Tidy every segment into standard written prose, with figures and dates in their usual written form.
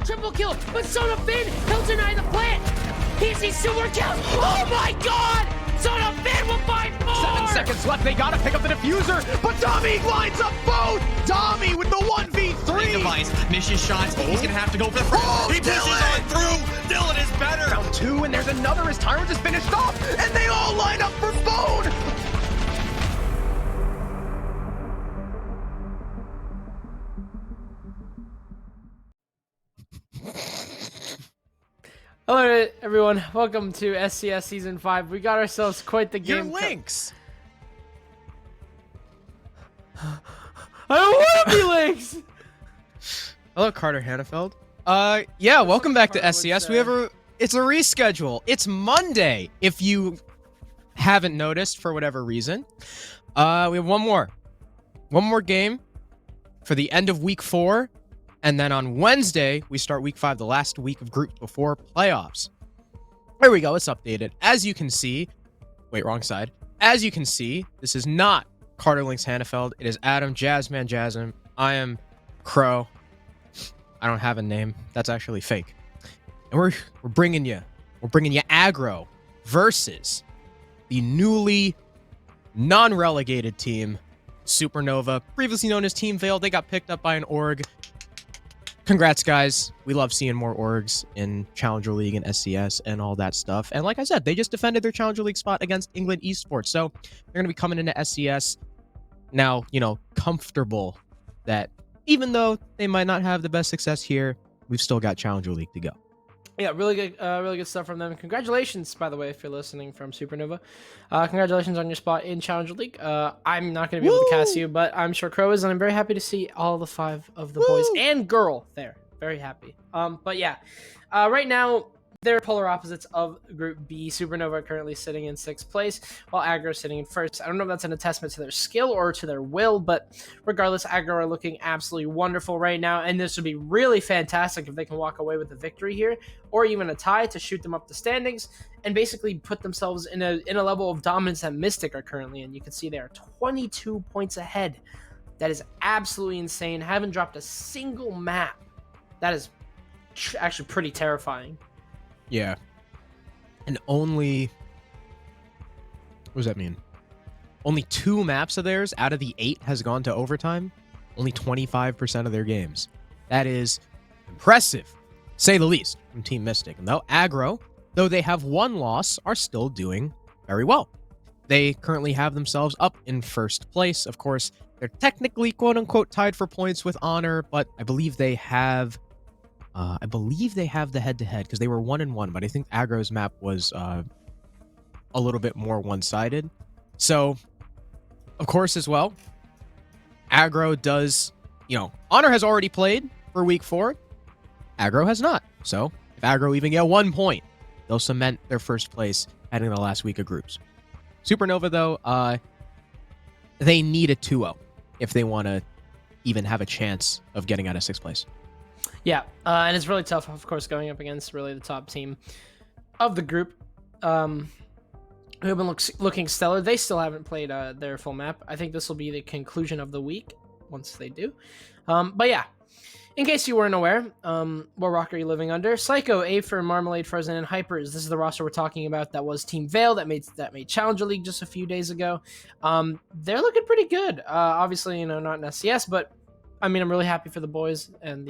a triple kill, but Sona Finn, he'll deny the plant. He sees 2 more kills. Oh my god! Sona Finn will find more! 7 seconds left, they gotta pick up the diffuser, but Tommy lines up both! Tommy with the 1v3! Device, misses shots, he's gonna have to go for the front. He pushes on through, Dylan is better! Round 2, and there's another as Tyrant is finished off, and they all line up for Bone! Hello everyone, welcome to SCS Season 5. We got ourselves quite the game. Your links! I don't want to be links! Hello, Carter Hannafeld. Yeah, welcome back to SCS. It's a reschedule. It's Monday, if you haven't noticed for whatever reason. We have one more game for the end of week 4. And then on Wednesday, we start week 5, the last week of groups before playoffs. There we go. It's updated. As you can see, wait, wrong side. As you can see, this is not Carter Links Hannafeld. It is Adam Jazzman Jasm. I am Crow. I don't have a name. That's actually fake. And we're bringing you Aggro versus the newly non-relegated team, Supernova, previously known as Team Veil. They got picked up by an org. Congrats, guys. We love seeing more orgs in Challenger League and SCS and all that stuff. And like I said, they just defended their Challenger League spot against England Esports. So they're going to be coming into SCS now, comfortable that even though they might not have the best success here, we've still got Challenger League to go. Yeah, really good stuff from them. Congratulations, by the way, if you're listening from Supernova. Congratulations on your spot in Challenger League. I'm not going to be able to cast you, but I'm sure Crow is, and I'm very happy to see all the 5 of the boys and girl there. Very happy. But yeah, right now, they're polar opposites of Group B. Supernova are currently sitting in 6th place, while Aggro is sitting in 1st. I don't know if that's an attestament to their skill or to their will, but regardless, Aggro are looking absolutely wonderful right now, and this would be really fantastic if they can walk away with a victory here, or even a tie to shoot them up the standings, and basically put themselves in a level of dominance that Mystic are currently in. You can see they are 22 points ahead. That is absolutely insane. Haven't dropped a single map. That is actually pretty terrifying. Yeah. And only... what does that mean? Only 2 maps of theirs out of the 8 has gone to overtime. Only 25% of their games. That is impressive, say the least, from Team Mystic. And though Aggro, though they have 1 loss, are still doing very well. They currently have themselves up in 1st place. Of course, they're technically, quote-unquote, tied for points with Honor, but I believe they have... the head-to-head because they were 1-1, but I think Aggro's map was a little bit more one-sided. So, of course, as well, Aggro does, Honor has already played for week 4. Aggro has not. So, if Aggro even get 1 point, they'll cement their 1st place heading to the last week of groups. Supernova, though, they need a 2-0 if they want to even have a chance of getting out of 6th place. Yeah, and it's really tough, of course, going up against really the top team of the group, who have been looking stellar. They still haven't played their full map. I think this will be the conclusion of the week once they do. But yeah, in case you weren't aware, what rock are you living under? Psycho, Afer, Marmalade, Frozen, and Hypers. This is the roster we're talking about. That was Team Veil that made Challenger League just a few days ago. They're looking pretty good. Obviously, not in SCS, but I mean, I'm really happy for the boys and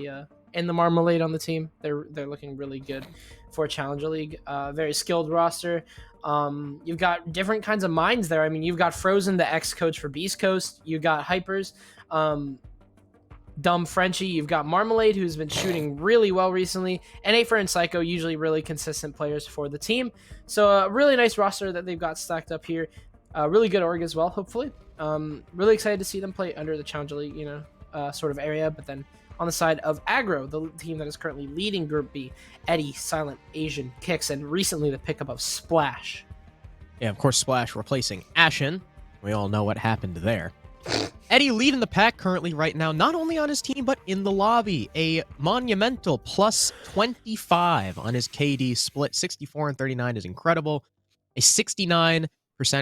the Marmalade on the team. They're looking really good for Challenger League. Very skilled roster. You've got different kinds of minds there. I mean, you've got Frozen, the ex-coach for Beast Coast. You got Hypers, Dumb Frenchie. You've got Marmalade, who's been shooting really well recently, and Afer and Psycho, usually really consistent players for the team. So a really nice roster that they've got stacked up here. Really good org as well, hopefully. Really excited to see them play under the Challenger League, sort of area, but then on the side of Aggro, the team that is currently leading Group B, Eddie, Silent, Asian, Kicks, and recently the pickup of Splash. Yeah, of course, Splash replacing Ashen. We all know what happened there. Eddie leading the pack currently right now, not only on his team, but in the lobby. A monumental plus 25 on his KD split. 64 and 39 is incredible. A 69%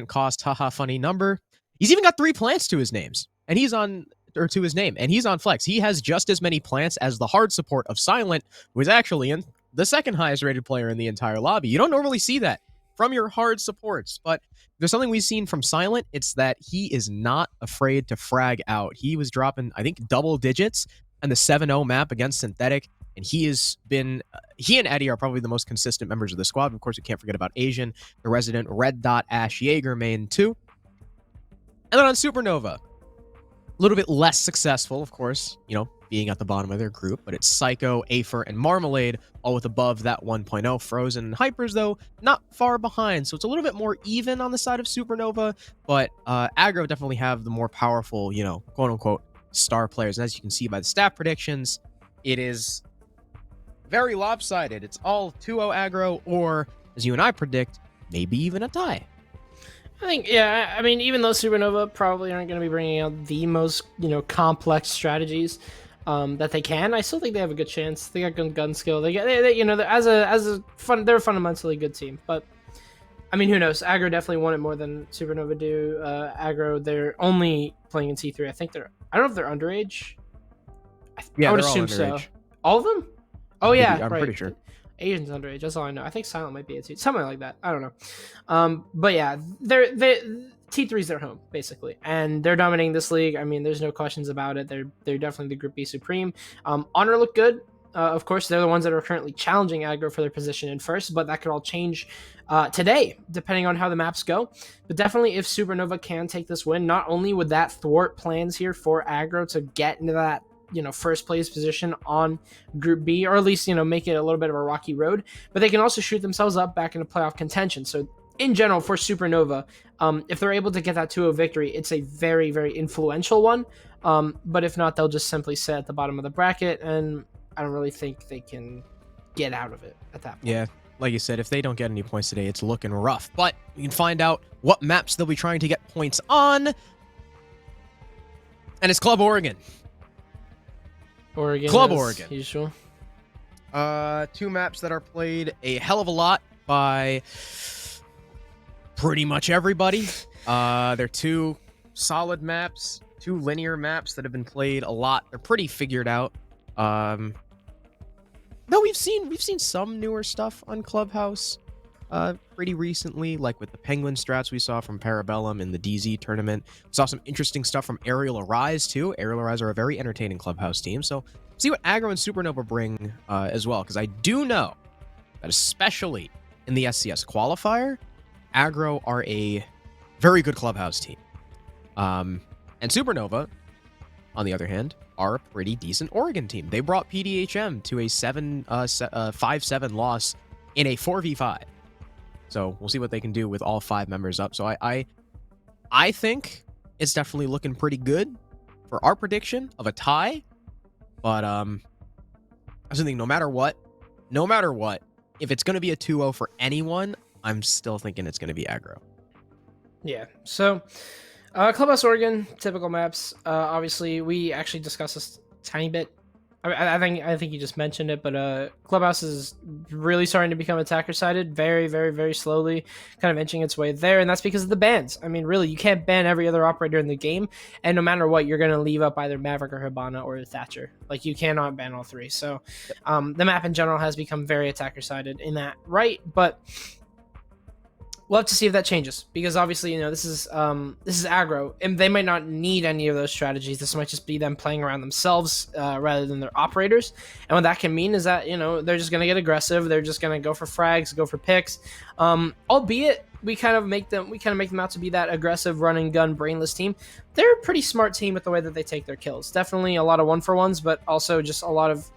cost, haha, funny number. He's even got 3 plants to his names. And he's on to his name, and he's on flex. He has just as many plants as the hard support of Silent, who is actually in the second highest rated player in the entire lobby. You don't normally see that from your hard supports, but there's something we've seen from Silent. It's that he is not afraid to frag out. He was dropping, I think, double digits in the 7-0 map against Synthetic, and he and Eddie are probably the most consistent members of the squad. Of course, we can't forget about Asian, the resident Red Dot Ash Jaeger main too. And then on Supernova, a little bit less successful, of course, being at the bottom of their group, but it's Psycho, Afer, and Marmalade, all with above that 1.0. Frozen and Hypers, though, not far behind, so it's a little bit more even on the side of Supernova, but Aggro definitely have the more powerful, quote-unquote, star players. And as you can see by the stat predictions, it is very lopsided. It's all 2-0 Aggro, or, as you and I predict, maybe even a tie. I think, yeah, I mean, even though Supernova probably aren't going to be bringing out the most, complex strategies that they can, I still think they have a good chance. They got good gun skill. They're a fundamentally good team. But, I mean, who knows? Aggro definitely want it more than Supernova do. Aggro, they're only playing in T3. I don't know if they're underage. I would assume so. All of them? Oh, yeah, I'm right. pretty sure. Asian's underage. That's all I know. I think Silent might be a T, something like that. I don't know. But yeah, they're T3's their home basically, and they're dominating this league. I mean, there's no questions about it. They're definitely the Group B supreme. Honor look good. Of course, they're the ones that are currently challenging Aggro for their position in first, but that could all change today depending on how the maps go. But definitely, if Supernova can take this win, not only would that thwart plans here for Aggro to get into that first place position on Group B, or at least, make it a little bit of a rocky road, but they can also shoot themselves up back into playoff contention. So in general, for Supernova, if they're able to get that 2-0 victory, it's a very, very influential one. But if not, they'll just simply sit at the bottom of the bracket, and I don't really think they can get out of it at that point. Yeah, like you said, if they don't get any points today, it's looking rough. But you can find out what maps they'll be trying to get points on. And it's Club Oregon. Club Oregon. Usual. 2 maps that are played a hell of a lot by pretty much everybody. They're 2 solid maps, 2 linear maps that have been played a lot. They're pretty figured out. No, we've seen some newer stuff on Clubhouse pretty recently, like with the Penguin strats we saw from Parabellum in the DZ tournament. We saw some interesting stuff from Aerial Arise too. Aerial Arise are a very entertaining Clubhouse team, so see what Aggro and Supernova bring as well, because I do know that especially in the SCS qualifier, Aggro are a very good Clubhouse team. And Supernova, on the other hand, are a pretty decent Oregon team. They brought PDHM to a 5-7 loss in a 4v5. So we'll see what they can do with all 5 members up. So I think it's definitely looking pretty good for our prediction of a tie. But I was thinking, no matter what, if it's going to be a 2-0 for anyone, I'm still thinking it's going to be Aggro. Yeah. So Clubhouse Oregon, typical maps. Obviously, we actually discussed this a tiny bit. I think you just mentioned it, but Clubhouse is really starting to become attacker-sided, very, very, very slowly, kind of inching its way there, and that's because of the bans. I mean, really, you can't ban every other operator in the game, and no matter what, you're going to leave up either Maverick or Hibana or Thatcher. Like, you cannot ban all 3. So the map in general has become very attacker-sided in that right, but we'll have to see if that changes, because obviously, this is Aggro, and they might not need any of those strategies. This might just be them playing around themselves rather than their operators. And what that can mean is that, they're just going to get aggressive. They're just going to go for frags, go for picks. Albeit we kind of make them out to be that aggressive run and gun brainless team. They're a pretty smart team with the way that they take their kills. Definitely a lot of 1-for-1s, but also just a lot of,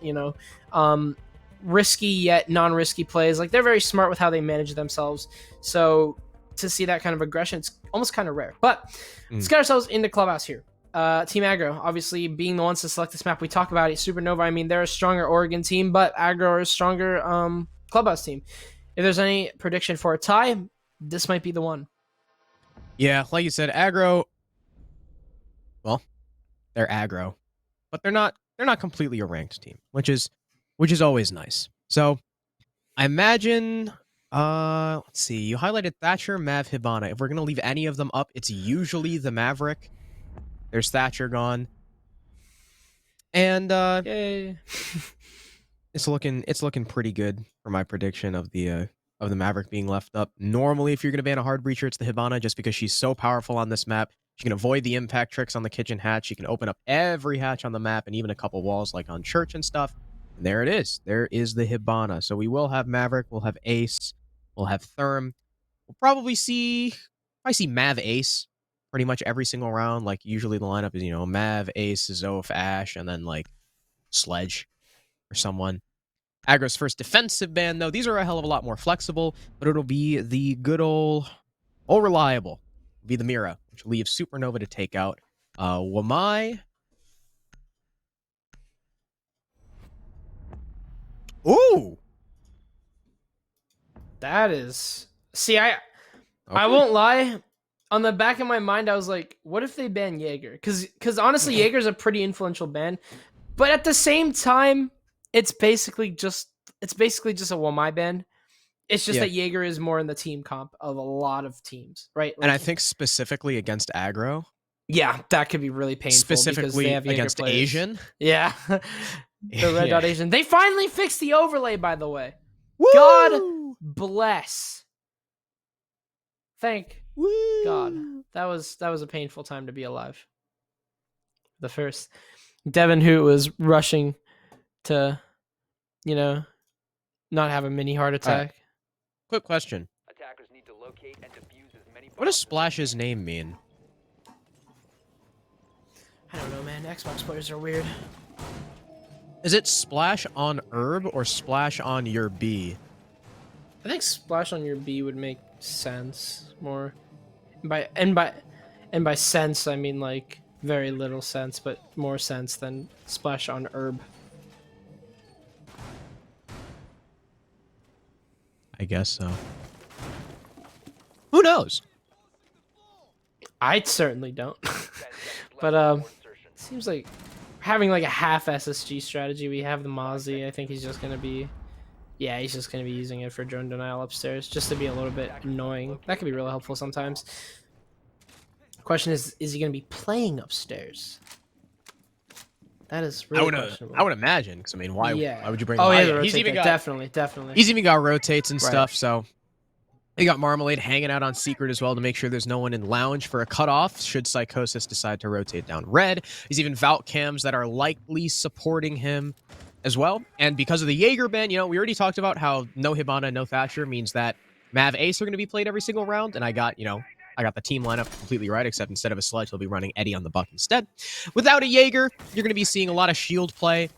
risky yet non-risky plays. Like, they're very smart with how they manage themselves. So to see that kind of aggression, it's almost kind of rare. But let's get ourselves into Clubhouse here. Team Aggro, obviously being the ones to select this map. We talk about it. Supernova, I mean, they're a stronger Oregon team, but Aggro are a stronger Clubhouse team. If there's any prediction for a tie, this might be the one. Yeah, like you said, Aggro, well, they're Aggro, but they're not completely a ranked team, which is always nice. So I imagine, let's see, you highlighted Thatcher, Mav, Hibana. If we're going to leave any of them up, it's usually the Maverick. There's Thatcher gone. And Yay. it's looking pretty good for my prediction of the Maverick being left up. Normally, if you're gonna ban a hard breacher, it's the Hibana, just because she's so powerful on this map. She can avoid the impact tricks on the kitchen hatch. She can open up every hatch on the map and even a couple walls like on church and stuff. And there it is. There is the Hibana. So we will have Maverick, we'll have Ace, we'll have Therm. We'll probably see Mav Ace pretty much every single round. Like usually the lineup is, Mav, Ace, Zoth, Ash, and then like Sledge or someone. Aggro's first defensive ban, though, these are a hell of a lot more flexible, but it'll be the good old reliable. It'll be the Mira, which leaves Supernova to take out. Wamai. Ooh! That is... See, I Okay. won't lie. On the back of my mind, I was like, what if they ban Jaeger? Because honestly, Jaeger's a pretty influential ban. But at the same time, it's basically just a Wamai ban. It's just Yeah. that Jaeger is more in the team comp of a lot of teams, right? And I think specifically against Aggro. Yeah, that could be really painful. because Specifically they have Jaeger against players. Asian. Yeah. The red dot Asian. They finally fixed the overlay, by the way. Woo! God bless. Thank Woo! God. That was a painful time to be alive. The first Devin Hoot was rushing to, not have a mini heart attack. Quick question. What does Splash's name mean? I don't know, man. Xbox players are weird. Is it splash on herb or splash on your B? I think splash on your B would make sense more. By sense, I mean like very little sense, but more sense than splash on herb. I guess so. Who knows? I certainly don't. But seems like having like a half SSG strategy. We have the Mozzie. I think he's just gonna be, he's just gonna be using it for drone denial upstairs, just to be a little bit annoying. That could be really helpful sometimes. Question is he gonna be playing upstairs? That is really questionable. I would imagine, because I mean, why would you bring? Oh him yeah, out? He's even got definitely. He's even got rotates and Right. stuff. So he got Marmalade hanging out on secret as well to make sure there's no one in lounge for a cutoff should Psychosis decide to rotate down red. He's even Vault cams that are likely supporting him as well. And because of the Jaeger ban, we already talked about how no Hibana, no Thatcher means that Mav Ace are going to be played every single round. And I got the team lineup completely right, except instead of a Sledge, he'll be running Eddie on the buck instead. Without a Jaeger, you're going to be seeing a lot of shield play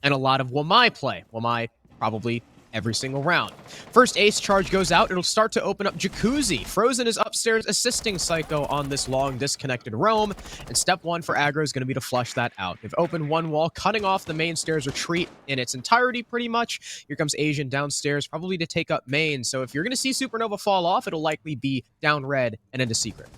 and a lot of Wamai play. Wamai probably every single round. First Ace charge goes out. It'll start to open up Jacuzzi. Frozen is upstairs assisting Psycho on this long disconnected roam. And step one for Aggro is going to be to flush that out. They've opened one wall, cutting off the main stairs retreat in its entirety pretty much. Here comes Asian downstairs, probably to take up main. So if you're going to see Supernova fall off, it'll likely be down red and into secret.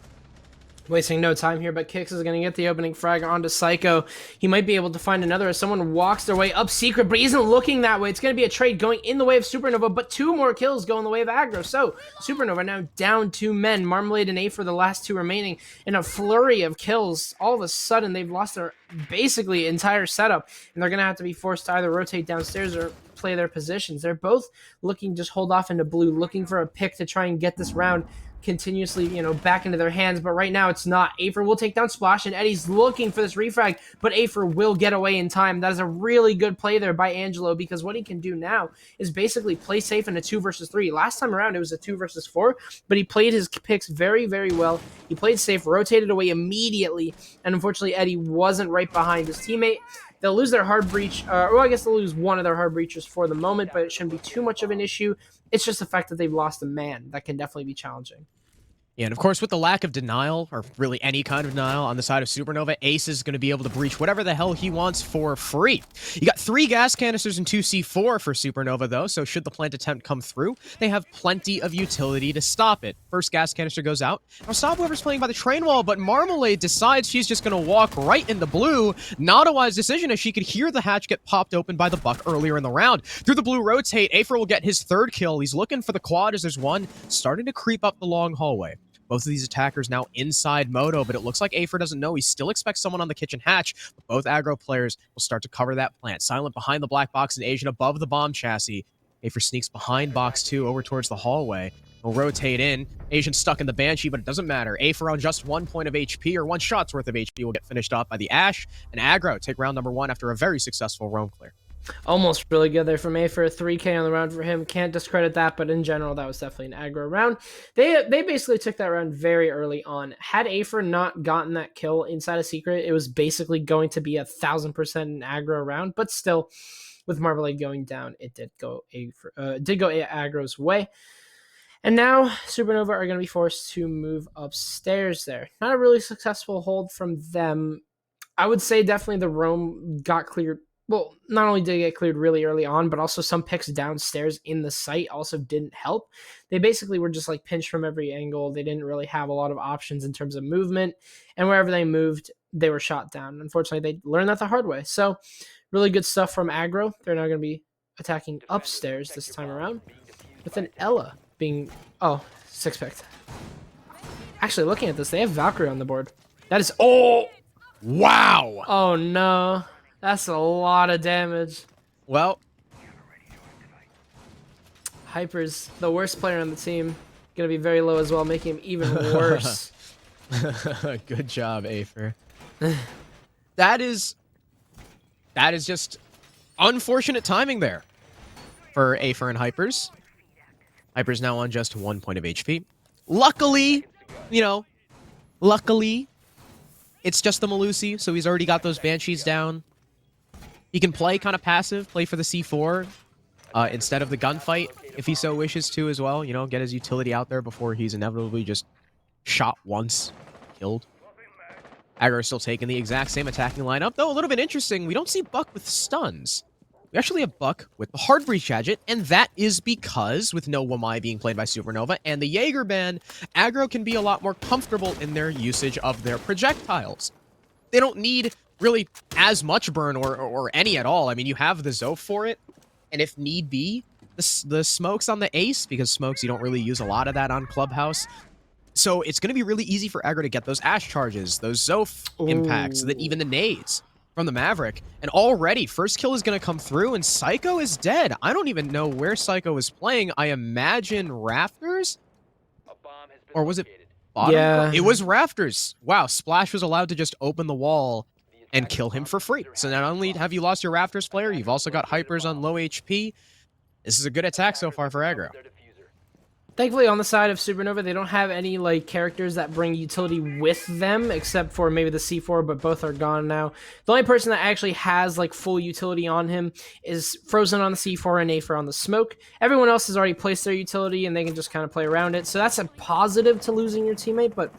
Wasting no time here, but Kix is going to get the opening frag onto Psycho. He might be able to find another as someone walks their way up secret, but he isn't looking that way. It's going to be a trade going in the way of Supernova, but 2 more kills go in the way of Aggro. So, Supernova now down 2 men. Marmalade and A for the last 2 remaining. In a flurry of kills, all of a sudden, they've lost their basically entire setup, and they're going to have to be forced to either rotate downstairs or play their positions. They're both looking just hold off into blue, looking for a pick to try and get this round continuously, back into their hands, but right now it's not. Afer will take down Splash, and Eddie's looking for this refrag, but Afer will get away in time. That is a really good play there by Angelo, because what he can do now is basically play safe in a 2 versus 3. Last time around, it was a 2 versus 4, but he played his picks very, very well. He played safe, rotated away immediately, and unfortunately, Eddie wasn't right behind his teammate. They'll lose their hard breach, or I guess they'll lose one of their hard breachers for the moment, but it shouldn't be too much of an issue. It's just the fact that they've lost a man. That can definitely be challenging. Yeah, and of course, with the lack of denial, or really any kind of denial on the side of Supernova, Ace is going to be able to breach whatever the hell he wants for free. You got 3 gas canisters and 2 C4 for Supernova, though, so should the plant attempt come through, they have plenty of utility to stop it. First gas canister goes out. Now, stop whoever's playing by the train wall, but Marmalade decides she's just going to walk right in the blue. Not a wise decision, as she could hear the hatch get popped open by the buck earlier in the round. Through the blue rotate, Afer will get his 3rd kill. He's looking for the quad as there's one starting to creep up the long hallway. Both of these attackers now inside Moto, but it looks like Afer doesn't know. He still expects someone on the kitchen hatch, but both aggro players will start to cover that plant. Silent behind the black box and Asian above the bomb chassis. Afer sneaks behind box 2 over towards the hallway. Will rotate in. Asian stuck in the Banshee, but it doesn't matter. Afer on just 1 point of HP, or 1 shot's worth of HP, will get finished off by the Ash, and Aggro take round number 1 after a very successful roam clear. Almost really good there from Afer. 3K on the round for him. Can't discredit that, but in general, that was definitely an aggro round. They basically took that round very early on. Had Afer not gotten that kill inside a secret, it was basically going to be 1,000% an aggro round, but still, with Marmalade going down, it did go aggro's way. And now Supernova are going to be forced to move upstairs there. Not a really successful hold from them. I would say definitely the roam got cleared. Well, not only did it get cleared really early on, but also some picks downstairs in the site also didn't help. They basically were just like pinched from every angle. They didn't really have a lot of options in terms of movement. And wherever they moved, they were shot down. Unfortunately, they learned that the hard way. So really good stuff from Aggro. They're now going to be attacking upstairs this time around with an Ella being... Oh, 6-picked. Actually, looking at this, they have Valkyrie on the board. That is... Oh! Wow! Oh, no. That's a lot of damage. Well, Hyper's the worst player on the team. Gonna be very low as well, making him even worse. good job, Afer. That is just unfortunate timing there for Afer and Hypers. Hyper's now on just 1 point of HP. Luckily, it's just the Malusi, so he's already got those Banshees down. He can play kind of passive, play for the C4 instead of the gunfight if he so wishes to as well. Get his utility out there before he's inevitably just shot once, killed. Aggro still taking the exact same attacking lineup, though a little bit interesting. We don't see Buck with stuns. We actually have Buck with the hard breach gadget, and that is because with no Wamai being played by Supernova and the Jaeger ban, Aggro can be a lot more comfortable in their usage of their projectiles. They don't need really as much burn or any at all. I mean, you have the Zoe for it, and if need be, the smokes on the Ace, because smokes, you don't really use a lot of that on Clubhouse. So it's going to be really easy for Aggro to get those Ash charges, those Zoe impacts, that even the nades from the Maverick. And already, first kill is going to come through, and Psycho is dead. I don't even know where Psycho is playing. I imagine Rafters? Or was it bottom? Yeah. It was Rafters. Wow, Splash was allowed to just open the wall and kill him for free. So not only have you lost your Rafters player, you've also got Hypers on low HP. This is a good attack so far for Aggro. Thankfully, on the side of Supernova, they don't have any characters that bring utility with them, except for maybe the C4, but both are gone now. The only person that actually has full utility on him is Frozen on the C4 and Afer on the smoke. Everyone else has already placed their utility, and they can just kind of play around it. So that's a positive to losing your teammate, but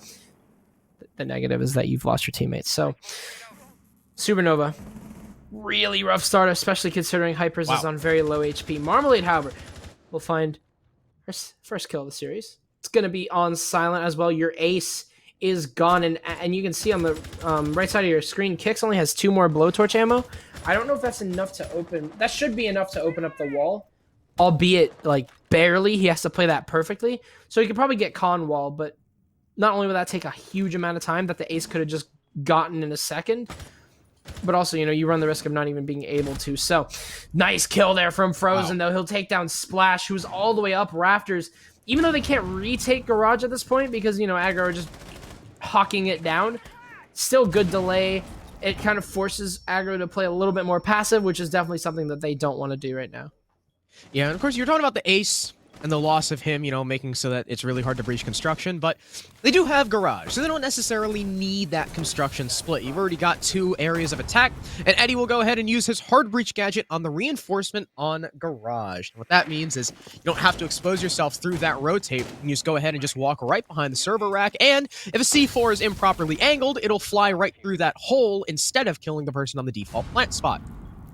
the negative is that you've lost your teammates. So Supernova, really rough start, especially considering Hypers is on very low HP. Marmalade, however, will find first kill of the series. It's going to be on silent as well. Your Ace is gone, and you can see on the right side of your screen, Kix only has 2 more blowtorch ammo. I don't know if that's enough to open. That should be enough to open up the wall, albeit barely. He has to play that perfectly. So he could probably get con wall, but not only would that take a huge amount of time that the Ace could have just gotten in a second, but also, you run the risk of not even being able to. So, nice kill there from Frozen, though. He'll take down Splash, who's all the way up Rafters. Even though they can't retake Garage at this point because, Aggro are just hawking it down. Still good delay. It kind of forces Aggro to play a little bit more passive, which is definitely something that they don't want to do right now. Yeah, and of course, you're talking about the Ace and the loss of him, making so that it's really hard to breach construction, but they do have Garage, so they don't necessarily need that construction split. You've already got 2 areas of attack, and Eddie will go ahead and use his hard breach gadget on the reinforcement on Garage. And what that means is you don't have to expose yourself through that rotate. You can just go ahead and just walk right behind the server rack, and if a C4 is improperly angled, it'll fly right through that hole instead of killing the person on the default plant spot.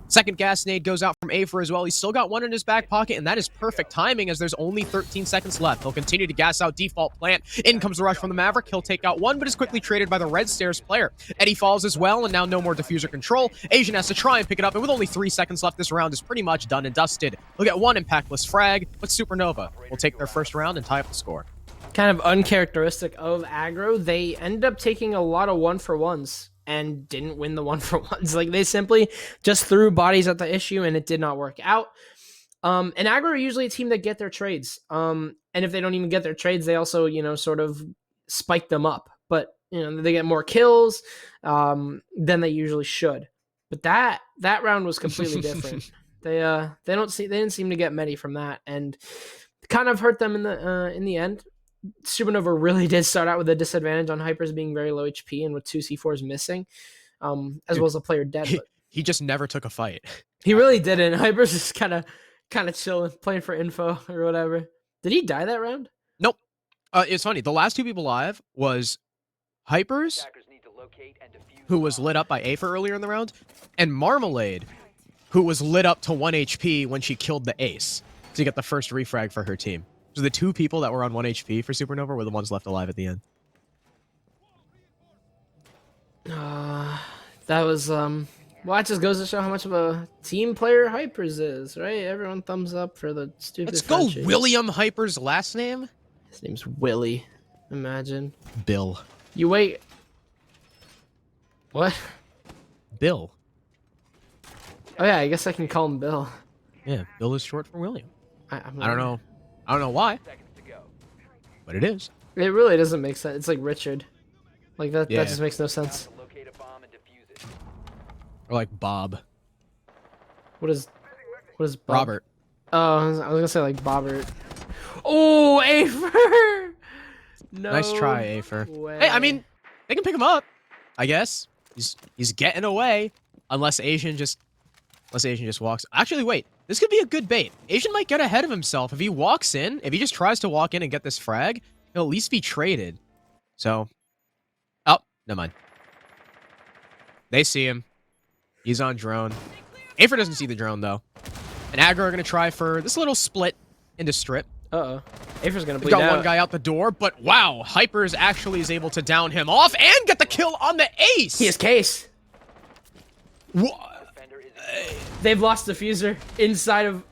Second gas nade goes out from Afer as well. He's still got 1 in his back pocket, and that is perfect timing as there's only 13 seconds left. He'll continue to gas out default plant. In comes the rush from the Maverick. He'll take out 1, but is quickly traded by the red stairs player. Eddie falls as well, and now no more diffuser control. Asian has to try and pick it up, and with only 3 seconds left, this round is pretty much done and dusted. He'll get 1 impactless frag, but Supernova will take their first round and tie up the score. kind of uncharacteristic of Aggro, they ended up taking a lot of 1-for-1s and didn't win the 1-for-1s. Like, they simply just threw bodies at the issue and it did not work out. And Aggro are usually a team that get their trades. And if they don't even get their trades, they also, sort of spike them up. But, they get more kills than they usually should. But that round was completely different. They didn't seem to get many from that, and kind of hurt them in the end. Supernova really did start out with a disadvantage on Hypers being very low HP and with 2 C4s missing, as well as a player dead. But He just never took a fight. he really didn't. Hypers is kind of chilling, playing for info or whatever. Did he die that round? Nope. It's funny. The last 2 people alive was Hypers, who was lit up by Aether earlier in the round, and Marmalade, who was lit up to 1 HP when she killed the Ace to get the first refrag for her team. So the 2 people that were on 1 HP for Supernova were the ones left alive at the end. That was well, that just goes to show how much of a team player Hypers is, right? Everyone thumbs up for the stupid. Let's go, friendship. William Hyper's last name? His name's Willie. Imagine. Bill. You wait. What? Bill. Oh yeah, I guess I can call him Bill. Yeah, Bill is short for William. I I don't know why, but it is. It really doesn't make sense. It's like Richard. Like that. Yeah. That just makes no sense. Or like Bob. What is Bob? Robert. Oh, I was gonna say like Bobbert. Oh, Aether! No. Nice try, Aether. way. Hey, I mean, they can pick him up, I guess. He's getting away, unless Asian just walks. Actually, wait. This could be a good bait. Asian might get ahead of himself if he walks in. If he just tries to walk in and get this frag, he'll at least be traded. So, oh, never mind. They see him. He's on drone. Aether doesn't see the drone though. And Aggro are gonna try for this little split into strip. Uh-oh. Aether's gonna bleed Got out. one guy out the door, but wow, Hypers actually is able to down him off and get the kill on the Ace. He has case. What? They've lost diffuser inside of.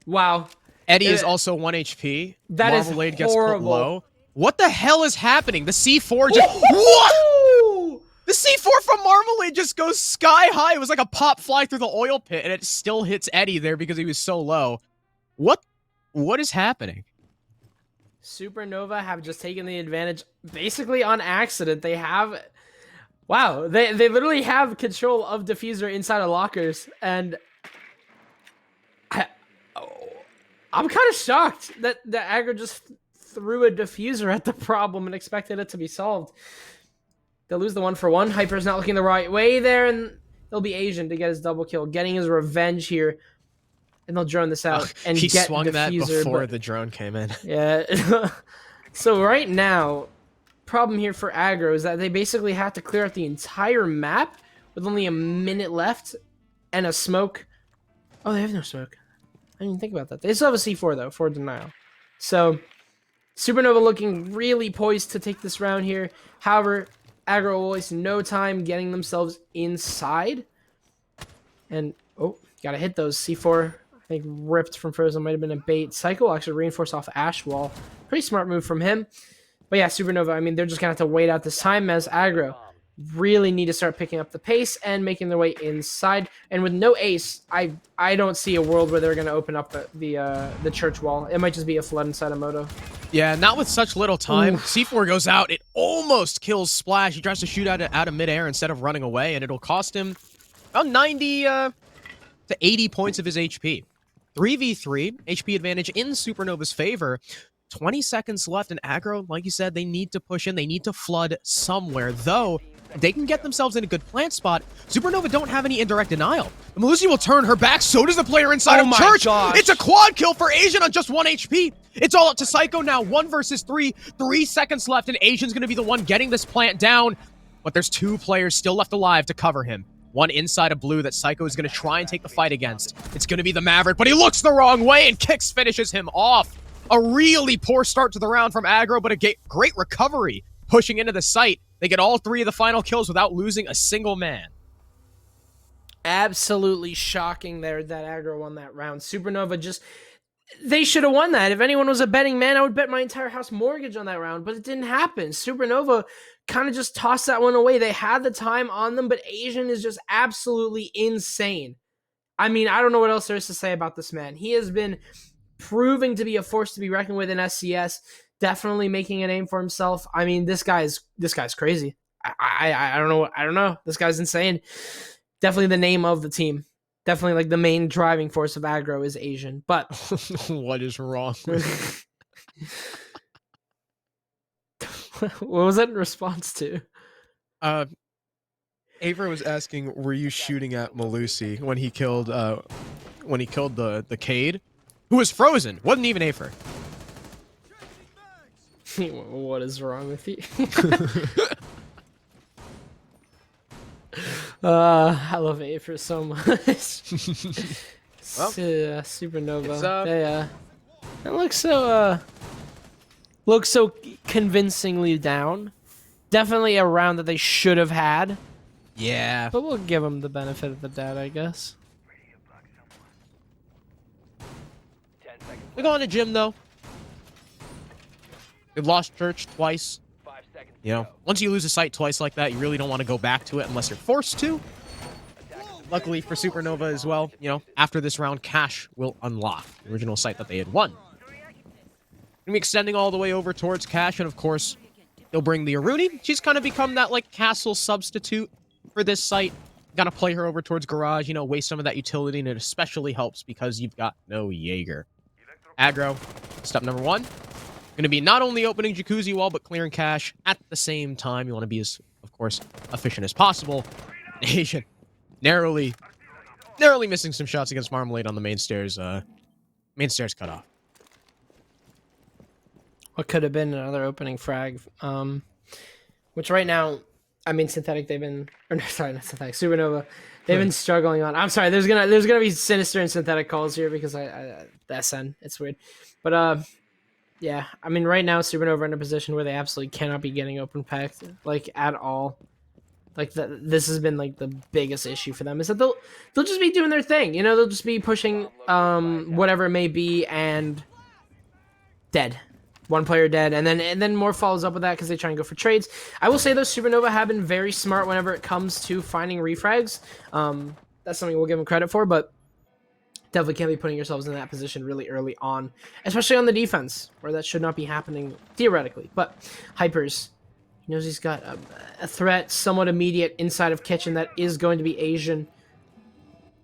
Wow. Eddie is also 1 HP. That is Marmalade gets put horrible. low. What the hell is happening? The C4 just... What? The C4 from Marmalade just goes sky high. It was like a pop fly through the oil pit, and it still hits Eddie there because he was so low. What is happening? Supernova have just taken the advantage basically on accident. They have... Wow, they literally have control of diffuser inside of lockers, and I'm kind of shocked that Aggro just threw a diffuser at the problem and expected it to be solved. They'll lose the 1-for-1. Hyper's not looking the right way there, and they'll be Asian to get his double kill, getting his revenge here, and they'll drone this out and he get swung diffuser, that before but- the drone came in. Yeah. So right now, problem here for Aggro is that they basically have to clear out the entire map with only a minute left and a smoke. Oh, they have no smoke. I didn't even think about that. They still have a C4 though for denial. So Supernova looking really poised to take this round here. However, Aggro will waste no time getting themselves inside. And oh, gotta hit those C4. I think ripped from Frozen might have been a bait. Psycho will actually reinforce off Ash Wall. Pretty smart move from him. But yeah, Supernova, I mean, they're just going to have to wait out this time as Aggro really need to start picking up the pace and making their way inside. And with no ace, I don't see a world where they're going to open up the church wall. It might just be a flood inside of Moto. Yeah, not with such little time. C4 goes out. It almost kills Splash. He tries to shoot out of midair instead of running away, and it'll cost him about 90 to 80 points of his HP. 3v3, HP advantage in Supernova's favor. 20 seconds left, and Aggro, like you said, they need to push in. They need to flood somewhere, though they can get themselves in a good plant spot. Supernova don't have any indirect denial. Melusi will turn her back, so does the player inside of Church. Gosh. It's a quad kill for Asian on just 1 HP. It's all up to Psycho now, 1 versus 3. 3 seconds left, and Asian's going to be the one getting this plant down. But there's 2 players still left alive to cover him. One inside of blue that Psycho is going to try and take the fight against. It's going to be the Maverick, but he looks the wrong way, and Kicks finishes him off. A really poor start to the round from Aggro, but a great recovery. Pushing into the site, they get all 3 of the final kills without losing a single man. Absolutely shocking there that Aggro won that round. Supernova just... They should have won that. If anyone was a betting man, I would bet my entire house mortgage on that round, but it didn't happen. Supernova kind of just tossed that one away. They had the time on them, but Asian is just absolutely insane. I mean, I don't know what else there is to say about this man. He has been proving to be a force to be reckoned with in SCS, definitely making a name for himself. I mean, this guy's crazy. I don't know. This guy's insane. Definitely the name of the team. Definitely like the main driving force of Aggro is Asian. But What is wrong with what was that in response to? Aver was asking, were you shooting at Malusi when he killed the Cade? Who was frozen? Wasn't even Aver. What is wrong with you? I love Aper so much. Supernova. They look so convincingly down. Definitely a round that they should have had. Yeah. But we'll give them the benefit of the doubt, I guess. They're going to gym though. They've lost church twice. You know, once you lose a site twice like that, you really don't want to go back to it unless you're forced to. Luckily for Supernova as well, you know, after this round, Cash will unlock the original site that they had won. Gonna be extending all the way over towards Cash, and of course, they'll bring the Aruni. She's kind of become that, like, castle substitute for this site. Gotta play her over towards Garage, you know, waste some of that utility, and it especially helps because you've got no Jaeger. Aggro, step number 1. Going to be not only opening Jacuzzi wall, but clearing Cash at the same time. You want to be as, of course, efficient as possible. Asian narrowly missing some shots against Marmalade on the main stairs. Main stairs cut off. What could have been another opening frag, which right now, I mean, Synthetic, they've been, or no, sorry, not Synthetic, Supernova, they've been struggling on. I'm sorry, there's gonna be Sinister and Synthetic calls here because the SN, it's weird, but yeah, I mean, right now, Supernova are in a position where they absolutely cannot be getting open packed, like, at all. Like, this has been, like, the biggest issue for them, is that they'll just be doing their thing, you know? They'll just be pushing whatever it may be, and dead. One player dead, and then more follows up with that because they try and go for trades. I will say, though, Supernova have been very smart whenever it comes to finding refrags. That's something we'll give them credit for, but definitely can't be putting yourselves in that position really early on, especially on the defense, where that should not be happening theoretically. But Hypers, he knows he's got a threat somewhat immediate inside of Kitchen that is going to be Asian.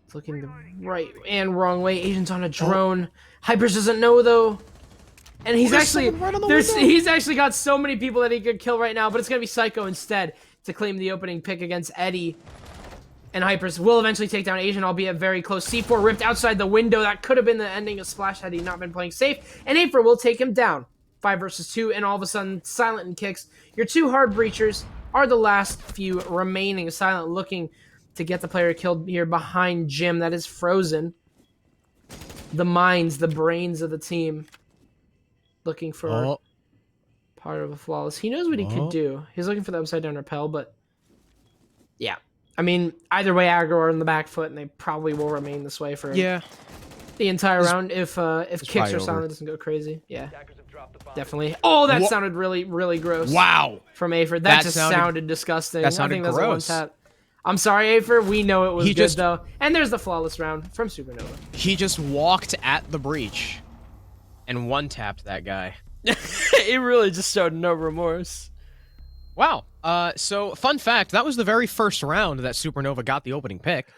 It's looking the right and wrong way. Asian's on a drone. Hypers doesn't know, though. And he's actually he's actually got so many people that he could kill right now, but it's gonna be Psycho instead to claim the opening pick against Eddie. And Hypers will eventually take down Asian, albeit very close. C4 ripped outside the window. That could have been the ending of Splash had he not been playing safe. And Aper will take him down. 5 versus 2, and all of a sudden, Silent and Kicks, your 2 hard breachers, are the last few remaining. Silent looking to get the player killed here behind Jim. That is frozen. The minds, the brains of the team. Looking for part of a flawless. He knows what he could do. He's looking for the upside down rappel, but yeah. I mean, either way, Aggro are in the back foot, and they probably will remain this way for the entire round if Kicks or Silent doesn't go crazy. Yeah, definitely. Oh, that sounded really, really gross. Wow. From Afer. That just sounded disgusting. That sounded gross. I'm sorry, Afer. We know it was good, though. And there's the flawless round from Supernova. He just walked at the breach and one-tapped that guy. It really just showed no remorse. Wow. So, fun fact, that was the very first round that Supernova got the opening pick.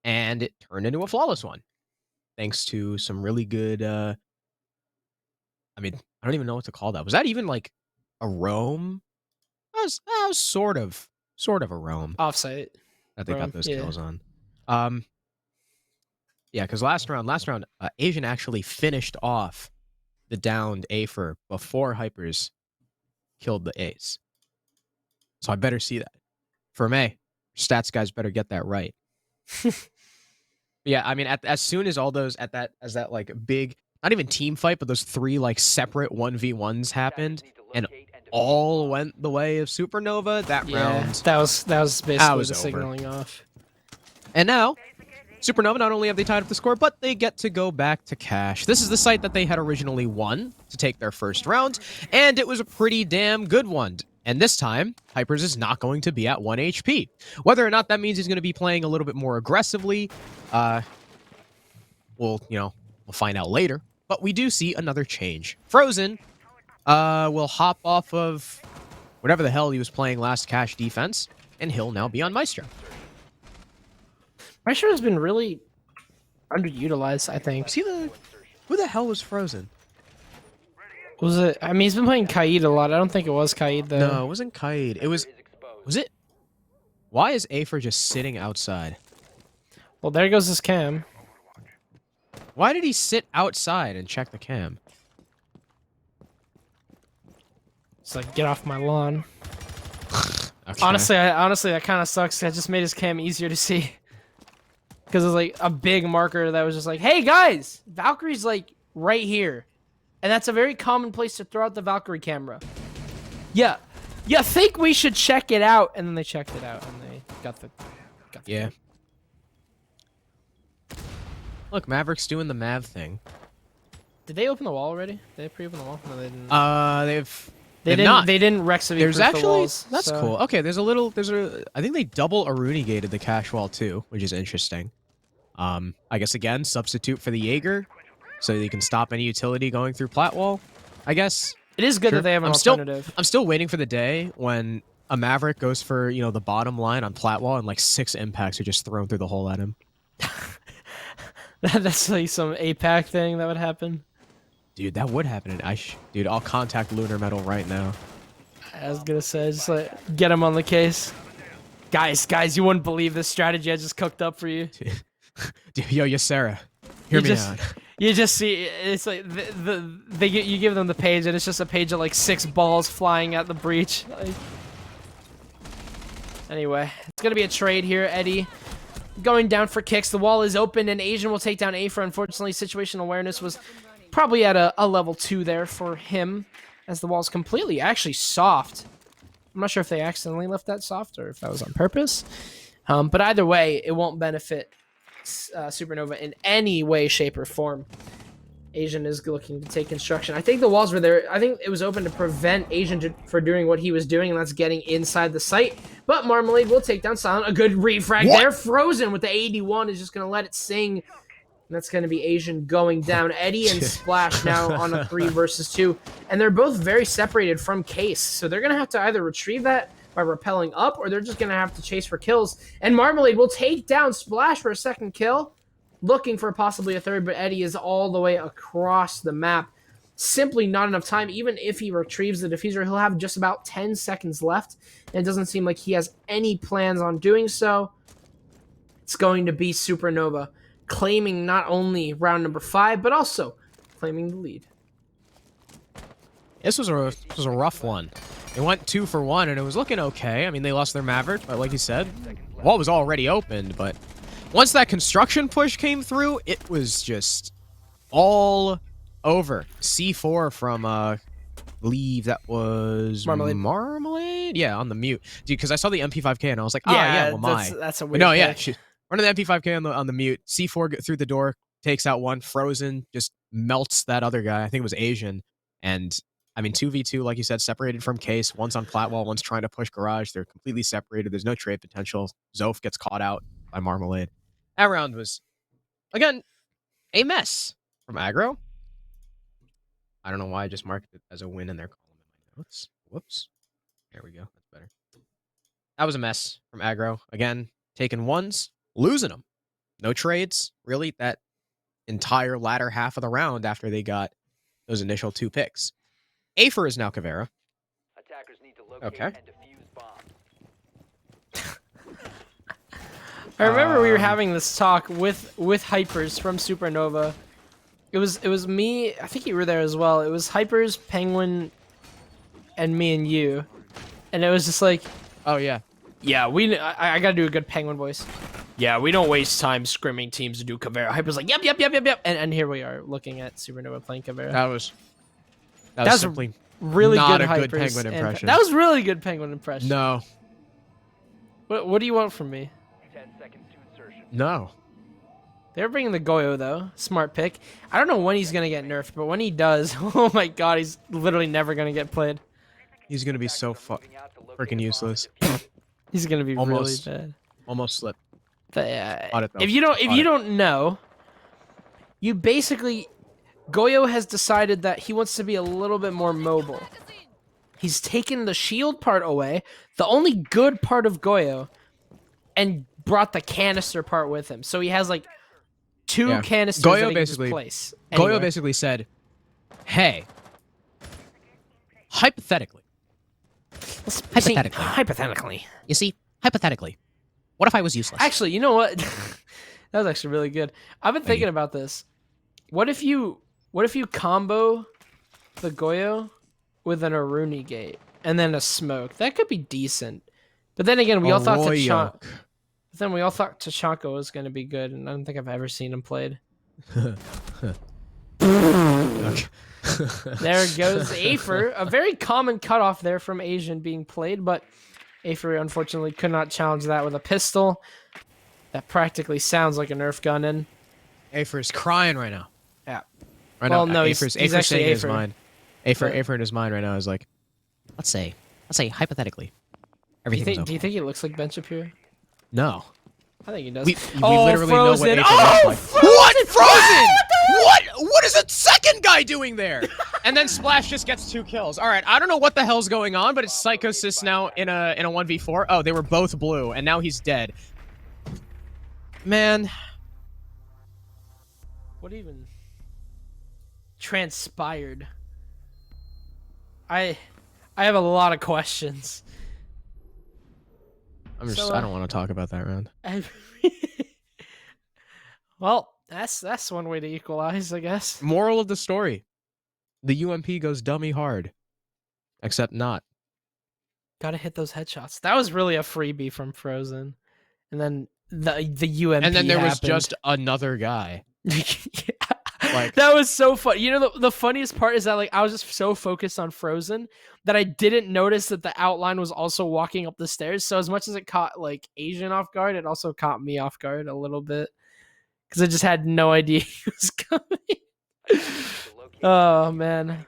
And it turned into a flawless one. Thanks to some really good, I mean, I don't even know what to call that. Was that even, like, a roam? That was sort of a roam. Offsite. That they got those kills on. Yeah, because last round, Asian actually finished off the downed Afer before Hypers killed the Ace. So I better see that. For me, stats guys better get that right. Yeah, I mean, as soon as all those that like big, not even team fight, but those 3 like separate 1v1s happened, and all went the way of Supernova. That round, that was basically the signaling off. And now Supernova, not only have they tied up the score, but they get to go back to cash. This is the site that they had originally won to take their first round, and it was a pretty damn good one. And this time, Hypers is not going to be at 1 HP. Whether or not that means he's going to be playing a little bit more aggressively, we'll find out later. But we do see another change. Frozen will hop off of whatever the hell he was playing last cash defense, and he'll now be on Maestro. Maestro has been really underutilized, I think. Who the hell was Frozen? Was it? I mean, he's been playing Kaid a lot. I don't think it was Kaid, though. No, it wasn't Kaid. It was it? Why is Afer just sitting outside? Well, there goes his cam. Why did he sit outside and check the cam? It's like, get off my lawn. Okay. Honestly, that kind of sucks. That just made his cam easier to see. Because it was like a big marker that was just like, hey guys, Valkyrie's like right here. And that's a very common place to throw out the Valkyrie camera. Yeah. You think we should check it out? And then they checked it out and they got the yeah. Look, Maverick's doing the Mav thing. Did they open the wall already? Did they pre-open the wall? No, they didn't. They've not. They didn't Rexavy There's proof actually the walls, that's so. cool. Okay, I think they double Aruni gated the cash wall too, which is interesting. I guess again, substitute for the Jaeger, so you can stop any utility going through plat wall. I guess It is good that they have an alternative. I'm still waiting for the day when a Maverick goes for the bottom line on plat wall and like 6 impacts are just thrown through the hole at him. That's like some APAC thing that would happen. Dude, that would happen. Dude, I'll contact Lunar Metal right now. I was gonna say, just like get him on the case. Guys, you wouldn't believe this strategy I just cooked up for you. Dude, yo, Sarah, hear me out. You just see, it's like you give them the page, and it's just a page of like 6 balls flying at the breach. Like, anyway, it's gonna be a trade here. Eddie going down for kicks. The wall is open, and Asian will take down Afer. Unfortunately, situational awareness was probably at a level 2 there for him, as the wall's completely actually soft. I'm not sure if they accidentally left that soft or if that was on purpose. But either way, it won't benefit Supernova in any way, shape, or form. Asian is looking to take construction. I think the walls were there. I think it was open to prevent Asian for doing what he was doing, and that's getting inside the site. But Marmalade will take down Silent. A good refrag there. Frozen with the 81 is just going to let it sing. And that's going to be Asian going down. Eddie and Splash now on a 3 versus 2. And they're both very separated from Case. So they're going to have to either retrieve that by rappelling up, or they're just going to have to chase for kills. And Marmalade will take down Splash for a second kill, looking for possibly a third, but Eddie is all the way across the map. Simply not enough time. Even if he retrieves the diffuser, he'll have just about 10 seconds left, and it doesn't seem like he has any plans on doing so. It's going to be Supernova claiming not only round number 5, but also claiming the lead. This was a rough one. They went 2 for 1, and it was looking okay. I mean, they lost their Maverick, but like you said, the wall was already opened. But once that construction push came through, it was just all over. C4 from leave that was Marmalade? Yeah, on the mute. Dude, because I saw the MP5K, and I was like, well, that's a weird no, pick. yeah. Running the MP5K on the mute. C4 through the door, takes out one. Frozen, just melts that other guy. I think it was Asian. And I mean, 2v2, like you said, separated from Case. One's on flat wall, one's trying to push garage. They're completely separated. There's no trade potential. Zof gets caught out by Marmalade. That round was, again, a mess from Aggro. I don't know why I just marked it as a win in their column in my notes. Whoops. There we go. That's better. That was a mess from Aggro. Again, taking ones, losing them. No trades, really, that entire latter half of the round after they got those initial 2 picks. Afer is now Caveira. Attackers need to locate and defuse bombs. I remember we were having this talk with Hypers from Supernova. It was me. I think you were there as well. It was Hypers, Penguin, and me and you, and it was just like, Oh yeah. yeah, I gotta do a good Penguin voice. Yeah, we don't waste time scrimming teams to do Caveira. Hyper's like, yep. And here we are looking at Supernova playing Caveira. That was simply really not good a good Hypers Penguin impression. That was really good Penguin impression. No. What do you want from me? 10 seconds to insertion. No. They're bringing the Goyo, though. Smart pick. I don't know when he's going to get nerfed, but when he does, oh my god, he's literally never going to get played. He's gonna be so freaking useless. He's going to be Almost. really bad. Almost slipped. But, Audit, though. if you Audit. don't know, you basically... Goyo has decided that he wants to be a little bit more mobile. He's taken the shield part away, the only good part of Goyo, and brought the canister part with him. So he has like two canisters that he can just place anywhere. Goyo basically said, "Hey, hypothetically, you see, hypothetically, what if I was useless?" Actually, you know what? That was actually really good. I've been thinking about this. What if you combo the Goyo with an Aruni gate and then a smoke? That could be decent. But then again, we all thought Tachanka was going to be good, and I don't think I've ever seen him played. There goes Afer. A very common cutoff there from Asian being played, but Afer unfortunately could not challenge that with a pistol. That practically sounds like a Nerf gun in. Afer is crying right now. Yeah. Right Well, now, no, Afer's he's actually saying in his Afer. mind. Afer in his mind right now is like, let's say hypothetically, everything Do you think he looks like Ben Shapiro? No. I think he does. We literally know what Frozen. Afer looks like. What? Frozen? What is the second guy doing there? And then Splash just gets 2 kills. All right, I don't know what the hell's going on, but it's Psychosis now in a 1v4. Oh, they were both blue, and now he's dead. Man. What even transpired? I have a lot of questions. I don't want to talk about that round. Well, that's one way to equalize, I guess. Moral of the story. The UMP goes dummy hard. Except not. Gotta hit those headshots. That was really a freebie from Frozen. And then the UMP And then there was happened. just another guy. Like, that was so fun. You know, the funniest part is that like I was just so focused on Frozen that I didn't notice that the outline was also walking up the stairs. So as much as it caught like Asian off guard, it also caught me off guard a little bit because I just had no idea he was coming. Oh man,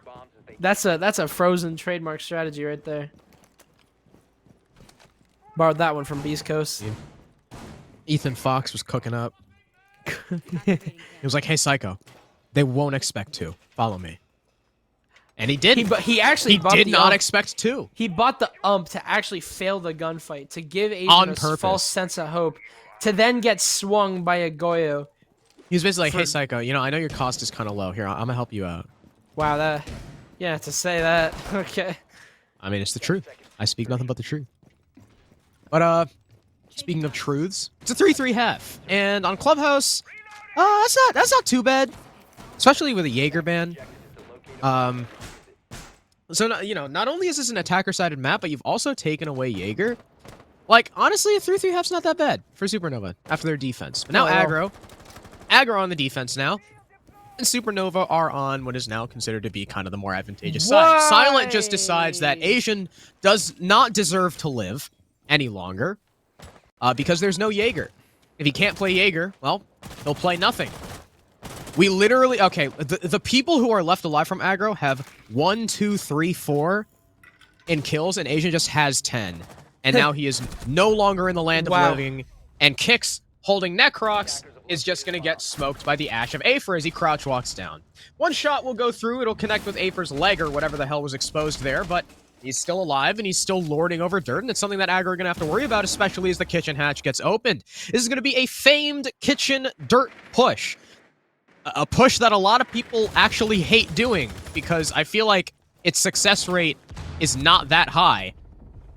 that's a Frozen trademark strategy right there. Borrowed that one from Beast Coast. Ethan Fox was cooking up. He was like, "Hey, Psycho, they won't expect to. Follow me." And he did. He actually did not expect to. He bought the to actually fail the gunfight, to give Asian On a purpose. false sense of hope, to then get swung by a Goyo. He was basically like, "Hey, Psycho, you know, I know your cost is kind of low. Here, I'm gonna help you out." Wow, yeah, to say that. Okay. I mean, it's the truth. I speak nothing but the truth. But speaking of truths, it's a 3-3 half, and on Clubhouse, that's not too bad, especially with a Jaeger ban. So you know, not only is this an attacker-sided map, but you've also taken away Jaeger. Like, honestly, a 3-3 half's not that bad for Supernova after their defense. But now Aggro on the defense now, and Supernova are on what is now considered to be kind of the more advantageous side. Silent just decides that Asian does not deserve to live any longer because there's no Jaeger. If he can't play Jaeger, well, he'll play nothing. We literally, okay, the people who are left alive from Aggro have 1, 2, 3, 4 in kills, and Asian just has 10. And now he is no longer in the land of living, and Kix, holding Necrox, is just going to get smoked by the Ash of Afer as he crouch walks down. One shot will go through, it'll connect with Afer's leg or whatever the hell was exposed there, but he's still alive, and he's still lording over dirt, and it's something that Aggro are going to have to worry about, especially as the kitchen hatch gets opened. This is going to be a famed kitchen dirt push. A push that a lot of people actually hate doing, because I feel like its success rate is not that high.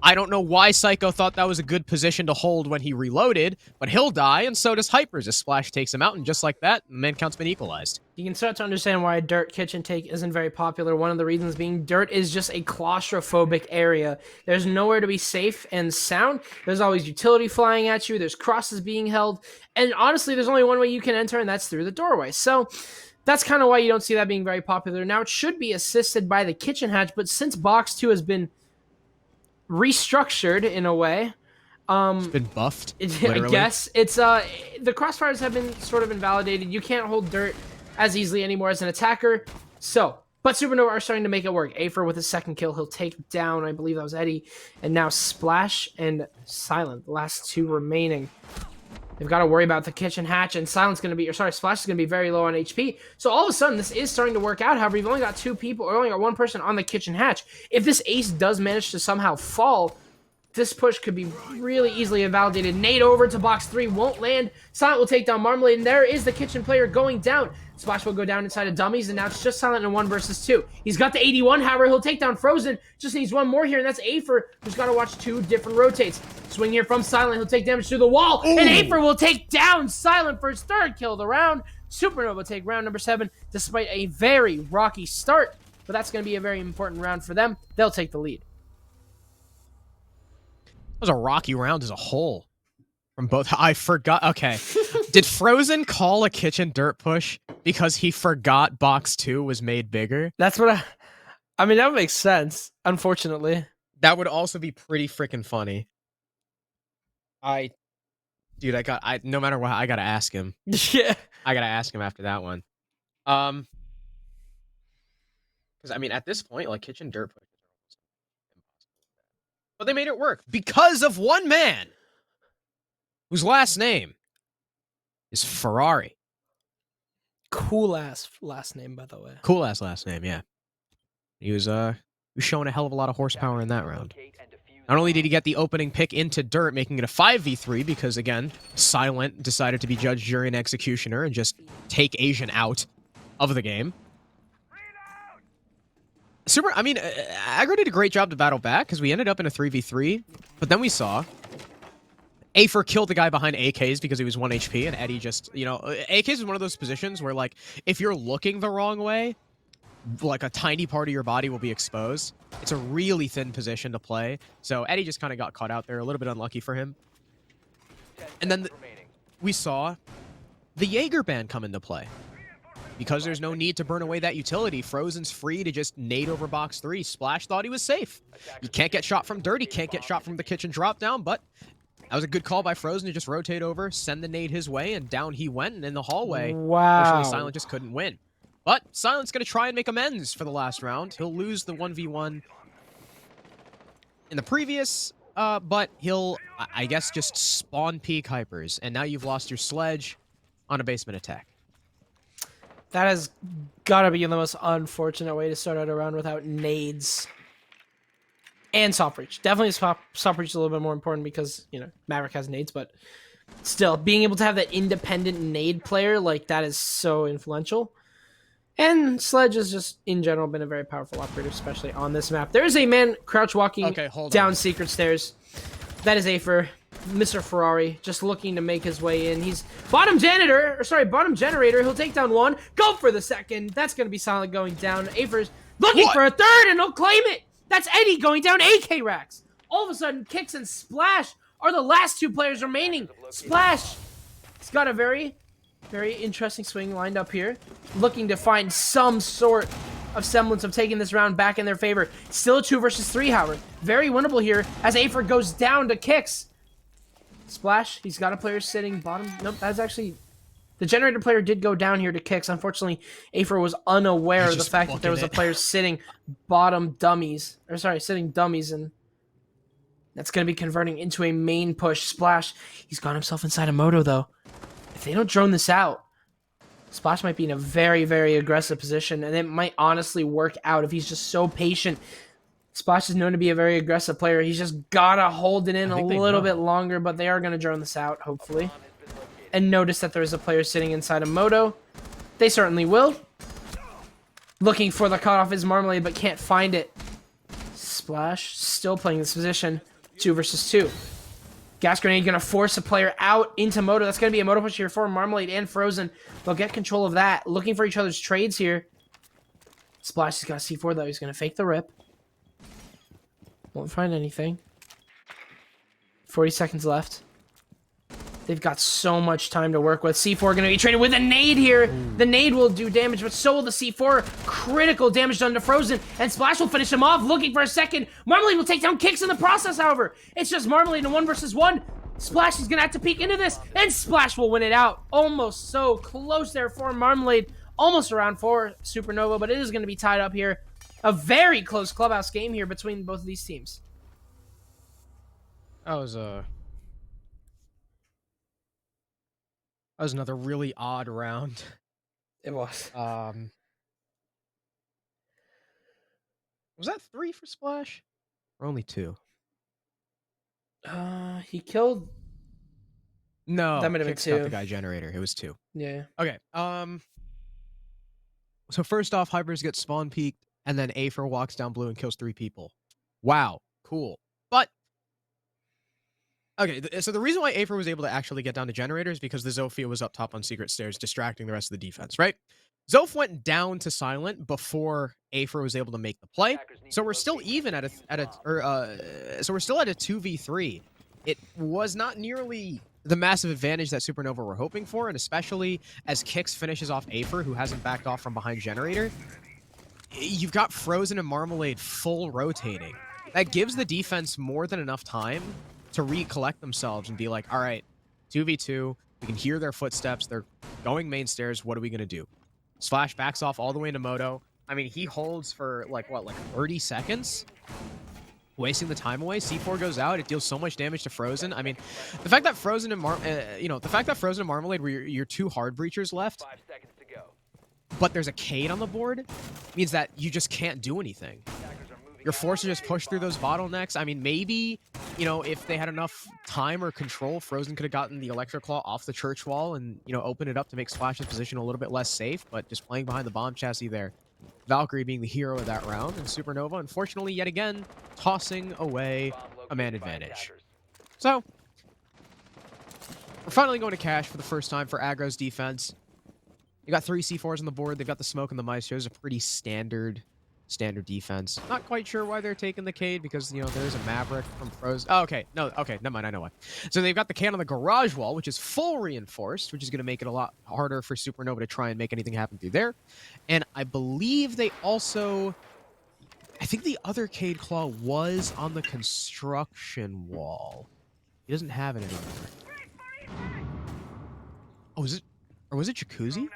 I don't know why Psycho thought that was a good position to hold when he reloaded, but he'll die, and so does Hypers as Splash takes him out, and just like that, man count's been equalized. You can start to understand why a dirt kitchen take isn't very popular. One of the reasons being dirt is just a claustrophobic area. There's nowhere to be safe and sound. There's always utility flying at you. There's crosses being held. And honestly, there's only one way you can enter, and that's through the doorway. So that's kind of why you don't see that being very popular. Now, it should be assisted by the kitchen hatch, but since Box 2 has been restructured in a way, It's been buffed. I Literally. guess it's the crossfires have been sort of invalidated. You can't hold dirt as easily anymore as an attacker. So, but Supernova are starting to make it work. Afer with his second kill, he'll take down, I believe that was Eddie, and now Splash and Silent, the last two remaining. They've got to worry about the kitchen hatch, and Silent's going to be, or sorry, Splash is going to be very low on HP. So all of a sudden, this is starting to work out. However, you've only got two people, or only got one person on the kitchen hatch. If this ace does manage to somehow fall, this push could be really easily invalidated. Nade over to box 3, won't land. Silent will take down Marmalade, and there is the kitchen player going down. Splash will go down inside of dummies, and now it's just Silent in 1 versus 2. He's got the 81, however, he'll take down Frozen. Just needs one more here, and that's Afer, who's got to watch 2 different rotates. Swing here from Silent, he'll take damage through the wall, and Afer will take down Silent for his 3rd kill of the round. Supernova will take round number 7, despite a very rocky start, but that's going to be a very important round for them. They'll take the lead. It was a rocky round as a whole. From both. I forgot. Okay. Did Frozen call a kitchen dirt push because he forgot box 2 was made bigger? That's what I mean, that would make sense, unfortunately. That would also be pretty freaking funny. Dude, no matter what, I gotta ask him. Yeah. I gotta ask him after that one. Because I mean, at this point, like kitchen dirt push is almost impossible. But they made it work because of one man whose last name is Ferrari. Cool ass last name, by the way. Cool ass last name, yeah. He was showing a hell of a lot of horsepower in that round. Not only did he get the opening pick into dirt, making it a 5v3, because again, Silent decided to be judge, jury, and executioner and just take Asian out of the game. Aggro did a great job to battle back, because we ended up in a 3v3, but then we saw Afer killed the guy behind AKs because he was 1 HP, and Eddie just, AKs is one of those positions where, like, if you're looking the wrong way, like a tiny part of your body will be exposed. It's a really thin position to play. So Eddie just kind of got caught out there, a little bit unlucky for him. And then we saw the Jaeger ban come into play. Because there's no need to burn away that utility, Frozen's free to just nade over box 3. Splash thought he was safe. You can't get shot from dirt, he can't get shot from the kitchen drop down, but that was a good call by Frozen to just rotate over, send the nade his way, and down he went, and in the hallway, wow. Unfortunately, Silent just couldn't win. But Silent's going to try and make amends for the last round. He'll lose the 1v1 in the previous, but he'll, I guess, just spawn peak hypers. And now you've lost your sledge on a basement attack. That has got to be the most unfortunate way to start out a round without nades. And soft breach. Definitely soft breach is a little bit more important because, Maverick has nades, but still, being able to have that independent nade player, like, that is so influential. And Sledge has just, in general, been a very powerful operator, especially on this map. There is a man crouch walking down secret stairs. That is Afer, Mr. Ferrari, just looking to make his way in. He's bottom generator. He'll take down 1. Go for the 2nd. That's going to be Silent going down. Afer's looking for a 3rd, and he'll claim it. That's Eddie going down AK racks. All of a sudden, Kicks and Splash are the last 2 players remaining. Splash, he's got a very interesting swing lined up here, looking to find some sort of semblance of taking this round back in their favor. Still a 2 versus 3, however. Very winnable here as Afer goes down to Kicks. Splash, he's got a player sitting bottom. Nope, that's actually... The generator player did go down here to Kicks. Unfortunately, Afer was unaware of the fact that there was a player sitting sitting dummies, and that's going to be converting into a main push. Splash, he's got himself inside a moto, though. If they don't drone this out, Splash might be in a very, very aggressive position, and it might honestly work out if he's just so patient. Splash is known to be a very aggressive player. He's just got to hold it in a little bit longer, but they are going to drone this out, hopefully. And notice that there is a player sitting inside a moto. They certainly will. Looking for the cutoff is Marmalade, but can't find it. Splash still playing this position. 2 versus 2. Gas grenade going to force a player out into moto. That's going to be a moto push here for Marmalade and Frozen. They'll get control of that. Looking for each other's trades here. Splash has got C4 though. He's going to fake the rip. Won't find anything. 40 seconds left. They've got so much time to work with. C4 going to be traded with a nade here. The nade will do damage, but so will the C4. Critical damage done to Frozen, and Splash will finish him off, looking for a second. Marmalade will take down Kicks in the process, however. It's just Marmalade in a 1 versus 1. Splash is going to have to peek into this, and Splash will win it out. Almost so close there for Marmalade. Almost around for Supernova, but it is going to be tied up here. A very close Clubhouse game here between both of these teams. That was another really odd round. It was. Was that 3 for Splash? Or only 2? He killed... No, That might have been Kicks got 2. the guy generator. It was 2. Yeah. Okay. So first off, Hypers gets spawn peeked, and then Afer walks down blue and kills 3 people. Wow, cool. But okay, so the reason why Afer was able to actually get down to generator is because the Zofia was up top on secret stairs, distracting the rest of the defense, right? Zof went down to silent before Afer was able to make the play, so we're still even so we're still at a 2v3. It was not nearly the massive advantage that Supernova were hoping for, and especially as Kicks finishes off Afer, who hasn't backed off from behind generator. You've got Frozen and Marmalade full rotating. That gives the defense more than enough time to recollect themselves and be like, all right, 2v2, we can hear their footsteps, they're going main stairs, what are we going to do? Splash backs off all the way into Moto. I mean, he holds for, like 30 seconds? Wasting the time away. C4 goes out. It deals so much damage to Frozen. I mean, the fact that Frozen and Marmalade were your 2 hard breachers left, 5 seconds to go. but there's a Cade on the board, means that you just can't do anything. You're forced to just push through those bottlenecks. I mean, maybe, if they had enough time or control, Frozen could have gotten the Electro Claw off the church wall and, open it up to make Splash's position a little bit less safe, but just playing behind the bomb chassis there. Valkyrie being the hero of that round, and Supernova, unfortunately, yet again, tossing away a man advantage. So, we're finally going to cash for the first time for Aggro's defense. You got 3 C4s on the board. They've got the smoke and the Maestros, a pretty standard defense. Not quite sure why they're taking the Cade, because, there's a Maverick from Frozen. Oh, okay. No, okay, never mind, I know why. So they've got the Cade on the garage wall, which is full reinforced, which is going to make it a lot harder for Supernova to try and make anything happen through there. And I believe they also... I think the other Cade Claw was on the construction wall. He doesn't have it anymore. Oh, is it... Or was it Jacuzzi?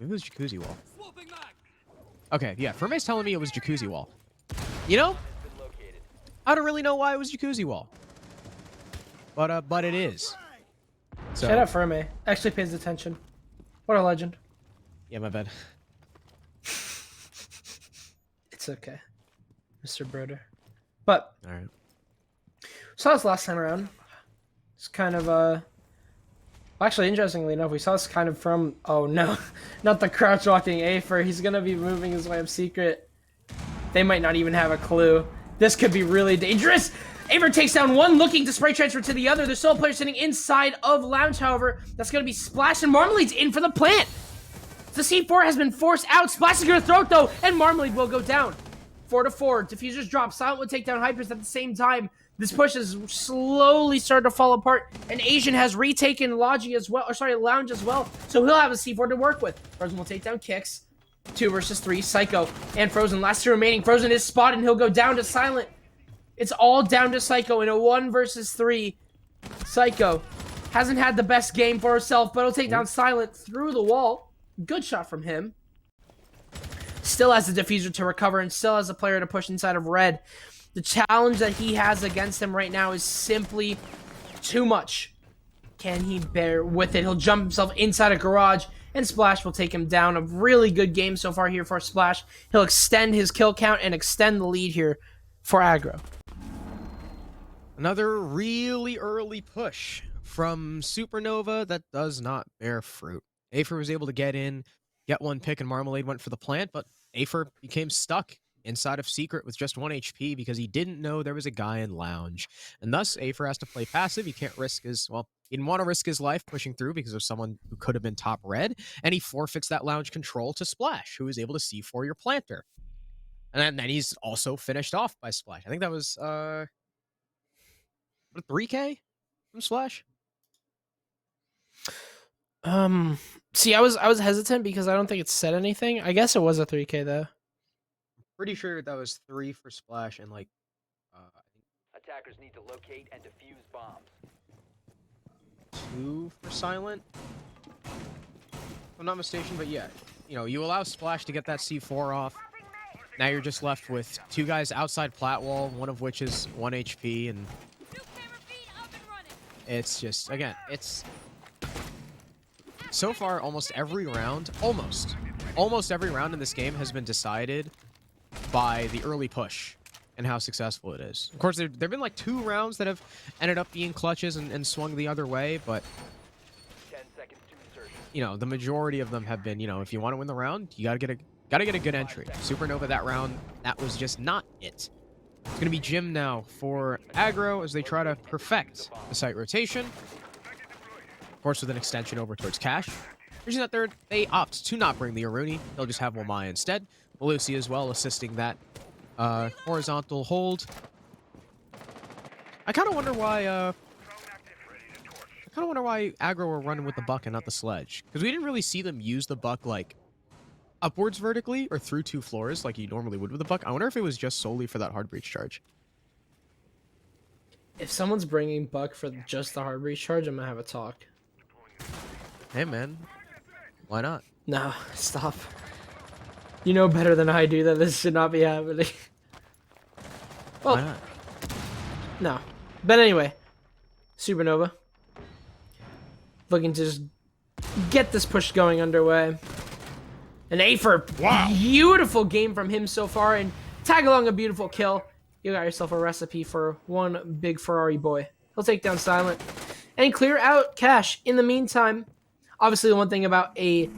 Maybe it was Jacuzzi wall. Okay, yeah, Ferme's telling me it was Jacuzzi wall. I don't really know why it was Jacuzzi wall. But it is. So, Shout out Ferme. Actually pays attention. What a legend. yeah, my bad. It's okay, Mr. Broder. But, Alright. saw this last time around. It's kind of, actually, interestingly enough, we saw this kind of from... Oh, no. Not the crouch-walking Afer. He's going to be moving his way up secret. They might not even have a clue. This could be really dangerous. Afer takes down one, looking to spray transfer to the other. There's still a player sitting inside of Lounge, however. That's going to be Splash, and Marmalade's in for the plant. The C4 has been forced out. Splash is going to throw it, though, and Marmalade will go down. 4-4. Diffusers drop. Silent will take down Hypers at the same time. This push is slowly starting to fall apart, and Asian has retaken Lounge as well, so he'll have a C4 to work with. Frozen will take down Kicks. 2 versus 3, Psycho and Frozen. Last 2 remaining. Frozen is spotted, and he'll go down to Silent. It's all down to Psycho in a 1 versus 3. Psycho hasn't had the best game for herself, but he'll take down Silent through the wall. Good shot from him. Still has the diffuser to recover, and still has a player to push inside of Red. The challenge that he has against him right now is simply too much. Can he bear with it? He'll jump himself inside a garage, and Splash will take him down. A really good game so far here for Splash. He'll extend his kill count and extend the lead here for Aggro. Another really early push from Supernova that does not bear fruit. Afer was able to get in, get one pick, and Marmalade went for the plant, but Afer became stuck inside of Secret with just 1 HP because he didn't know there was a guy in Lounge. And thus, Afer has to play passive. He can't risk his, well, he didn't want to risk his life pushing through because of someone who could have been top red, and he forfeits that Lounge control to Splash, who is able to C4 your planter. And then he's also finished off by Splash. I think that was, 3K? from Splash? See, I was hesitant because I don't think it said anything. I guess it was a 3K though. Pretty sure that was 3 for Splash and like Attackers need to locate and defuse bombs. 2 for Silent. If I'm not mistaken, but yeah, you know, you allow Splash to get that C4 off. Now you're just left with 2 guys outside plat wall, one of which is 1 HP, and it's just, again, it's so far almost every round in this game has been decided by the early push and how successful it is. Of course, there've been like 2 rounds that have ended up being clutches and swung the other way, but 10 seconds to insertion. you know, the majority of them have been, you know, if you want to win the round, you gotta get a good entry. Supernova that round, that was just not it. It's gonna be Jim now for Aggro as they try to perfect the site rotation. Of course, with an extension over towards Cash. Reason that they opt to not bring the Aruni. They'll just have Wamaya instead. Lucy as well assisting that horizontal hold. I kind of wonder why Aggro were running with the buck and not the sledge, because we didn't really see them use the buck like upwards vertically or through 2 floors like you normally would with the buck. I wonder if it was just solely for that hard breach charge. If someone's bringing Buck for just the hard breach charge, I'm gonna have a talk. Hey man, why not? No, stop. You know better than I do that this should not be happening. Well, Why not? no. But anyway, Supernova looking to just get this push going underway. An A for beautiful game from him so far, and tag along a beautiful kill. You got yourself a recipe for one big Ferrari boy. He'll take down Silent and clear out Cash. In the meantime, obviously the one thing about a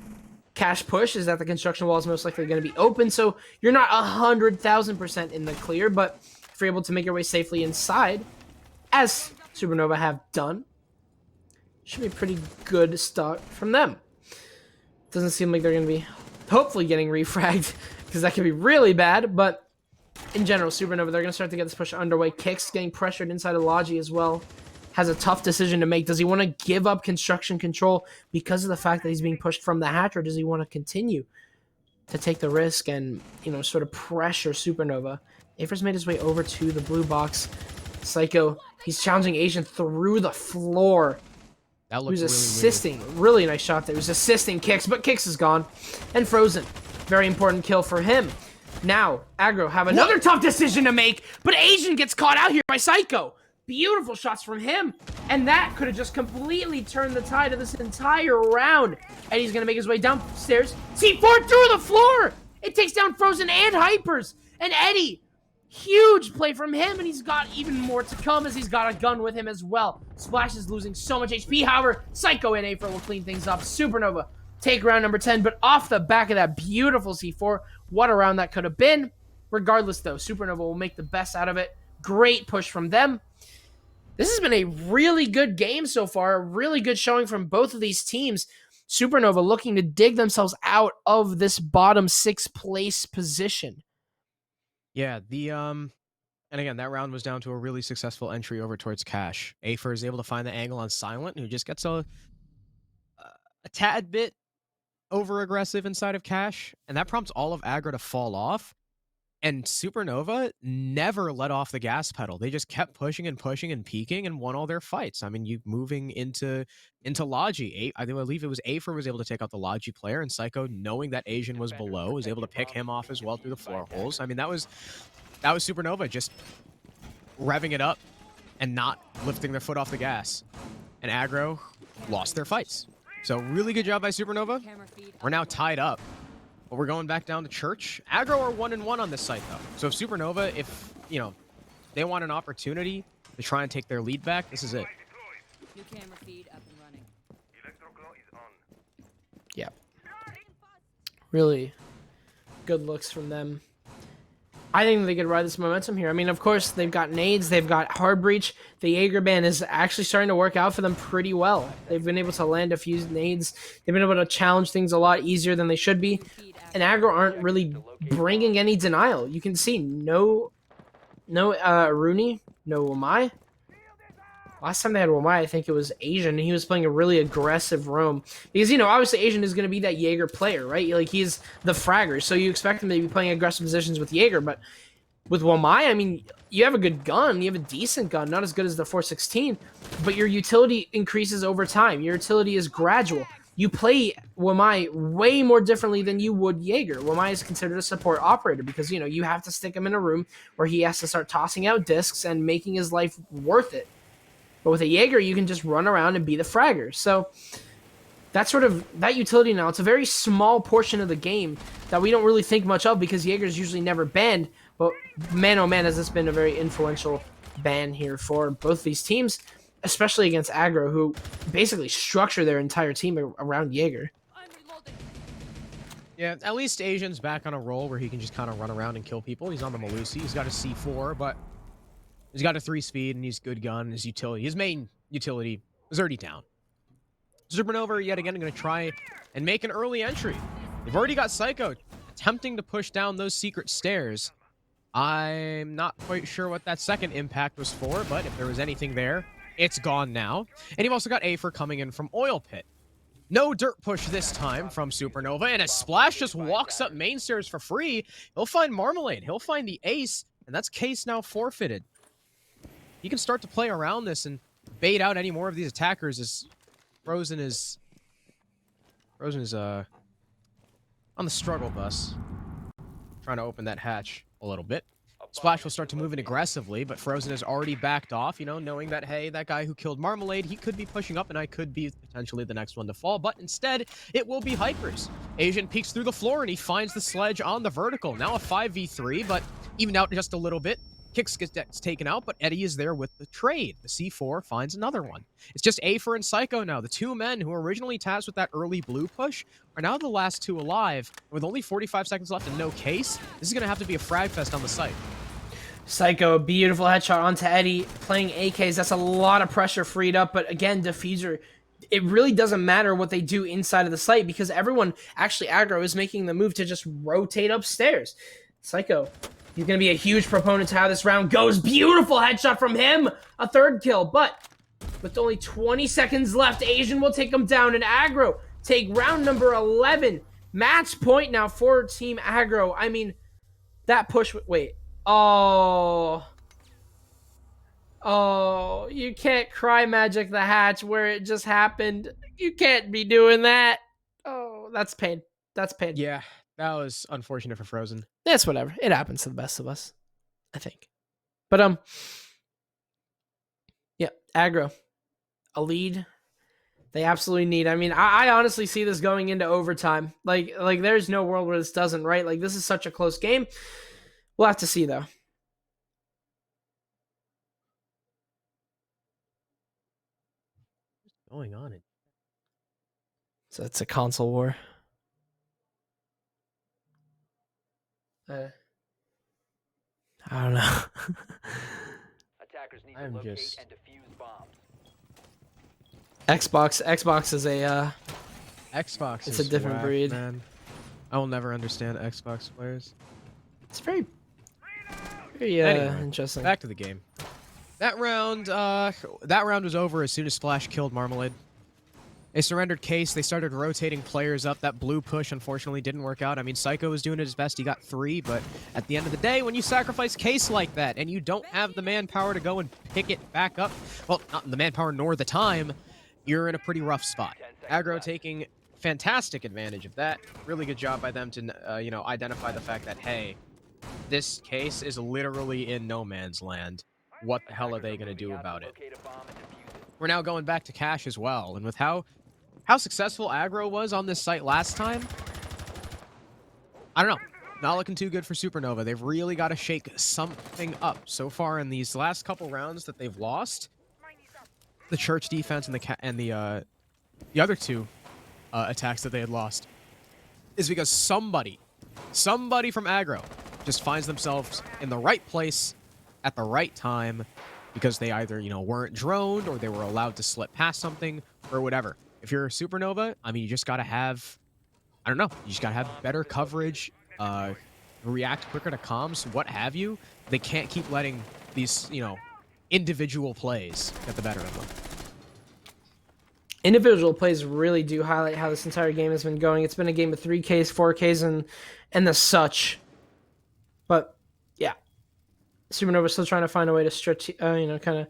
Cash push is that the construction wall is most likely going to be open, so you're not 100,000% in the clear, but if you're able to make your way safely inside, as Supernova have done, should be a pretty good start from them. Doesn't seem like they're going to be hopefully getting refragged, because that could be really bad, but in general, Supernova, they're going to start to get this push underway. Kicks getting pressured inside of Logi as well. Has a tough decision to make. Does he want to give up construction control because of the fact that he's being pushed from the hatch, or does he want to continue to take the risk and, you know, sort of pressure Supernova? Afer's made his way over to the blue box. Psycho, he's challenging Asian through the floor. That He looks was really assisting. weird. Really nice shot there. He was assisting Kicks, but Kicks is gone. And Frozen. Very important kill for him. Now, Aggro have another tough decision to make, but Asian gets caught out here by Psycho. Beautiful shots from him, and that could have just completely turned the tide of this entire round. Eddie's gonna make his way downstairs. C4 through the floor! It takes down Frozen and Hypers, and Eddie, huge play from him, and he's got even more to come as he's got a gun with him as well. Splash is losing so much HP, however, Psycho and Afer will clean things up. Supernova take round number 10, but off the back of that beautiful C4, what a round that could have been. Regardless though, Supernova will make the best out of it. Great push from them. This has been a really good game so far, a really good showing from both of these teams. Supernova looking to dig themselves out of this bottom 6th place position. Yeah, and again, that round was down to a really successful entry over towards Cash. Afer is able to find the angle on Silent, who just gets a tad bit over aggressive inside of Cash, and that prompts all of Aggro to fall off. And Supernova never let off the gas pedal. They just kept pushing and pushing and peaking and won all their fights. I mean, you moving into Logi. I believe it was Afer was able to take out the Logi player, and Psycho, knowing that Asian was below, was able to pick him off as well through the floor holes. I mean, that was Supernova just revving it up and not lifting their foot off the gas. And Aggro lost their fights. So really good job by Supernova. We're now tied up. But we're going back down to church. Aggro are 1-1 on this site, though. So if Supernova, if, you know, they want an opportunity to try and take their lead back, this is it. New camera feed up and running. Yeah. Really good looks from them. I think they could ride this momentum here. I mean, of course, they've got nades, they've got hard breach. The Jaeger band is actually starting to work out for them pretty well. They've been able to land a few nades. They've been able to challenge things a lot easier than they should be. And Aggro aren't really bringing any denial. You can see no Rooney, no Amai. last time they had Wamai, I think it was Asian, and he was playing a really aggressive roam. Because, you know, obviously Asian is going to be that Jaeger player, right? Like, he's the fragger, so you expect him to be playing aggressive positions with Jaeger, but with Wamai, I mean, you have a good gun, you have a decent gun, not as good as the 416, but your utility increases over time. Your utility is gradual. You play Wamai way more differently than you would Jaeger. Wamai is considered a support operator because, you know, you have to stick him in a room where he has to start tossing out discs and making his life worth it. But with a Jaeger, you can just run around and be the fragger. So that's sort of that utility now. It's a very small portion of the game that we don't really think much of because Jaeger's usually never banned. But man, oh man, has this been a very influential ban here for both these teams, especially against Aggro, who basically structure their entire team around Jaeger. Yeah, at least Asian's back on a roll where he can just kind of run around and kill people. He's on the Malusi. He's got a C4, but he's got a 3 speed and he's good gun. His utility, his main utility is already down. Supernova yet again going to try and make an early entry. They've already got Psycho attempting to push down those secret stairs. I'm not quite sure what that second impact was for, but if there was anything there, it's gone now. And you've also got Afer coming in from Oil Pit. No dirt push this time from Supernova, and as Splash just walks up main stairs for free, he'll find Marmalade, he'll find the ace, and that's Case now forfeited. He can start to play around this and bait out any more of these attackers as Frozen is on the struggle bus, trying to open that hatch a little bit. Splash will start to move in aggressively, but Frozen has already backed off, you know, knowing that, hey, that guy who killed Marmalade, he could be pushing up and I could be potentially the next one to fall, but instead, it will be Hypers. Asian peeks through the floor and he finds the sledge on the vertical. Now a 5v3, but evened out just a little bit. Kicks gets taken out, but Eddie is there with the trade. The C4 finds another one. It's just Afer and Psycho now. The two men who were originally tasked with that early blue push are now the last two alive. With only 45 seconds left and no case, this is going to have to be a frag fest on the site. Psycho, beautiful headshot onto Eddie, playing AKs. That's a lot of pressure freed up, but again, Diffuser, it really doesn't matter what they do inside of the site because everyone, actually Aggro, is making the move to just rotate upstairs. Psycho, he's going to be a huge proponent to how this round goes. Beautiful headshot from him, a third kill, but with only 20 seconds left, Asian will take him down, and Aggro take round number 11. Match point now for Team Aggro. I mean, that push, wait. Oh, you can't cry magic the hatch where it just happened. You can't be doing that. Oh, that's pain. That's pain. Yeah, that was unfortunate for Frozen. It's whatever. It happens to the best of us, I think. But, yeah, Aggro, a lead they absolutely need. I mean, I honestly see this going into overtime. Like there's no world where this doesn't, right? Like, this is such a close game. We'll have to see, though. What's going on? So it's a console war. I don't know. Attackers need to I'm locate just- and defuse bombs. Xbox is a Xbox it's is a different whack, breed. man. I will never understand Xbox players. it's very Anyway, interesting. Back to the game. That round was over as soon as Splash killed Marmalade. They surrendered Case. They started rotating players up. That blue push, unfortunately, didn't work out. I mean, Psycho was doing it his best. He got 3, but at the end of the day, when you sacrifice Case like that and you don't have the manpower to go and pick it back up, well, not the manpower nor the time, you're in a pretty rough spot. Aggro taking fantastic advantage of that. Really good job by them to, you know, identify the fact that, hey, this Case is literally in no man's land. What the hell are they going to do about it? Locate a bomb and defuse it. We're now going back to Cash as well, and with how successful Aggro was on this site last time, I don't know. Not looking too good for Supernova. They've really got to shake something up. So far in these last couple rounds that they've lost, the Church defense and the other two attacks that they had lost, is because somebody from Aggro just finds themselves in the right place at the right time because they either, you know, weren't droned or they were allowed to slip past something or whatever. If you're a Supernova, I mean, you just got to have, I don't know, you just got to have better coverage, react quicker to comms, what have you. They can't keep letting these, you know, individual plays get the better of them. Individual plays really do highlight how this entire game has been going. It's been a game of 3Ks, 4Ks, and the such. But yeah, Supernova's still trying to find a way to kind of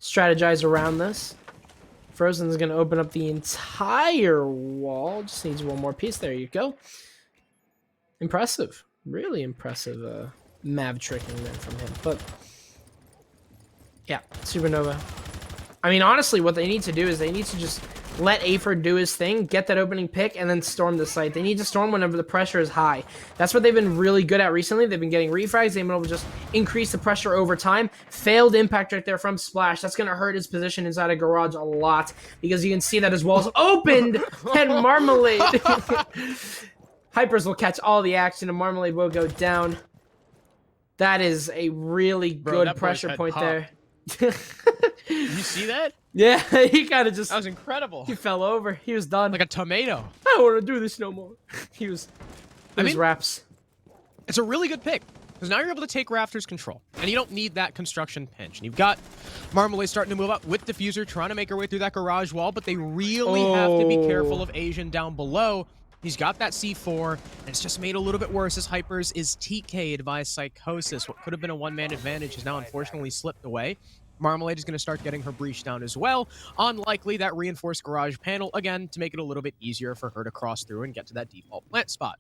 strategize around this. Frozen's going to open up the entire wall. Just needs one more piece. There you go. Impressive. Really impressive Mav tricking there from him. But yeah, Supernova. I mean, honestly, what they need to do is they need to just let Afer do his thing, get that opening pick, and then storm the site. They need to storm whenever the pressure is high. That's what they've been really good at recently. They've been getting refrags. They've been able to just increase the pressure over time. Failed impact right there from Splash. That's going to hurt his position inside a garage a lot because you can see that his wall's opened and Marmalade. Hypers will catch all the action and Marmalade will go down. That is a really good pressure point there. You see that? Yeah, he kind of just... That was incredible. He fell over. He was done. Like a tomato. I don't want to do this no more. He was... raps. It's a really good pick. Because now you're able to take Raptors control. And you don't need that construction pinch. And you've got Marmalade starting to move up with Diffuser, trying to make her way through that garage wall. But they really have to be careful of Asian down below. He's got that C4, and it's just made a little bit worse as Hypers is TK'd by Psychosis. What could have been a one-man advantage is now unfortunately slipped away. Marmalade is going to start getting her breach down as well. Unlikely that reinforced garage panel, again, to make it a little bit easier for her to cross through and get to that default plant spot.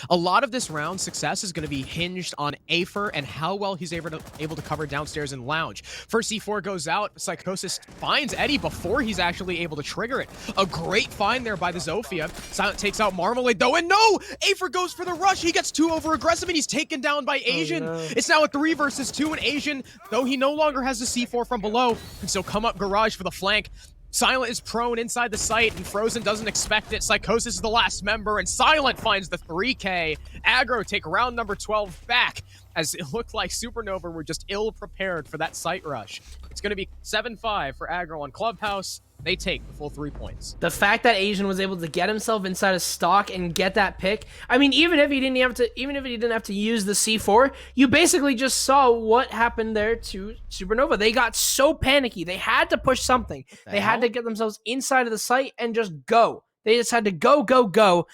A lot of this round's success is going to be hinged on Afer and how well he's able to cover downstairs and lounge. First C4 goes out. Psychosis finds Eddie before he's actually able to trigger it. A great find there by the Zofia. Silent takes out Marmalade though, and no! Afer goes for the rush. He gets too over-aggressive and he's taken down by Asian. Oh, no. It's now a 3 versus 2, and Asian, though he no longer has the C4 from below, can still come up garage for the flank. Silent is prone inside the site, and Frozen doesn't expect it. Psychosis is the last member, and Silent finds the 3K. Aggro take round number 12 back, as it looked like Supernova were just ill-prepared for that site rush. It's going to be 7-5 for Aggro on Clubhouse. They take the full 3 points. The fact that Asian was able to get himself inside of stock and get that pick, I mean, even if he didn't have to use the C4, you basically just saw what happened there to Supernova. They got so panicky. They had to push something. They had to get themselves inside of the site and just go. They just had to go, but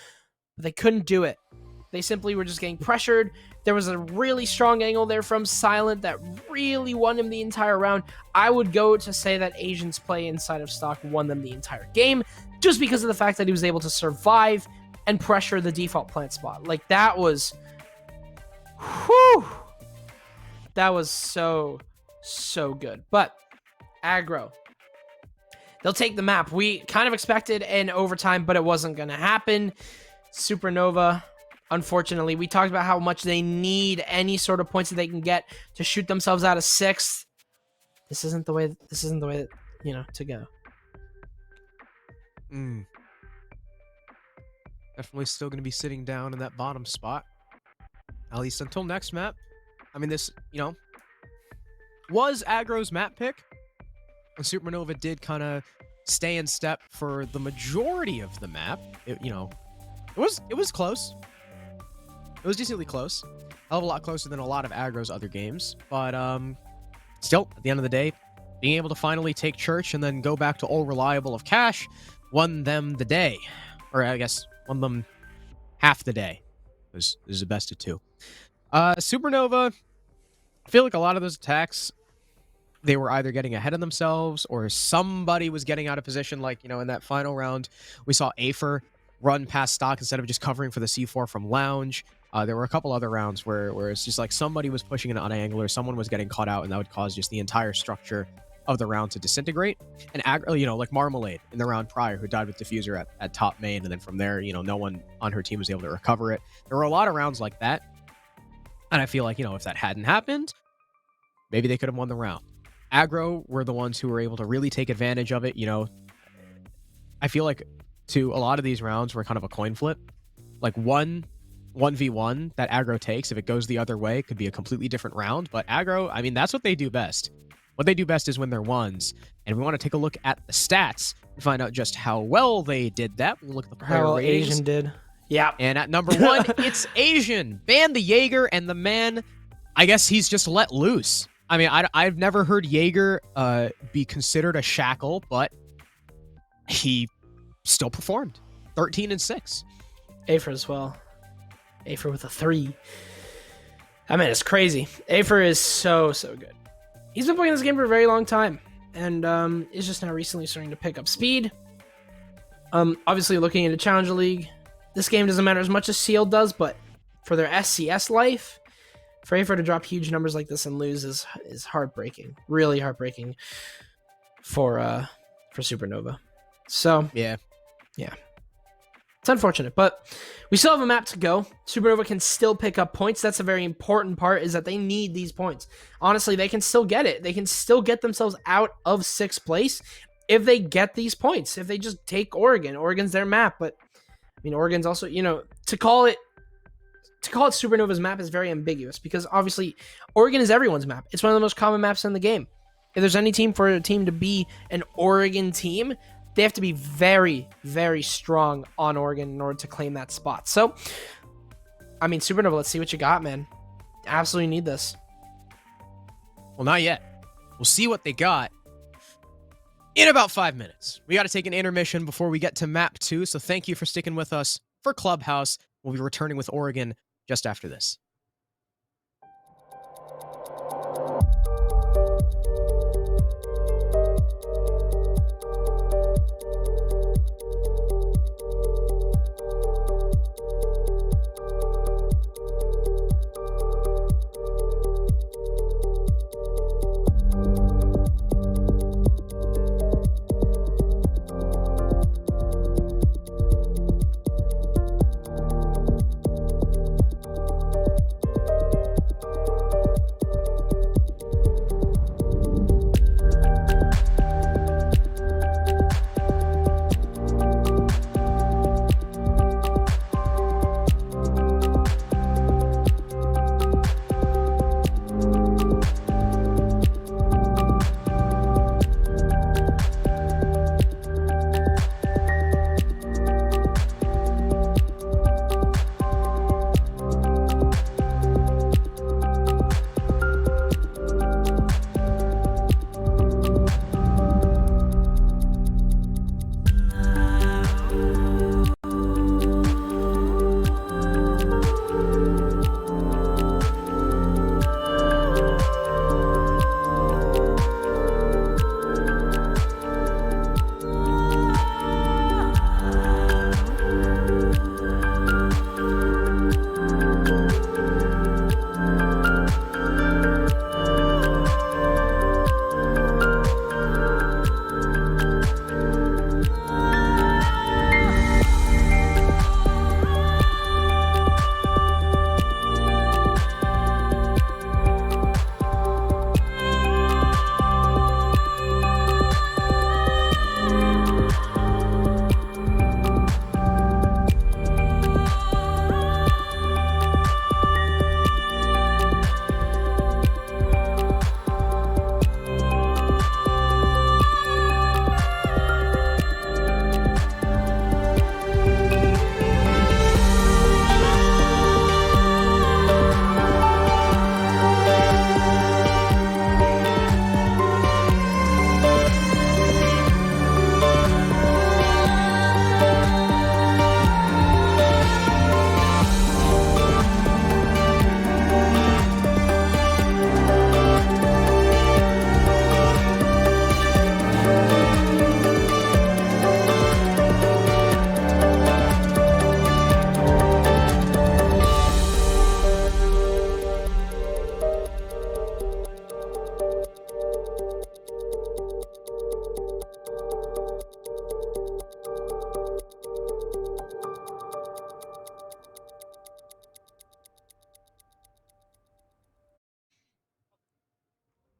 they couldn't do it. They simply were just getting pressured. There was a really strong angle there from Silent that really won him the entire round. I would go to say that Asian's play inside of stock won them the entire game just because of the fact that he was able to survive and pressure the default plant spot. Like, that was... Whew! That was so good. But, Aggro. They'll take the map. We kind of expected an overtime, but it wasn't going to happen. Supernova... Unfortunately, we talked about how much they need any sort of points that they can get to shoot themselves out of 6th. This isn't the way, to go. Definitely still going to be sitting down in that bottom spot. At least until next map. I mean, this, was Aggro's map pick. And Supernova did kind of stay in step for the majority of the map. It was close. It was decently close. Hell of a lot closer than a lot of Aggro's other games. But still, at the end of the day, being able to finally take Church and then go back to all reliable of Cash won them the day. Or I guess won them half the day. It was the best of 2. Supernova, I feel like a lot of those attacks, they were either getting ahead of themselves or somebody was getting out of position. Like, in that final round, we saw Afer run past stock instead of just covering for the C4 from lounge. There were a couple other rounds where it's just like somebody was pushing an angle or someone was getting caught out, and that would cause just the entire structure of the round to disintegrate. And like Marmalade in the round prior, who died with Diffuser at top main, and then from there, no one on her team was able to recover it. There were a lot of rounds like that, and I feel like, if that hadn't happened, maybe they could have won the round. Aggro were the ones who were able to really take advantage of it. I feel like to a lot of these rounds were kind of a coin flip. Like 1v1 that Aggro takes, if it goes the other way, it could be a completely different round. But Aggro, I mean, that's what they do best. What they do best is win their ones. And we want to take a look at the stats and find out just how well they did that. We'll look at the player ratings. Asian did. Yeah. And at number 1, it's Asian. Ban the Jaeger, and the man, I guess he's just let loose. I mean, I've never heard Jaeger be considered a shackle, but he still performed. 13-6. Afer as well. Afer with a 3. I mean, it's crazy. Afer is so good. He's been playing this game for a very long time, and is just now recently starting to pick up speed. Obviously, looking into Challenger League, this game doesn't matter as much as Seal does, but for their SCS life, for Afer to drop huge numbers like this and lose is heartbreaking. Really heartbreaking for Supernova. So Yeah. it's unfortunate, but we still have a map to go. Supernova can still pick up points. That's a very important part, is that they need these points. Honestly, they can still get it. They can still get themselves out of 6th place if they get these points. If they just take Oregon. Oregon's their map, but I mean, Oregon's also, to call it Supernova's map is very ambiguous, because obviously Oregon is everyone's map. It's one of the most common maps in the game. If there's any team for a team to be an Oregon team, they have to be very, very strong on Oregon in order to claim that spot. So, I mean, Supernova, let's see what you got, man. Absolutely need this. Well, not yet. We'll see what they got in about 5 minutes. We got to take an intermission before we get to map 2, so thank you for sticking with us for Clubhouse. We'll be returning with Oregon just after this.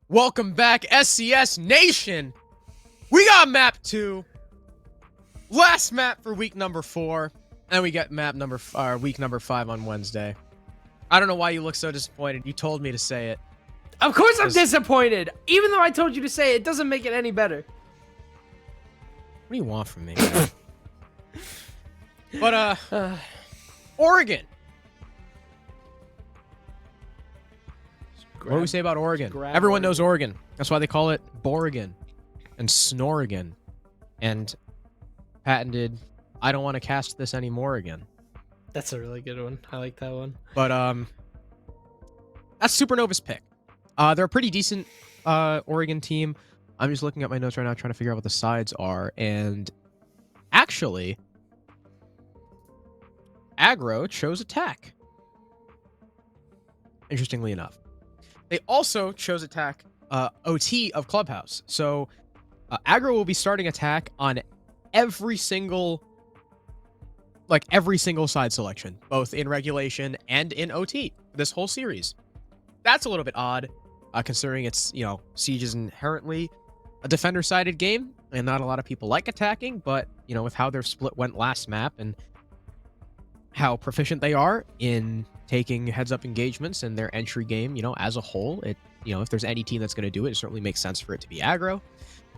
Welcome back, SCS Nation. We got map 2. Last map for week number 4. And we got week number 5 on Wednesday. I don't know why you look so disappointed. You told me to say it. Of course I'm disappointed. Even though I told you to say it, it doesn't make it any better. What do you want from me? But, Oregon. What do we say about Oregon? grab Everyone knows Oregon. That's why they call it Boregan and Snoregan and patented, I don't want to cast this anymore again. That's a really good one. I like that one. But that's Supernova's pick. They're a pretty decent Oregon team. I'm just looking at my notes right now trying to figure out what the sides are, and actually Aggro chose attack. Interestingly enough. They also chose attack OT of Clubhouse. So Aggro will be starting attack on every single side selection, both in regulation and in OT this whole series. That's a little bit odd, considering it's, Siege is inherently a defender-sided game, and not a lot of people like attacking, but, with how their split went last map and how proficient they are in taking heads-up engagements in their entry game, as a whole, if there's any team that's going to do it, it certainly makes sense for it to be Aggro.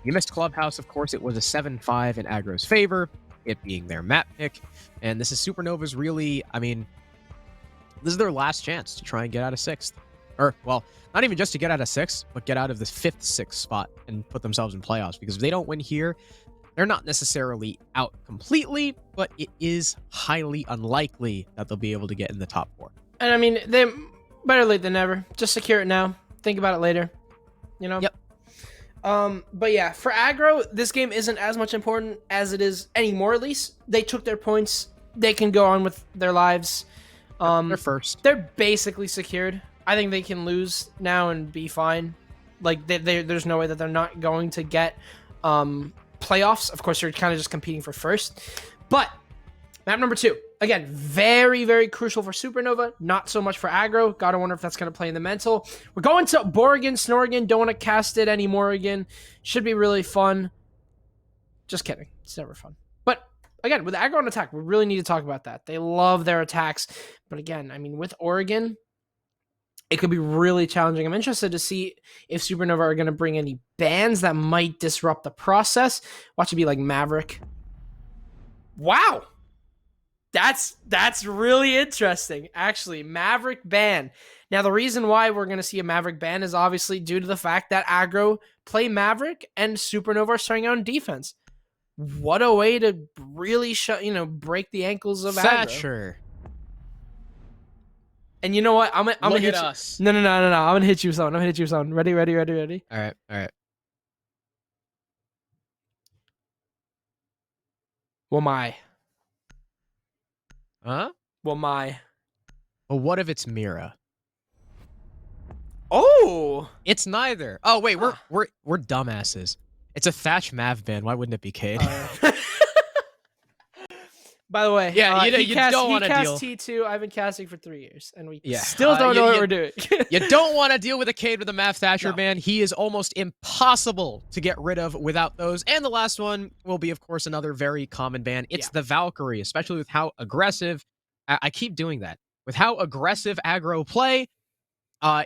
You missed Clubhouse, of course. It was a 7-5 in Aggro's favor, it being their map pick, and this is Supernova's really, this is their last chance to try and get out of 6th. Or, well, not even just to get out of 6th, but get out of the 5th, 6th spot and put themselves in playoffs, because if they don't win here, they're not necessarily out completely, but it is highly unlikely that they'll be able to get in the top 4. And they better late than never. Just secure it now. Think about it later. Yep. But yeah, for Aggro, this game isn't as much important as it is anymore. At least they took their points. They can go on with their lives. They're first. They're basically secured. I think they can lose now and be fine. Like there's no way that they're not going to get playoffs. Of course, you're kind of just competing for first. But map number 2. Again, very, very crucial for Supernova. Not so much for Aggro. Gotta wonder if that's going to play in the mental. We're going to Boregan, Snorgan. Don't want to cast it anymore again. Should be really fun. Just kidding. It's never fun. But again, with Aggro on attack, we really need to talk about that. They love their attacks. But again, with Oregon, it could be really challenging. I'm interested to see if Supernova are going to bring any bans that might disrupt the process. Watch it be like Maverick. Wow. That's really interesting. Actually, Maverick ban. Now, the reason why we're going to see a Maverick ban is obviously due to the fact that Aggro play Maverick and Supernova are starting out on defense. What a way to really break the ankles of Aggro. Thatcher. And you know what? I'm gonna hit us. No. I'm gonna hit you with something. Ready? All right. Well, my. Huh? Well, my. Well, what if it's Mira? Oh! It's neither. Oh wait, we're dumbasses. It's a Thatch Mav ban. Why wouldn't it be Cade? By the way, yeah, you don't want to deal. T2. I've been casting for 3 years, and we Yeah. still don't know what we're doing. You don't want to deal with a Cade with a Mav Thatcher ban. He is almost impossible to get rid of without those. And the last one will be, of course, another very common ban. It's the Valkyrie, especially with how aggressive. I keep doing that. With how aggressive Aggro play,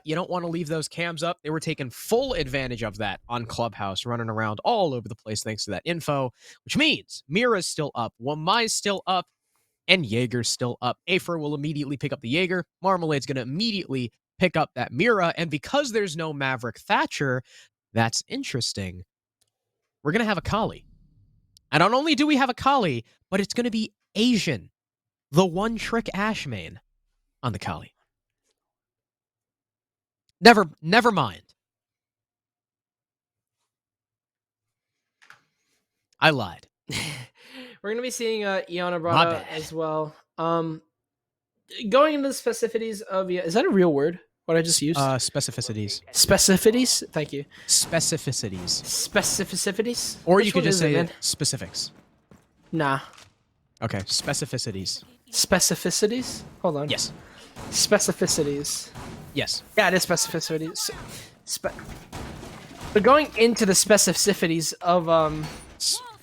you don't want to leave those cams up. They were taking full advantage of that on Clubhouse, running around all over the place thanks to that info, which means Mira's still up, Wamai's still up, and Jaeger's still up. Afer will immediately pick up the Jaeger. Marmalade's going to immediately pick up that Mira, and because there's no Maverick Thatcher, that's interesting. We're going to have a Kali. And not only do we have a Kali, but it's going to be Asian, the one-trick Ash main on the Kali. Never mind. I lied. We're gonna be seeing Iana Brada as well. Going into the specificities of is that a real word? What I just used? Specificities. Specificities. Thank you. Specificities. Specificities. Or Which you could one just is it, say man? specifics. Nah. Okay, specificities. Specificities. Hold on. Yes. Specificities. Yes. Yeah, it is specificities. But going into the specificities of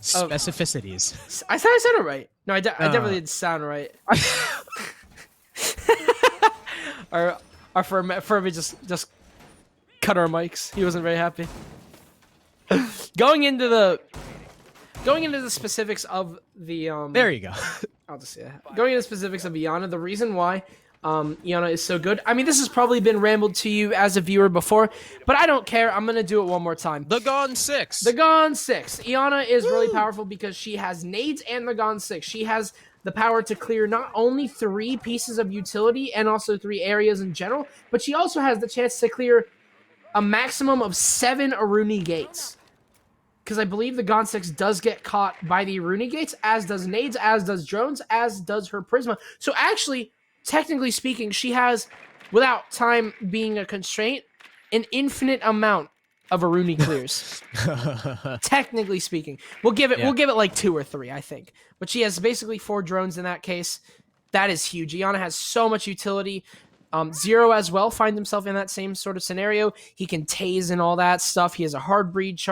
Specificities. I thought I said it right. No, I definitely didn't sound right. Our Furby just cut our mics. He wasn't very happy. Going into the specifics of the There you go. I'll just say that. Going into the specifics of Iana, the reason why Iana is so good. I mean, this has probably been rambled to you as a viewer before, but I don't care. I'm going to do it one more time. The Gone 6. The Gone 6. Iana is really powerful because she has nades and the Gone 6. She has the power to clear not only 3 pieces of utility and also 3 areas in general, but she also has the chance to clear a maximum of 7 Aruni gates. Because I believe the Gone 6 does get caught by the Aruni gates, as does nades, as does drones, as does her Prisma. So actually, technically speaking, she has, without time being a constraint, an infinite amount of Aruni clears. Technically speaking, we'll give it like 2 or 3, I think. But she has basically 4 drones in that case. That is huge. Iana has so much utility. Zero as well finds himself in that same sort of scenario. He can tase and all that stuff. He has a hard breach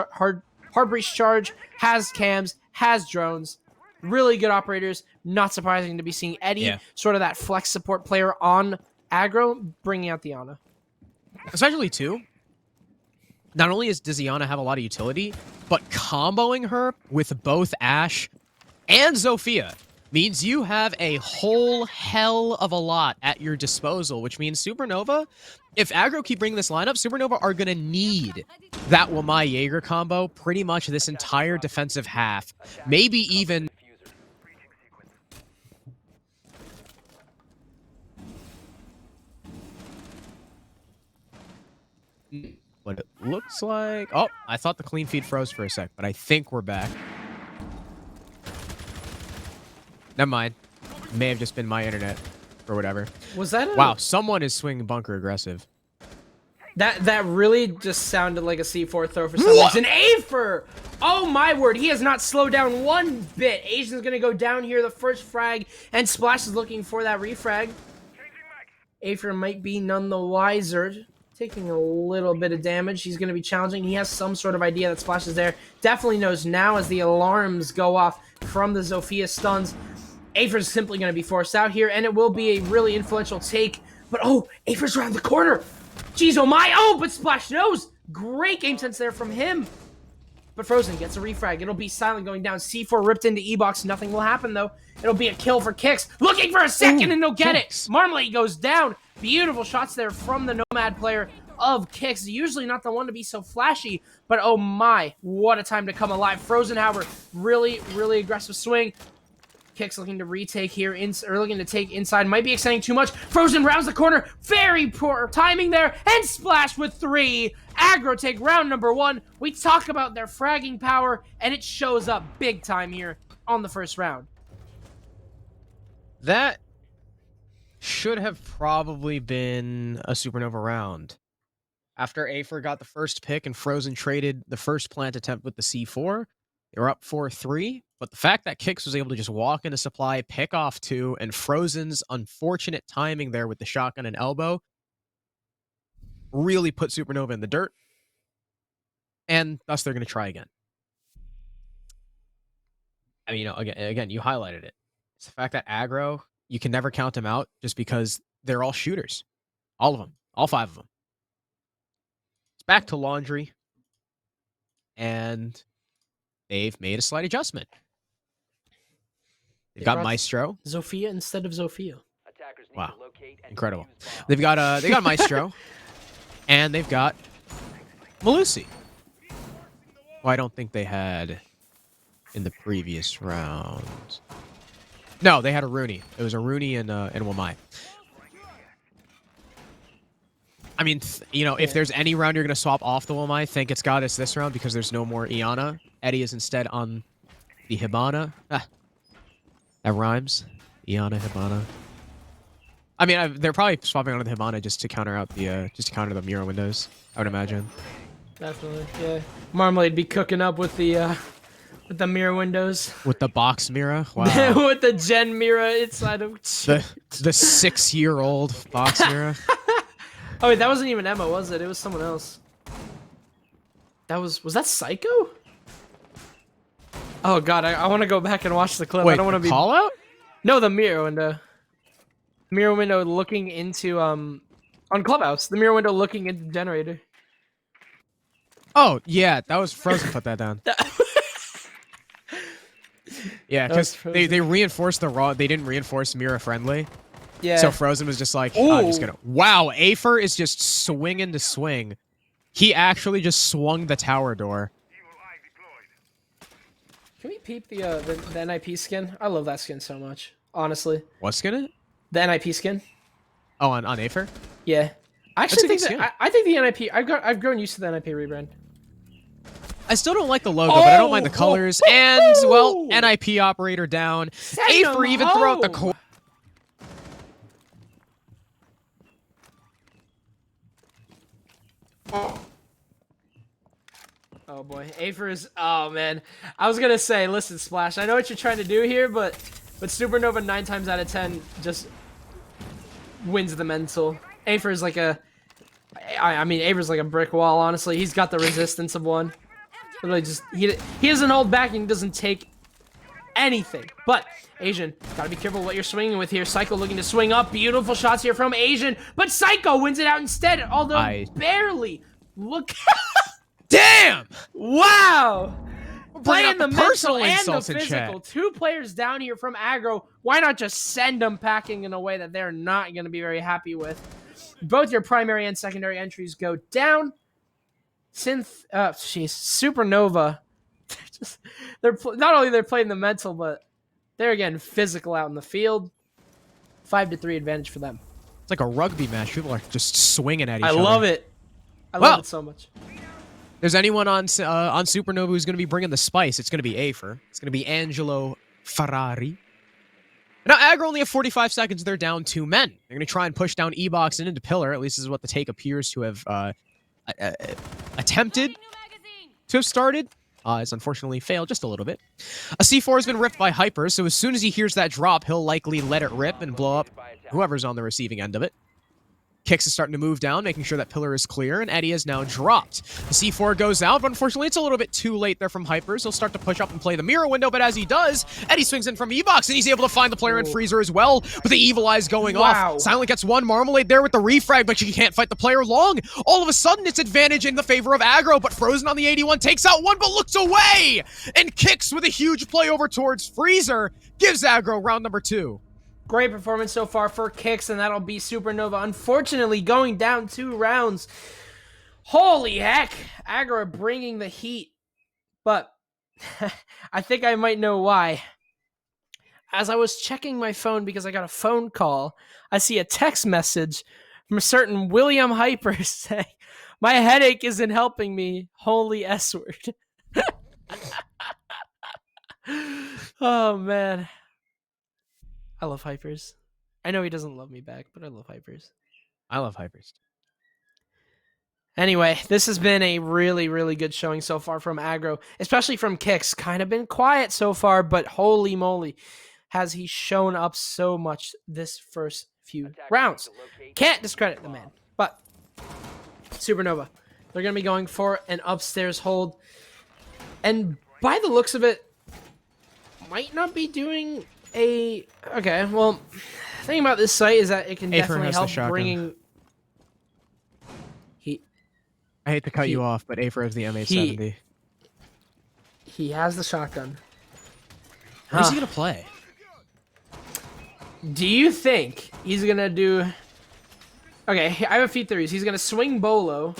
charge, has cams, has drones. Really good operators. Not surprising to be seeing Eddie, sort of that flex support player on aggro, bringing out the Iana. Especially too. Not only does Iana have a lot of utility, but comboing her with both Ashe and Zofia means you have a whole hell of a lot at your disposal, which means Supernova, if aggro keep bringing this lineup, Supernova are going to need that Wamai Jaeger combo pretty much this entire defensive half. Maybe even... what it looks like... Oh, I thought the clean feed froze for a sec, but I think we're back. Never mind. May have just been my internet or whatever. Was that Wow, someone is swinging bunker aggressive. That really just sounded like a C4 throw for some reason. Afer! Oh my word, he has not slowed down one bit. Asian's gonna go down here, the first frag, and Splash is looking for that refrag. Afer might be none the wiser. Taking a little bit of damage. He's going to be challenging. He has some sort of idea that Splash is there. Definitely knows now as the alarms go off from the Zofia stuns. Afer's simply going to be forced out here, and it will be a really influential take. But, oh, Afer's around the corner. Jeez, oh my. Oh, but Splash knows. Great game sense there from him. But Frozen gets a refrag. It'll be silent going down. C4 ripped into E-Box. Nothing will happen, though. It'll be a kill for Kicks. Looking for a second, and they'll get it. Marmalade goes down. Beautiful shots there from the Nomad player of Kicks. Usually not the one to be so flashy, but oh my, what a time to come alive. Frozen, however, really, really aggressive swing. Kicks looking to retake here, or looking to take inside. Might be extending too much. Frozen rounds the corner. Very poor timing there. And Splash with 3. Aggro take round number 1. We talk about their fragging power, and it shows up big time here on the first round. That should have probably been a Supernova round. After Afer got the first pick and Frozen traded the first plant attempt with the C4, they were up 4-3. But the fact that Kicks was able to just walk into supply, pick off 2, and Frozen's unfortunate timing there with the shotgun and elbow really put Supernova in the dirt. And thus they're going to try again. I mean, again, you highlighted it. It's the fact that aggro, you can never count them out just because they're all shooters. All of them. All 5 of them. It's back to laundry. And they've made a slight adjustment. They've got Maestro. Zofia instead of Zofia. Wow. Incredible. They've got they got Maestro. And they've got Malusi. Well, I don't think they had in the previous round. No, they had a Rooney. It was a Rooney and Wamai. I mean, if there's any round you're going to swap off the Wamai, think it's got us this round because there's no more Iana. Eddie is instead on the Hibana. That rhymes. Iana, Hibana. I mean, they're probably swapping onto the Hibana just to counter out the mirror windows, I would imagine. Definitely, yeah. Marmalade be cooking up with the mirror windows. With the box mirror? Wow. With the gen mirror inside of... the 6-year-old box mirror. Oh, wait, that wasn't even Emma, was it? It was someone else. That was that Psycho? Oh, God, I want to go back and watch the clip. Wait, I don't want to be... call out? No, the mirror window. Mirror window looking into, on Clubhouse. The mirror window looking into the generator. Oh, yeah, that was Frozen put that down. Yeah, because they reinforced the raw. They didn't reinforce mirror friendly, Yeah. So Frozen was just like, I'm just gonna. Wow, Afer is just swinging to swing. He actually just swung the tower door. Can we peep the NIP skin? I love that skin so much. Honestly. What's gonna? The NIP skin. Oh, on Afer? Yeah. I That's a actually good think skin. that I think the NIP. I've grown used to the NIP rebrand. I still don't like the logo, but I don't mind the colors. And, well, NIP operator down. Afer even throughout the core. Oh boy, Afer is. Oh man, I was gonna say, listen, Splash. I know what you're trying to do here, but Supernova 9 times out of 10 just wins the mental. Afer is like a. I mean, Afer's like a brick wall. Honestly, he's got the resistance of one. Literally, just he doesn't hold back and doesn't take anything. But Asian, gotta be careful what you're swinging with here. Psycho looking to swing up. Beautiful shots here from Asian, but Psycho wins it out instead. Although barely. Look. Damn! Wow! Playing the personal mental and the insults in physical. chat. 2 players down here from Aggro. Why not just send them packing in a way that they're not going to be very happy with? Both your primary and secondary entries go down. Supernova. Not only they're playing the mental, but they're again physical out in the field. 5-3 advantage for them. It's like a rugby match. People are just swinging at each other. I love it. I love it so much. There's anyone on Supernova who's going to be bringing the spice. It's going to be Afer. It's going to be Angelo Ferrari. Now, Aggro only have 45 seconds. They're down 2 men. They're going to try and push down E-Box and into Pillar. At least this is what the take appears to have attempted to have started. It's unfortunately failed just a little bit. A C4 has been ripped by Hyper, so as soon as he hears that drop, he'll likely let it rip and blow up whoever's on the receiving end of it. Kix is starting to move down, making sure that Pillar is clear, and Eddie is now dropped. The C4 goes out, but unfortunately it's a little bit too late there from Hypers. He'll start to push up and play the mirror window, but as he does, Eddie swings in from E-Box, and he's able to find the player in Freezer as well, with the Evil Eyes going off. Silent gets one, Marmalade there with the refrag, but she can't fight the player long. All of a sudden, it's advantage in the favor of Aggro, but Frozen on the 81 takes out one, but looks away! And Kix with a huge play over towards Freezer, gives Aggro round number 2. Great performance so far for Kix, and that'll be Supernova. Unfortunately, going down 2 rounds. Holy heck! Aggro bringing the heat. But I think I might know why. As I was checking my phone because I got a phone call, I see a text message from a certain William Hyper saying, "My headache isn't helping me. Holy S-word." Oh, man. I love Hypers. I know he doesn't love me back, but I love Hypers. I love Hypers. Anyway, this has been a really, really good showing so far from Aggro, especially from Kix. Kind of been quiet so far, but holy moly, has he shown up so much this first few rounds. Can't discredit the man, but Supernova, they're going to be going for an upstairs hold. And by the looks of it, might not be doing a... Okay, well, the thing about this site is that it can definitely help bringing... I hate to cut you off, but Afer has the M870. He has the shotgun. Where's he going to play? Do you think he's going to do... Okay, I have a few theories. He's going to swing Bolo,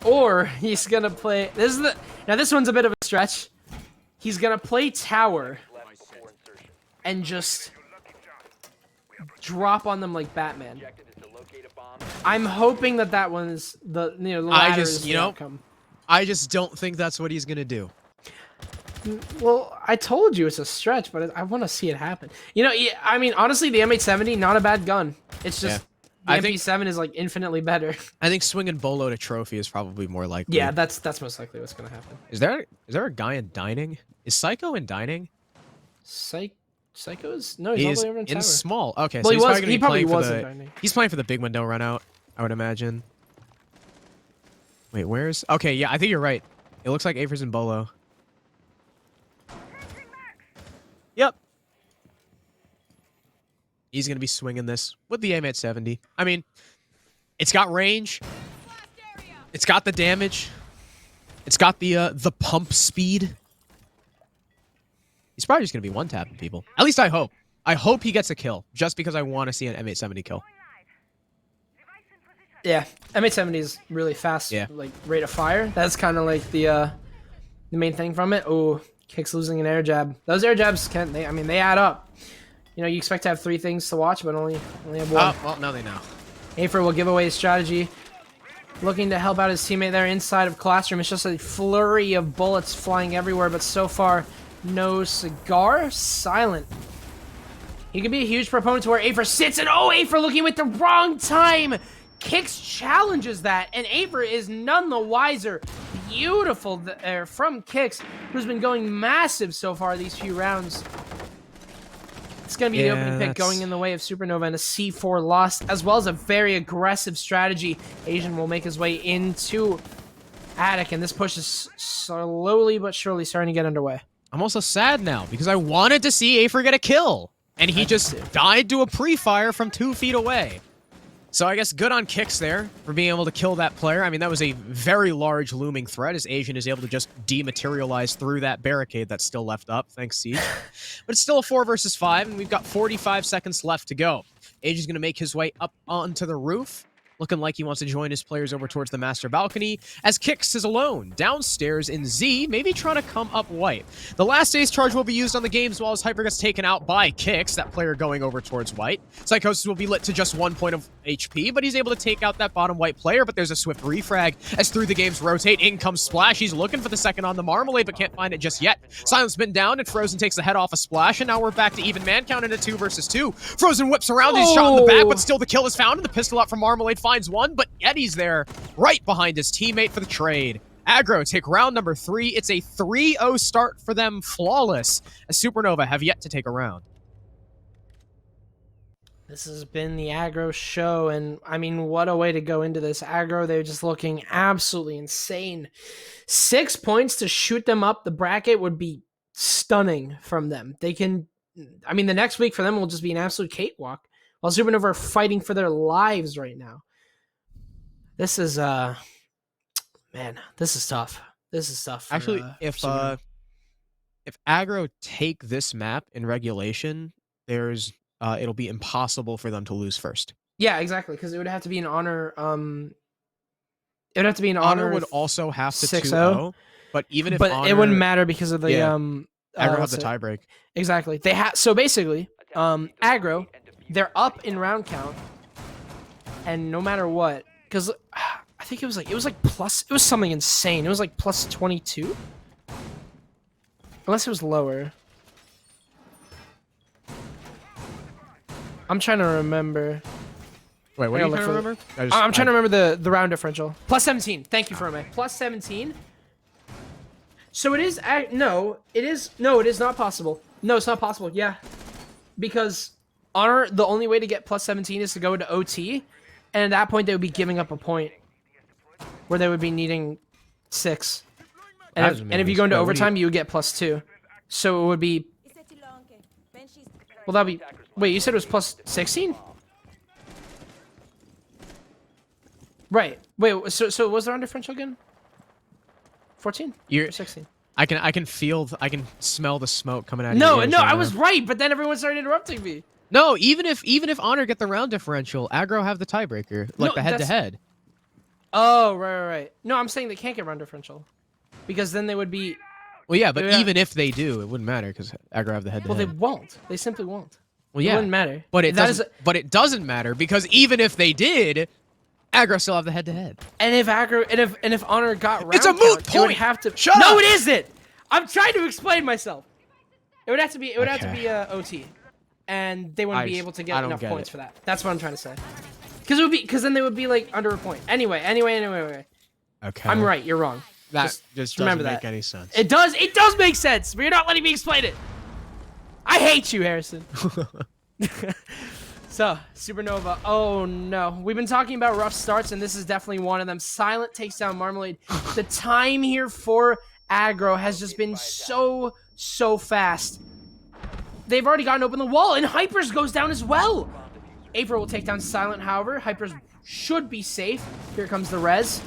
or he's going to play... Now, this one's a bit of a stretch. He's going to play Tower and just drop on them like Batman. I'm hoping that one is the latter is the outcome. I just don't think that's what he's gonna do. Well, I told you it's a stretch, but I want to see it happen. I mean, honestly, the M870 not a bad gun. It's just the MP7 is like infinitely better. I think swinging Bolo to trophy is probably more likely. Yeah, that's most likely what's gonna happen. Is there a guy in dining? Is Psycho in dining? Psycho's no, he's all the way over in Tower. Small. Okay, well, so he probably was in dining. He's playing for the big window run out, I would imagine. Wait, where's... Okay, yeah, I think you're right. It looks like Afer's in Bolo. Yep. He's going to be swinging this with the M870. I mean, it's got range. It's got the damage. It's got the pump speed. He's probably just going to be one-tapping people. At least I hope. I hope he gets a kill, just because I want to see an M870 kill. Yeah, M870 is really fast, Yeah. like rate of fire. That's kind of like the main thing from it. Oh, Kicks losing an air jab. Those air jabs can't. I mean, they add up. You know, you expect to have 3 things to watch, but only have 1. Oh, well, now they know. Afer will give away his strategy, looking to help out his teammate there inside of Classroom. It's just a flurry of bullets flying everywhere, but so far, no cigar. Silent. He could be a huge proponent to where Afer sits, and oh, Afer looking with the wrong time. Kicks challenges that, and Afer is none the wiser. Beautiful there from Kicks, who's been going massive so far these few rounds. It's going to be the opening pick going in the way of Supernova and a C4 loss, as well as a very aggressive strategy. Asian will make his way into Attic, and this push is slowly but surely starting to get underway. I'm also sad now, because I wanted to see Afer get a kill, and he just died to a pre-fire from 2 feet away. So I guess good on Kicks there for being able to kill that player. I mean, that was a very large looming threat as Asian is able to just dematerialize through that barricade that's still left up. Thanks, Siege. But it's still a 4 versus 5, and we've got 45 seconds left to go. Asian's going to make his way up onto the roof, looking like he wants to join his players over towards the master balcony, as Kicks is alone downstairs in Z, maybe trying to come up white. The last ace charge will be used on the game as well as Hyper gets taken out by Kicks, that player going over towards white. Psychosis will be lit to just 1 point of HP, but he's able to take out that bottom white player, but there's a swift refrag as through the games rotate, in comes Splash. He's looking for the second on the Marmalade, but can't find it just yet. Silent's been down, and Frozen takes the head off a Splash, and now we're back to even man count in a 2 versus 2. Frozen whips around, he's shot in the back, but still the kill is found, and the pistol out from Marmalade finds one, but Eddie's there right behind his teammate for the trade. Aggro take round number 3. It's a 3-0 start for them, flawless, as Supernova have yet to take a round. This has been the Aggro show, and I mean, what a way to go into this. Aggro, they're just looking absolutely insane. 6 points to shoot them up the bracket would be stunning from them. They can, I mean, the next week for them will just be an absolute cakewalk, while Supernova are fighting for their lives right now. This is, man, this is tough. This is tough. Actually, if Aggro take this map in regulation, there's it'll be impossible for them to lose first. Yeah, exactly, because it would have to be an honor. It would have to be an honor. Would also have to 6-0, but even if honor, it wouldn't matter because of the Aggro have the tiebreak. Exactly. They have so basically, Aggro, they're up in round count, and no matter what, because I think it was like plus, it was something insane. It was like plus 22, unless it was lower. I'm trying to remember. Wait, what are you trying to remember? I'm trying to remember the round differential. Plus 17. Thank you for me. Plus 17. So it is. No, it is. No, it is not possible. No, it's not possible. Yeah, because honor, the only way to get plus 17 is to go to OT, and at that point they would be giving up a point, where they would be needing 6. And if you go into overtime, you would get plus 2. So it would be. Well, that'd be. Wait, you said it was plus 16? Right. Wait, so what was the round differential again? 14? Or 16? I can smell the smoke coming out of No, your ears no, right I now. was right, but then everyone started interrupting me. No, even if Honor get the round differential, Aggro have the tiebreaker, like the head-to-head. Oh, right. No, I'm saying they can't get round differential. Because then they would be... Well, yeah, but even if they do, it wouldn't matter because Aggro have the head-to-head. Well, they won't. They simply won't. Well, yeah. It wouldn't matter. But it doesn't matter because even if they did, Aggro still have the head-to-head. And if Aggro and if Honor got round it's a moot count, point. it would have to. Shut no, up! it isn't. I'm trying to explain myself. It would have to be. It would have to be OT, and they wouldn't be able to get enough points for that. That's what I'm trying to say. Because it would be. Because then they would be like under a point. Anyway. Okay. I'm right. You're wrong. That just remember doesn't make that. any sense. It does. It does make sense. But you're not letting me explain it. I hate you, Harrison. So, Supernova. Oh, no. We've been talking about rough starts, and this is definitely one of them. Silent takes down Marmalade. The time here for Aggro has just been so fast. They've already gotten open the wall, and Hypers goes down as well. April will take down Silent, however. Hypers should be safe. Here comes the res.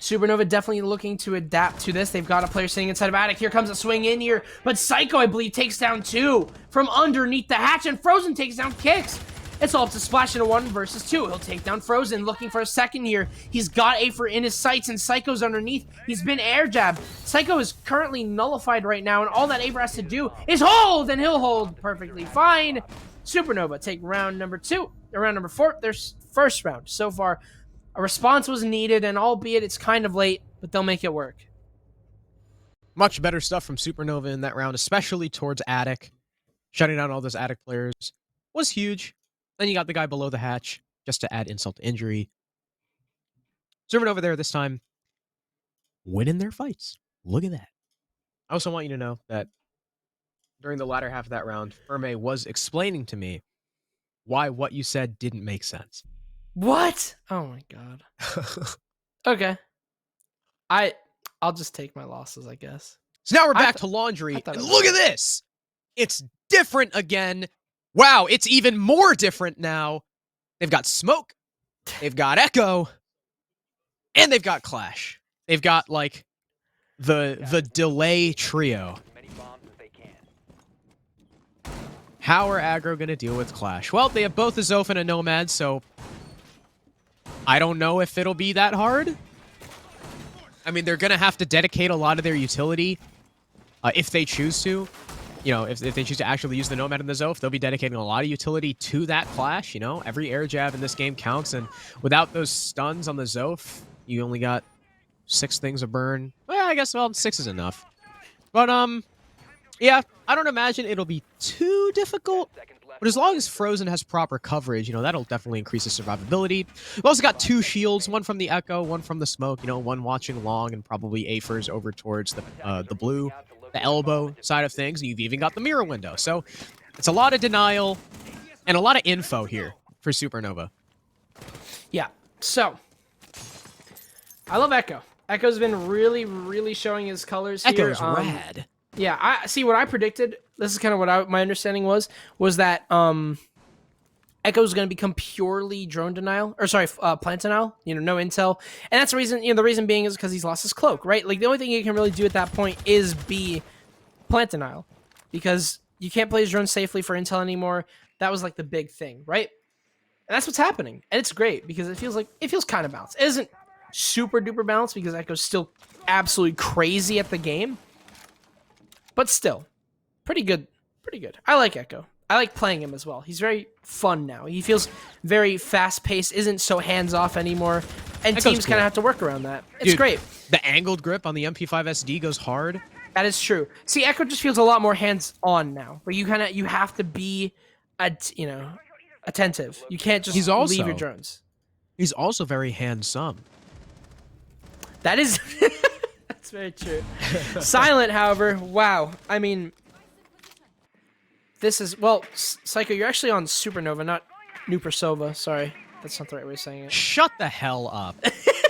Supernova definitely looking to adapt to this. They've got a player sitting inside of Attic. Here comes a swing in here, but Psycho, I believe, takes down 2 from underneath the hatch, and Frozen takes down Kicks. It's all up to Splash in a 1 versus 2. He'll take down Frozen, looking for a second here. He's got Afer in his sights, and Psycho's underneath. He's been air jabbed. Psycho is currently nullified right now, and all that Afer has to do is hold, and he'll hold perfectly fine. Supernova take round number 2. Round number 4, their first round. So far, a response was needed, and albeit it's kind of late, but they'll make it work. Much better stuff from Supernova in that round, especially towards Attic. Shutting down all those Attic players was huge. Then you got the guy below the hatch, just to add insult to injury. Supernova there this time, winning their fights. Look at that. I also want you to know that during the latter half of that round, Ferme was explaining to me why what you said didn't make sense. What? Oh my god. Okay. I'll just take my losses, I guess. So now we're back to laundry. And look at this. It's different again. Wow, it's even more different now. They've got Smoke. They've got Echo. And they've got Clash. They've got, like, the delay trio. How are Aggro going to deal with Clash? Well, they have both a Zoph and a Nomad, so I don't know if it'll be that hard. I mean, they're going to have to dedicate a lot of their utility if they choose to. You know, if they choose to actually use the Nomad and the Zoph, they'll be dedicating a lot of utility to that Clash. You know, every air jab in this game counts, and without those stuns on the Zoph, you only got 6 things of burn. Well, I guess, well, 6 is enough. But, yeah, I don't imagine it'll be too difficult. But as long as Frozen has proper coverage, you know, that'll definitely increase his survivability. We've also got 2 shields, one from the Echo, one from the Smoke, you know, one watching long, and probably Afer's over towards the blue, the elbow side of things. And you've even got the mirror window. So it's a lot of denial and a lot of info here for Supernova. Yeah, so I love Echo. Echo's been really, really showing his colors here. Echo's rad. Yeah, I see what I predicted. This is kind of what my understanding was that Echo's going to become purely drone denial, or sorry, plant denial. You know, no intel, and that's the reason. You know, the reason being is because he's lost his cloak, right? Like the only thing you can really do at that point is be plant denial, because you can't play his drone safely for intel anymore. That was like the big thing, right? And that's what's happening, and it's great because it feels kind of balanced. It isn't super duper balanced because Echo's still absolutely crazy at the game. But still, pretty good. Pretty good. I like Echo. I like playing him as well. He's very fun now. He feels very fast-paced, isn't so hands-off anymore, and Echo's teams cool. kind of have to work around that. It's great. The angled grip on the MP5 SD goes hard. That is true. See, Echo just feels a lot more hands-on now, but you have to be, attentive. You can't just leave your drones. He's also very handsome. That is... That's very true. Silent, however, wow. I mean, this is, well, Psycho, you're actually on Supernova, not New Persova. Sorry, that's not the right way of saying it. Shut the hell up.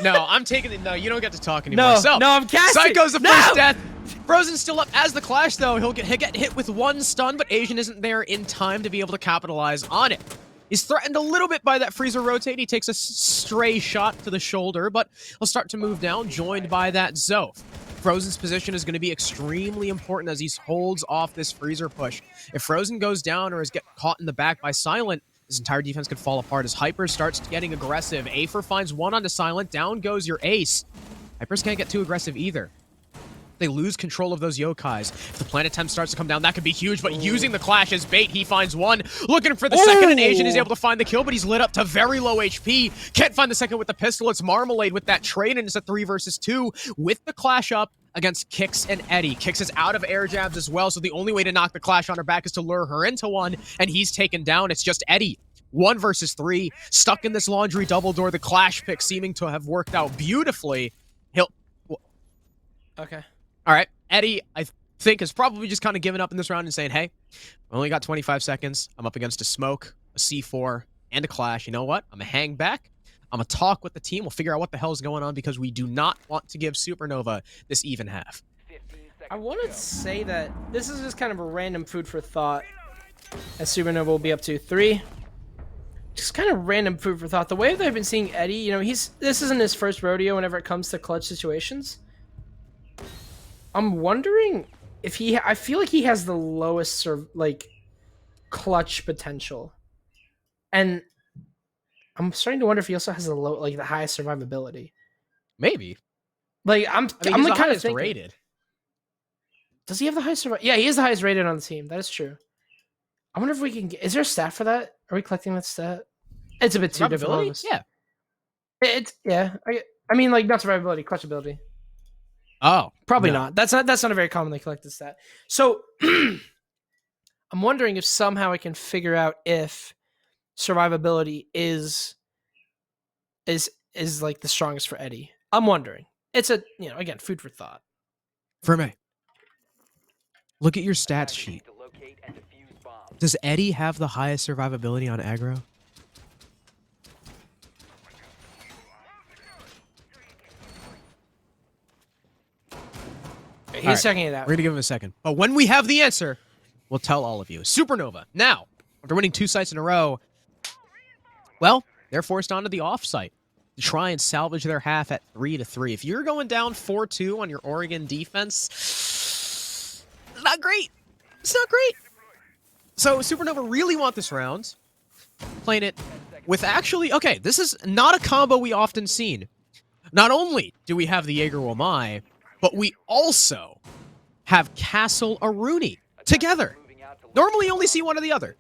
No, I'm taking it. No, you don't get to talk anymore. No, I'm casting. Psycho's the first death. Frozen's still up as the Clash, though. He'll get hit with 1 stun, but Asian isn't there in time to be able to capitalize on it. He's threatened a little bit by that freezer rotate. He takes a stray shot to the shoulder, but he'll start to move down, joined by that Zoph. Frozen's position is going to be extremely important as he holds off this freezer push. If Frozen goes down or is get caught in the back by Silent, his entire defense could fall apart as Hyper starts getting aggressive. Afer finds 1 onto Silent. Down goes your ace. Hypers can't get too aggressive either. They lose control of those yokais. If the plant attempt starts to come down, that could be huge, but using the Clash as bait, he finds 1. Looking for the second, and Asian is able to find the kill, but he's lit up to very low HP. Can't find the second with the pistol. It's Marmalade with that trade, and it's a 3 versus 2 with the Clash up against Kix and Eddie. Kix is out of air jabs as well, so the only way to knock the Clash on her back is to lure her into 1, and he's taken down. It's just Eddie. 1 versus 3, stuck in this laundry double door. The Clash pick seeming to have worked out beautifully. Okay. All right, Eddie, I think, has probably just kind of given up in this round and saying, hey, I only got 25 seconds. I'm up against a Smoke, a C4, and a Clash. You know what? I'm going to hang back. I'm going to talk with the team. We'll figure out what the hell is going on because we do not want to give Supernova this even half. I want to say that this is just kind of a random food for thought as Supernova will be up to 3, just kind of random food for thought. The way that I've been seeing Eddie, you know, this isn't his first rodeo whenever it comes to clutch situations. I'm wondering if I feel like he has the lowest clutch potential, and I'm starting to wonder if he also has the highest survivability. Maybe. Like I'm he's the kind of highest thinking, rated. does he have the highest Yeah, he is the highest rated on the team. That is true. I wonder if we can get. Is there a stat for that? Are we collecting that stat? It's a bit too difficult. Yeah. I mean, like, not survivability, clutchability. Oh, Probably no. not. That's not a very commonly collected stat. So I'm wondering if somehow I can figure out if survivability is like the strongest for Eddie. I'm wondering. It's again, food for thought. For me. Look at your stats sheet. To locate and defuse bombs. Does Eddie have the highest survivability on aggro? He's right. checking it out. We're going to give him a second. But when we have the answer, we'll tell all of you. Supernova. Now, after winning 2 sites in a row, well, they're forced onto the offsite to try and salvage their half at 3-3. If you're going down 4-2 on your Oregon defense, it's not great. It's not great. So Supernova really want this round. Playing it with actually... Okay, this is not a combo we often seen. Not only do we have the Jaeger Womai, but we also have Castle Aruni together. Normally you only see one or the other.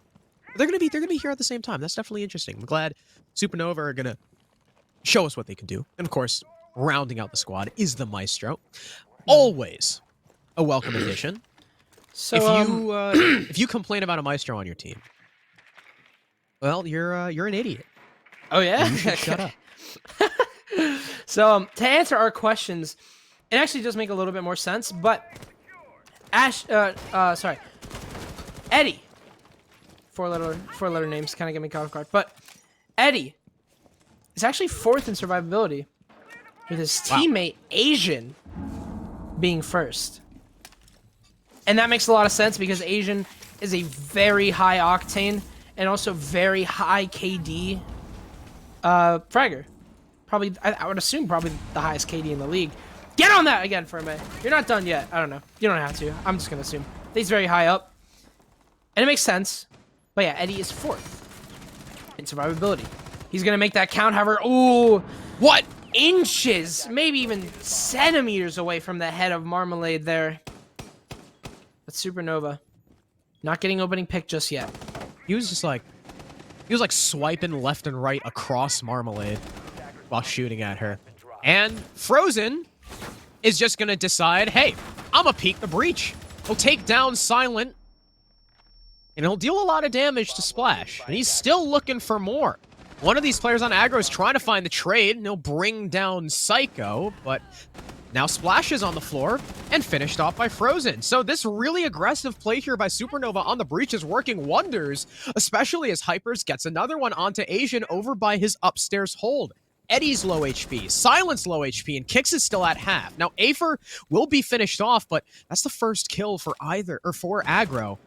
They're gonna be here at the same time. That's definitely interesting. I'm glad Supernova are gonna show us what they can do. And of course, rounding out the squad is the Maestro. Always a welcome addition. So If you complain about a Maestro on your team, well, you're an idiot. oh yeah, You should shut up. So to answer our questions, it actually does make a little bit more sense. But Eddie, four letter names kind of get me caught off guard. But Eddie is actually 4th in survivability, with his teammate Asian being 1st. And that makes a lot of sense because Asian is a very high octane and also very high KD fragger. Probably, I would assume probably the highest KD in the league. Get on that again for a minute. You're not done yet. I don't know. You don't have to. I'm just going to assume. He's very high up. And it makes sense. But yeah, Eddie is 4th in survivability. He's going to make that count, however, ooh, what? Inches, maybe even centimeters away from the head of Marmalade there. But Supernova, not getting opening pick just yet. He was swiping left and right across Marmalade while shooting at her. And Frozen is just gonna decide, hey, I'm gonna peek the breach. He'll take down Silent, and he'll deal a lot of damage to Splash. And he's still looking for more. One of these players on aggro is trying to find the trade, and he'll bring down Psycho, but now Splash is on the floor and finished off by Frozen. So this really aggressive play here by Supernova on the breach is working wonders, especially as Hypers gets another one onto Asian over by his upstairs hold. Eddie's low HP, Silent's low HP, and Kix is still at half. Now, Afer will be finished off, but that's the first kill for for aggro.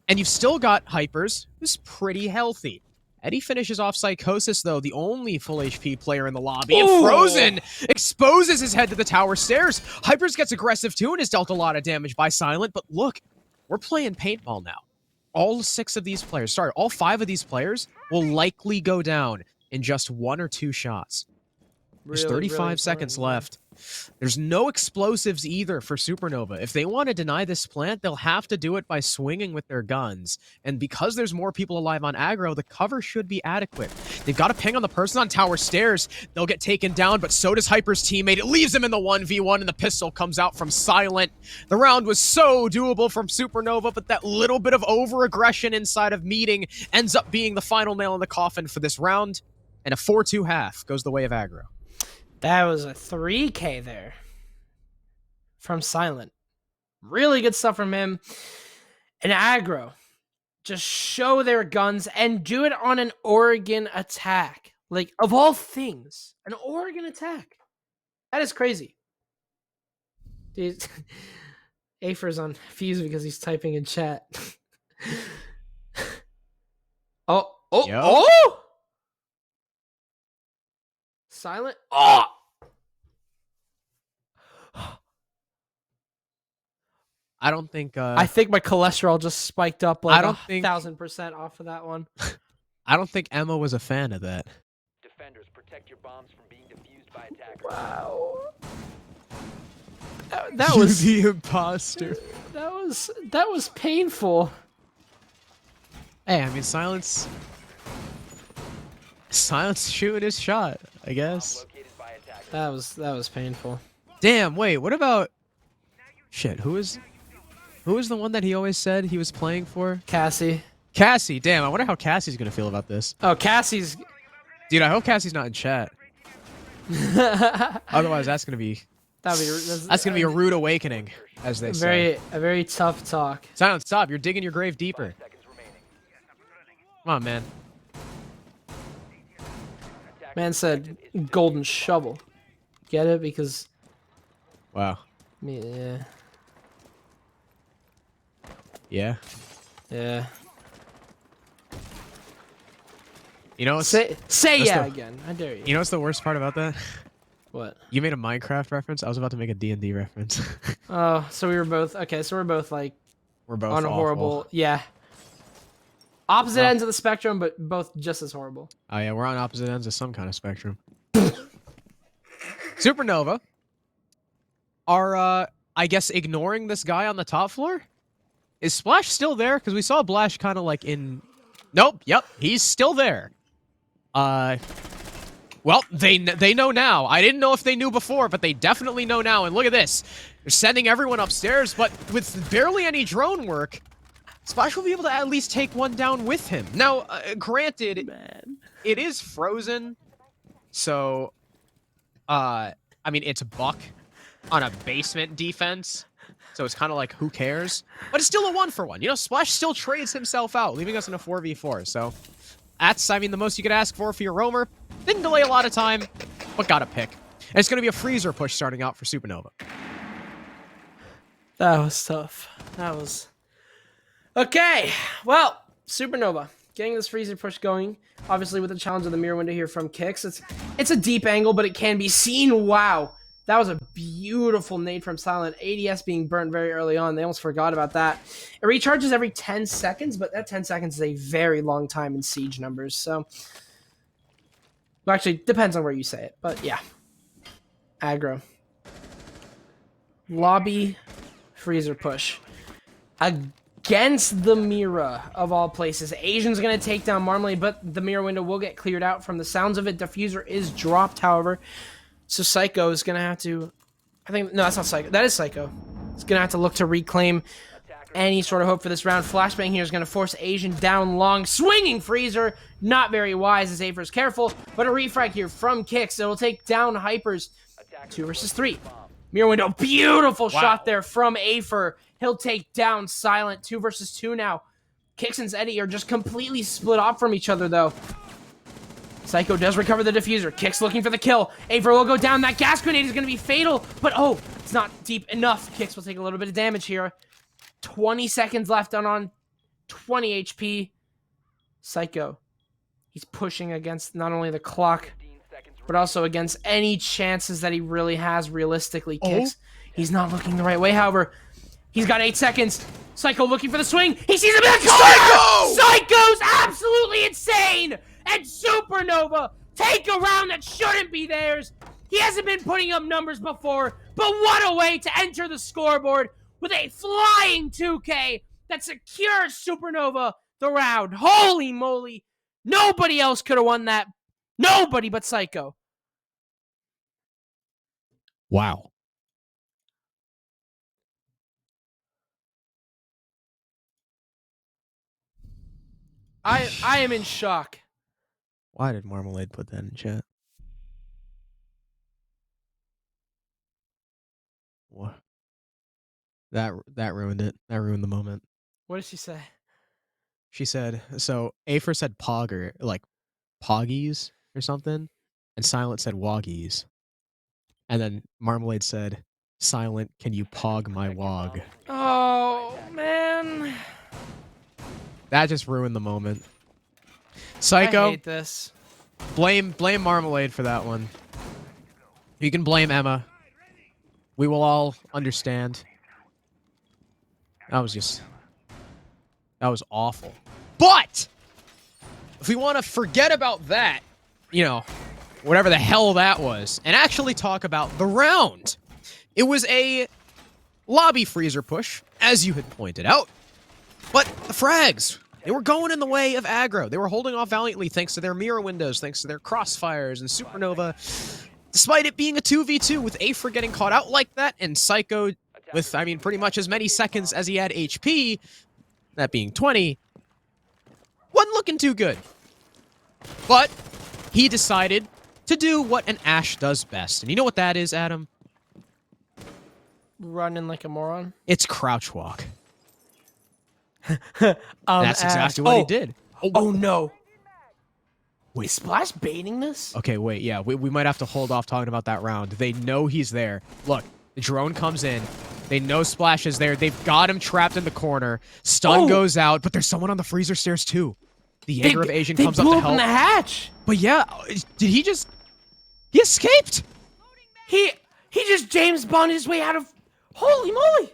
And you've still got Hypers, who's pretty healthy. Eddie finishes off Psychosis, though, the only full HP player in the lobby. And Frozen exposes his head to the tower stairs. Hypers gets aggressive, too, and is dealt a lot of damage by Silent. But look, we're playing paintball now. All 5 of these players will likely go down in just 1 or 2 shots. There's 35 seconds left. There's no explosives either for Supernova. If they want to deny this plant, they'll have to do it by swinging with their guns. And because there's more people alive on aggro, the cover should be adequate. They've got a ping on the person on tower stairs. They'll get taken down, but so does Hyper's teammate. It leaves him in the 1v1, and the pistol comes out from Silent. The round was so doable from Supernova, but that little bit of over-aggression inside of meeting ends up being the final nail in the coffin for this round. And a 4-2 half goes the way of aggro. That was a 3K there from Silent. Really good stuff from him. And aggro, just show their guns and do it on an Oregon attack. Like, of all things, an Oregon attack. That is crazy. Dude, Afer's on fuse because he's typing in chat. Oh! Silent. Oh! I don't think. I think my cholesterol just spiked up like I don't think 1,000% off of that one. I don't think Emma was a fan of that. Defenders, protect your bombs from being defused by attackers. Wow. That was the imposter. that was painful. Hey, I mean, Silence shooting his shot, I guess. Located by attackers. That was painful. Damn, wait, what about... Shit, who is the one that he always said he was playing for? Cassie. Cassie, damn, I wonder how Cassie's gonna feel about this. Oh, Cassie's. Dude, I hope Cassie's not in chat. Otherwise, that's gonna be a rude awakening, as they say. a very tough talk. Silence, stop, you're digging your grave deeper. Seconds remaining. Come on, man. Man said golden shovel. Get it? Because Wow. yeah. Yeah. Yeah. You know what's, Say that's yeah the- again. I dare you. you know what's the worst part about that? What? You made a Minecraft reference. I was about to make a D&D reference. Oh, so we were both okay. So we're both like We're both on a awful. horrible. Yeah. Opposite ends of the spectrum, but both just as horrible. Oh yeah, we're on opposite ends of some kind of spectrum. Supernova are, I guess, ignoring this guy on the top floor? Is Splash still there? Because we saw Blash kind of like in... Nope, yep, he's still there. Well, they know now. I didn't know if they knew before, but they definitely know now. And look at this. They're sending everyone upstairs, but with barely any drone work, Splash will be able to at least take one down with him. Now, granted, it is frozen, so, I mean, it's Buck on a basement defense, so it's kind of like, who cares? But it's still a 1-for-1. You know, Splash still trades himself out, leaving us in a 4v4, so that's, I mean, the most you could ask for your roamer. Didn't delay a lot of time, but got a pick. And it's going to be a freezer push starting out for Supernova. That was tough. That was... Okay, well, Supernova getting this freezer push going. Obviously, with the challenge of the mirror window here from Kicks, it's a deep angle, but it can be seen. Wow, that was a beautiful nade from Silent. ADS being burnt very early on. They almost forgot about that. It recharges every 10 seconds, but that 10 seconds is a very long time in siege numbers. So, well, actually, depends on where you say it, but yeah. Aggro. Lobby freezer push. Against the mirror of all places. Asian's going to take down Marmalade, but the mirror window will get cleared out. From the sounds of it, Diffuser is dropped, however. So Psycho is going to have to... no, that's not Psycho. That is Psycho. He's going to have to look to reclaim any sort of hope for this round. Flashbang here is going to force Asian down long. Swinging Freezer. Not very wise as Afer's careful, but a refrag here from Kicks. It will take down Hypers. 2 versus 3. Mirror window. Beautiful shot there from Afer. He'll take down Silent. 2 versus 2 now. Kicks and Eddie are just completely split off from each other, though. Psycho does recover the diffuser. Kicks looking for the kill. Afer will go down. That gas grenade is going to be fatal, but oh, it's not deep enough. Kicks will take a little bit of damage here. 20 seconds left on 20 HP. Psycho. He's pushing against not only the clock, but also against any chances that he really has realistically. Kicks. He's not looking the right way, however. He's got 8 seconds. Psycho looking for the swing. He sees him in the corner! Psycho's absolutely insane! And Supernova take a round that shouldn't be theirs. He hasn't been putting up numbers before, but what a way to enter the scoreboard with a flying 2K that secures Supernova the round. Holy moly. Nobody else could have won that. Nobody but Psycho. Wow. I am in shock. Why did Marmalade put that in chat? What? That ruined it. That ruined the moment. What did she say? She said, so Afer said Pogger, like Poggies or something, and Silent said Woggies. And then Marmalade said, Silent, can you pog my wog? Oh, man. That just ruined the moment. I Psycho, hate this. blame Marmalade for that one. You can blame Emma. We will all understand. That was awful. But if we want to forget about that, you know, whatever the hell that was, and actually talk about the round. It was a lobby freezer push, as you had pointed out. But the frags, they were going in the way of Aggro. They were holding off valiantly thanks to their mirror windows, thanks to their crossfires and Supernova. Despite it being a 2v2 with Afer getting caught out like that, and Psycho with, I mean, pretty much as many seconds as he had HP, that being 20, wasn't looking too good. But he decided to do what an Ashe does best. And you know what that is, Adam? Running like a moron. It's crouch walk. That's exactly what he did. Oh no. Wait, is Splash baiting this? Okay, wait, yeah, we might have to hold off talking about that round. They know he's there. Look, the drone comes in. They know Splash is there. They've got him trapped in the corner. Stun goes out, but there's someone on the freezer stairs too. The Jaeger of Asian comes up to help. They blew up in the hatch. But yeah, did he just... He escaped! He just James Bonded his way out of... Holy moly!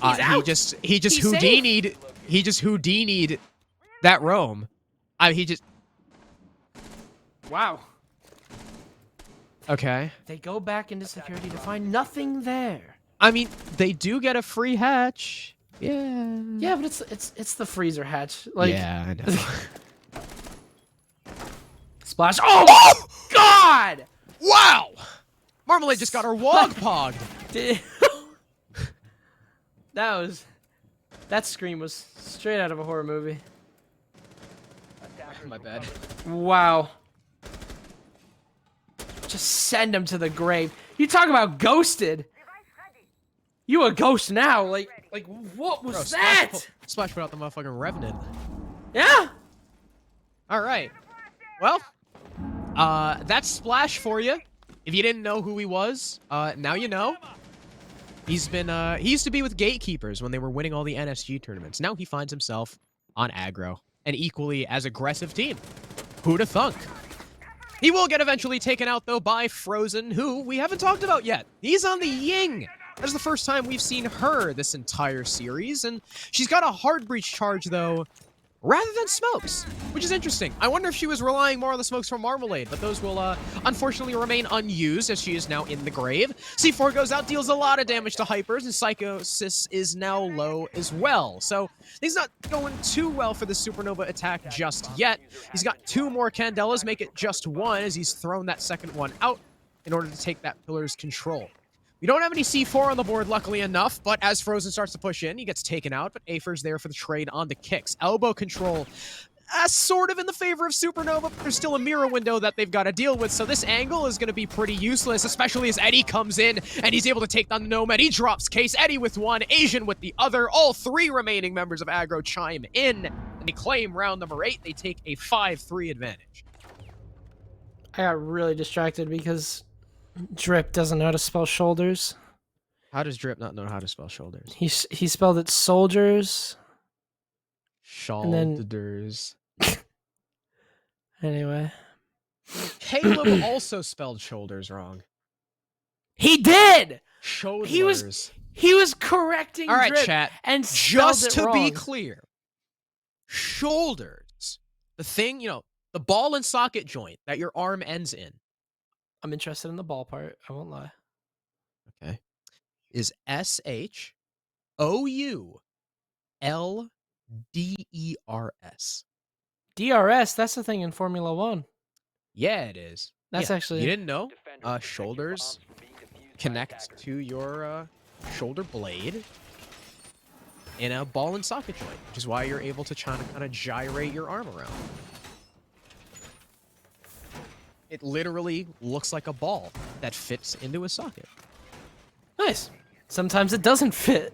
He's out. He just Houdini'd... He just Houdini'd that roam. He just... Wow. Okay. They go back into security to find nothing there. I mean, they do get a free hatch. Yeah. Yeah, but it's the freezer hatch. Like, yeah, I know. Splash. Oh God! Wow! Marmalade just got her wog pogged. That scream was straight out of a horror movie. My bad. Wow. Just send him to the grave. You talk about ghosted. You a ghost now? Like what was that? Splash put out the motherfucking Revenant. Yeah. All right. Well, that's Splash for you. If you didn't know who he was, now you know. He's been, he used to be with Gatekeepers when they were winning all the NSG tournaments. Now he finds himself on Aggro, an equally as aggressive team. Who'da thunk? He will get eventually taken out, though, by Frozen, who we haven't talked about yet. He's on the Ying. That is the first time we've seen her this entire series, and she's got a hard breach charge, though, rather than smokes, which is interesting. I wonder if she was relying more on the smokes from Marmalade, but those will unfortunately remain unused as she is now in the grave. C4 goes out, deals a lot of damage to Hypers, and Psychosis is now low as well. So he's not going too well for the Supernova attack just yet. He's got 2 more Candelas, make it just 1 as he's thrown that second one out in order to take that pillar's control. We don't have any C4 on the board, luckily enough, but as Frozen starts to push in, he gets taken out, but Afer's there for the trade on the kicks. Elbow control, sort of in the favor of Supernova, but there's still a mirror window that they've got to deal with, so this angle is going to be pretty useless, especially as Eddie comes in, and he's able to take down the Nomad. He drops Case, Eddie with 1, Asian with the other. All 3 remaining members of Aggro chime in, and they claim round number 8. They take a 5-3 advantage. I got really distracted because Drip doesn't know how to spell shoulders. How does Drip not know how to spell shoulders? He spelled it soldiers. Shoulders. Anyway. Caleb also spelled shoulders wrong. He did! Shoulders. He was correcting All right, Drip chat. and spelled just it to wrong. be clear, shoulders, the thing, you know, the ball and socket joint that your arm ends in. I'm interested in the ball part. I won't lie. Okay. Is SHOULDERS. DRS, that's the thing in Formula 1. Yeah, it is. That's Yeah. actually... You didn't know? Shoulders connect to your shoulder blade in a ball and socket joint, which is why you're able to kind of gyrate your arm around. It literally looks like a ball that fits into a socket. Nice. Sometimes it doesn't fit.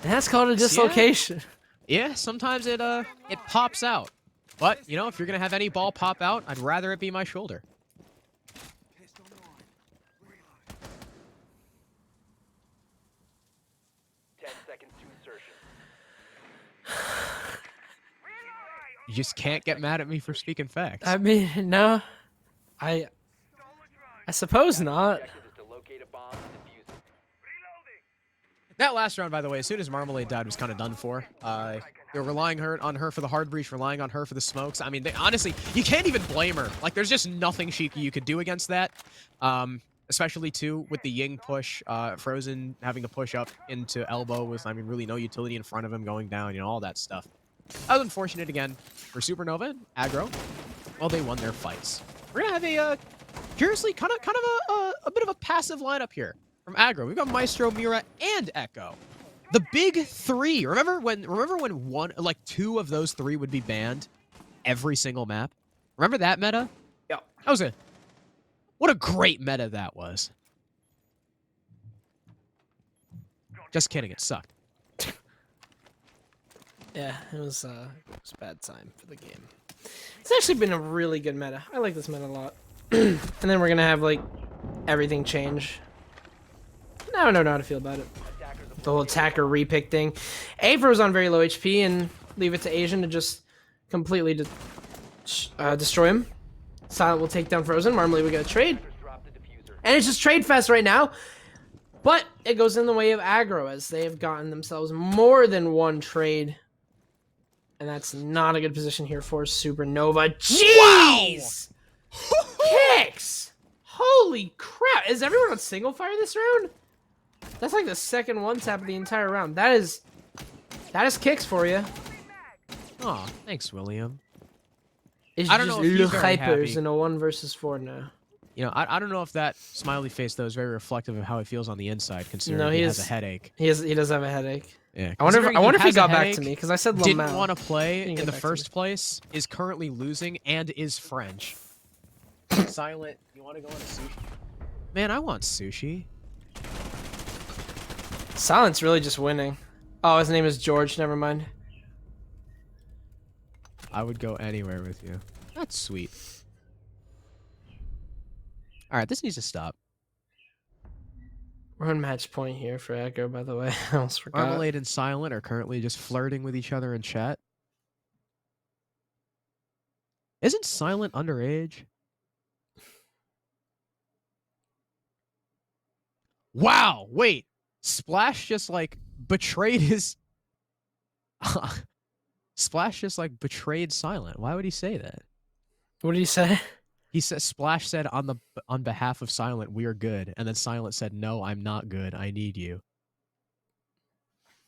And that's called a dislocation. Yeah, sometimes it pops out. But, you know, if you're going to have any ball pop out, I'd rather it be my shoulder. You just can't get mad at me for speaking facts. I mean, no. I suppose not. That last round, by the way, as soon as Marmalade died, was kind of done for. They were relying on her for the hard breach, relying on her for the smokes. I mean, honestly, you can't even blame her. Like, there's just nothing you could do against that. Especially, too, with the Ying push, Frozen having to push up into elbow with, I mean, really no utility in front of him going down, you know, all that stuff. That was unfortunate, again, for Supernova and Aggro. Well, they won their fights. We're going to have curiously, kind of a bit of a passive lineup here from Aggro. We've got Maestro, Mira, and Echo. The big three. Remember when two of those three would be banned every single map? Remember that meta? Yeah. What a great meta that was. Just kidding, it sucked. Yeah, it was a bad time for the game. It's actually been a really good meta. I like this meta a lot. And then we're gonna have like everything change. I don't know how to feel about it. The whole attacker repick thing. Avro's on very low HP and leave it to Asian to just completely destroy him. Silent will take down Frozen. Marmalade, we got a trade. And it's just trade fest right now. But it goes in the way of Aggro as they have gotten themselves more than one trade. And that's not a good position here for Supernova. Jeez! Wow! Kicks! Holy crap. Is everyone on single fire this round? That's like the second one tap of the entire round. That is kicks for you. Aw, thanks, William. It's I don't just know if he's very hypers happy. in a 1 versus 4 now. You know, I don't know if that smiley face, though, is very reflective of how he feels on the inside, considering No, he he has a is- headache. He does have a headache. Yeah. I wonder if he has a got back to headache, me because I said didn't Lamau. want to play Didn't in get the back to me. first place, is currently losing, and is French. Silent, you want to go on a sushi? Man, I want sushi. Silent's really just winning. Oh, his name is George. Never mind. I would go anywhere with you. That's sweet. All right, this needs to stop. We're on match point here for Echo, by the way. I almost forgot. Marmalade and Silent are currently just flirting with each other in chat. Isn't Silent underage? Wow, wait. Splash just like betrayed his... Splash just like betrayed Silent. Why would he say that? What did he say? He said Splash said on behalf of Silent, we're good, and then Silent said, no, I'm not good. I need you.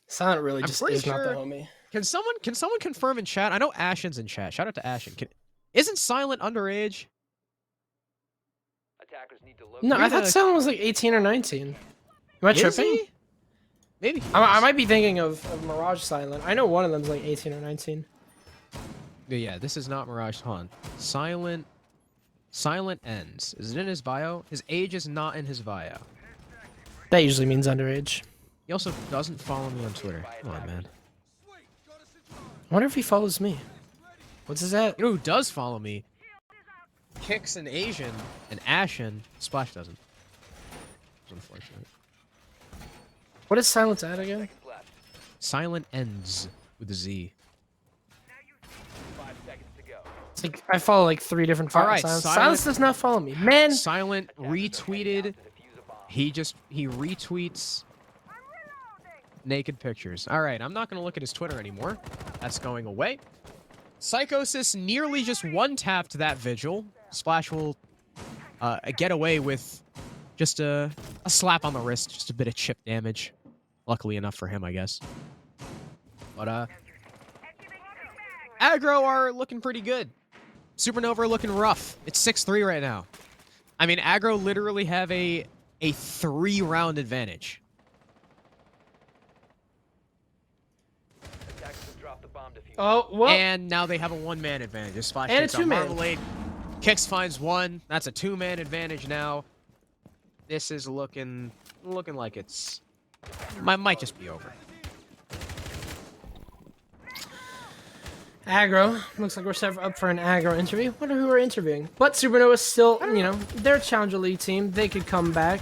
Silent really I'm just pretty is not the sure- homie. Can someone confirm in chat? I know Ashen's in chat. Shout out to Ashen. Isn't Silent underage? Attackers need to No, I We're thought gonna- Silent was like 18 or 19. Am I Is tripping? he? Maybe. he I is. might be thinking of Mirage Silent. I know one of them's like 18 or 19. Yeah, this is not Mirage. Hold on. Silent ends. Is it in his bio? His age is not in his bio. That usually means underage. He also doesn't follow me on Twitter. Come on, man. I wonder if he follows me. What's his at? You know who does follow me? Kicks an Asian and Ashen. Splash doesn't. It's unfortunate. What is Silent's at again? Silent ends with a Z. 5 seconds to go. It's like I follow like 3 different All right, Silence. Silent- Silence does not follow me. Man, Silent retweeted. He retweets naked pictures. All right, I'm not going to look at his Twitter anymore. That's going away. Psychosis nearly just one-tapped that Vigil. Splash will get away with just a slap on the wrist, just a bit of chip damage. Luckily enough for him, I guess. But, Aggro are looking pretty good. Supernova are looking rough. It's 6-3 right now. I mean, Aggro literally have a 3-round advantage. Attackers have dropped the bomb diffuser. oh well. And now they have a 1-man advantage. Splash And a takes out 2-man. Marmalade. Kicks finds 1. That's a 2-man advantage now. This is looking like it's might just be over. Aggro. Looks like we're set up for an Aggro interview. Wonder who we're interviewing. But Supernova's still, you know, they're a Challenger League team. They could come back.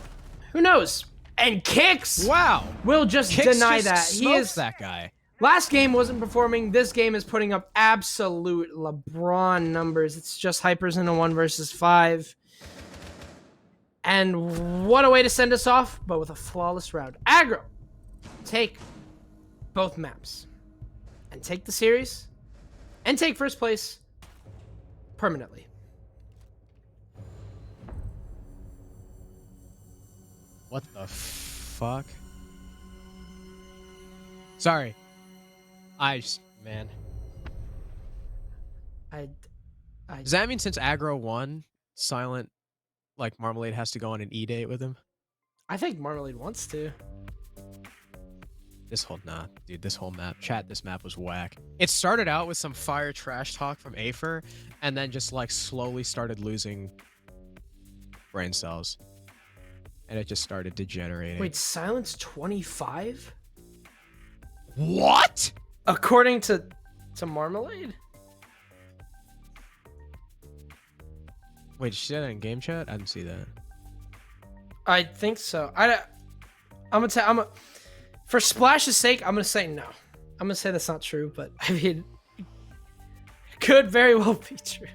Who knows? And Kicks Wow. will just Kicks deny just that. He smoked is. that guy. Last game wasn't performing. This game is putting up absolute LeBron numbers. It's just hypers in a 1 versus 5. And what a way to send us off, but with a flawless round. Aggro take both maps and take the series and take first place permanently. What the fuck? Sorry. Man. Does that mean since Aggro won, Silent, like, Marmalade has to go on an E-date with him? I think Marmalade wants to. This whole map. Chat, this map was whack. It started out with some fire trash talk from Afer, and then just, like, slowly started losing brain cells. And it just started degenerating. Wait, Silent's 25? What? According to Marmalade? Wait, did she say that in game chat? I didn't see that. I think so. For Splash's sake, I'm gonna say no. I'm gonna say that's not true, but I mean, it could very well be true.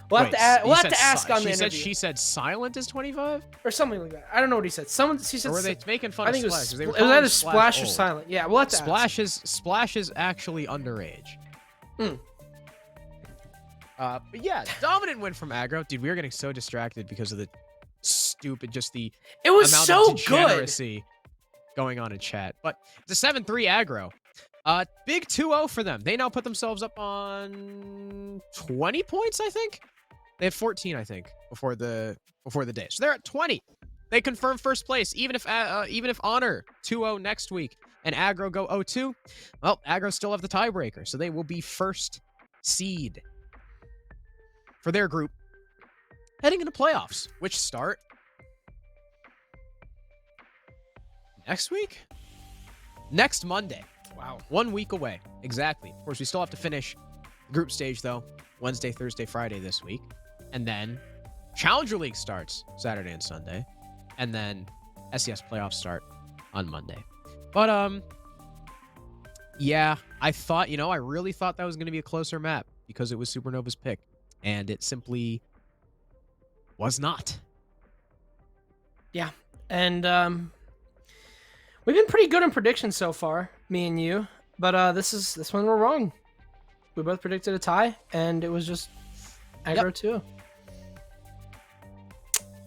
We'll have to ask on the interview. She said Silent is 25? Or something like that. I don't know what he said. She said. Or were they making fun I of think Splash? it was either Splash or Silent. Yeah, we'll have to ask. Splash is actually underage. Hmm. But yeah, dominant win from Aggro. Dude, we were getting so distracted because of the stupid, it was amount so of degeneracy going on in chat. But it's a 7-3 Aggro. Big 2-0 for them. They now put themselves up on 20 points, I think. They had 14, I think, before the day. So they're at 20. They confirm first place, even if Honor 2-0 next week and Aggro go 0-2. Well, Aggro still have the tiebreaker, so they will be first seed for their group heading into playoffs, which start next week? Next Monday. Wow. 1 week away. Exactly. Of course, we still have to finish the group stage, though. Wednesday, Thursday, Friday this week. And then Challenger League starts Saturday and Sunday. And then SCS playoffs start on Monday. But, yeah, I really thought that was going to be a closer map because it was Supernova's pick. And it simply was not. Yeah. And, we've been pretty good in predictions so far, me and you. But, this one we're wrong. We both predicted a tie, and it was just Aggro 2.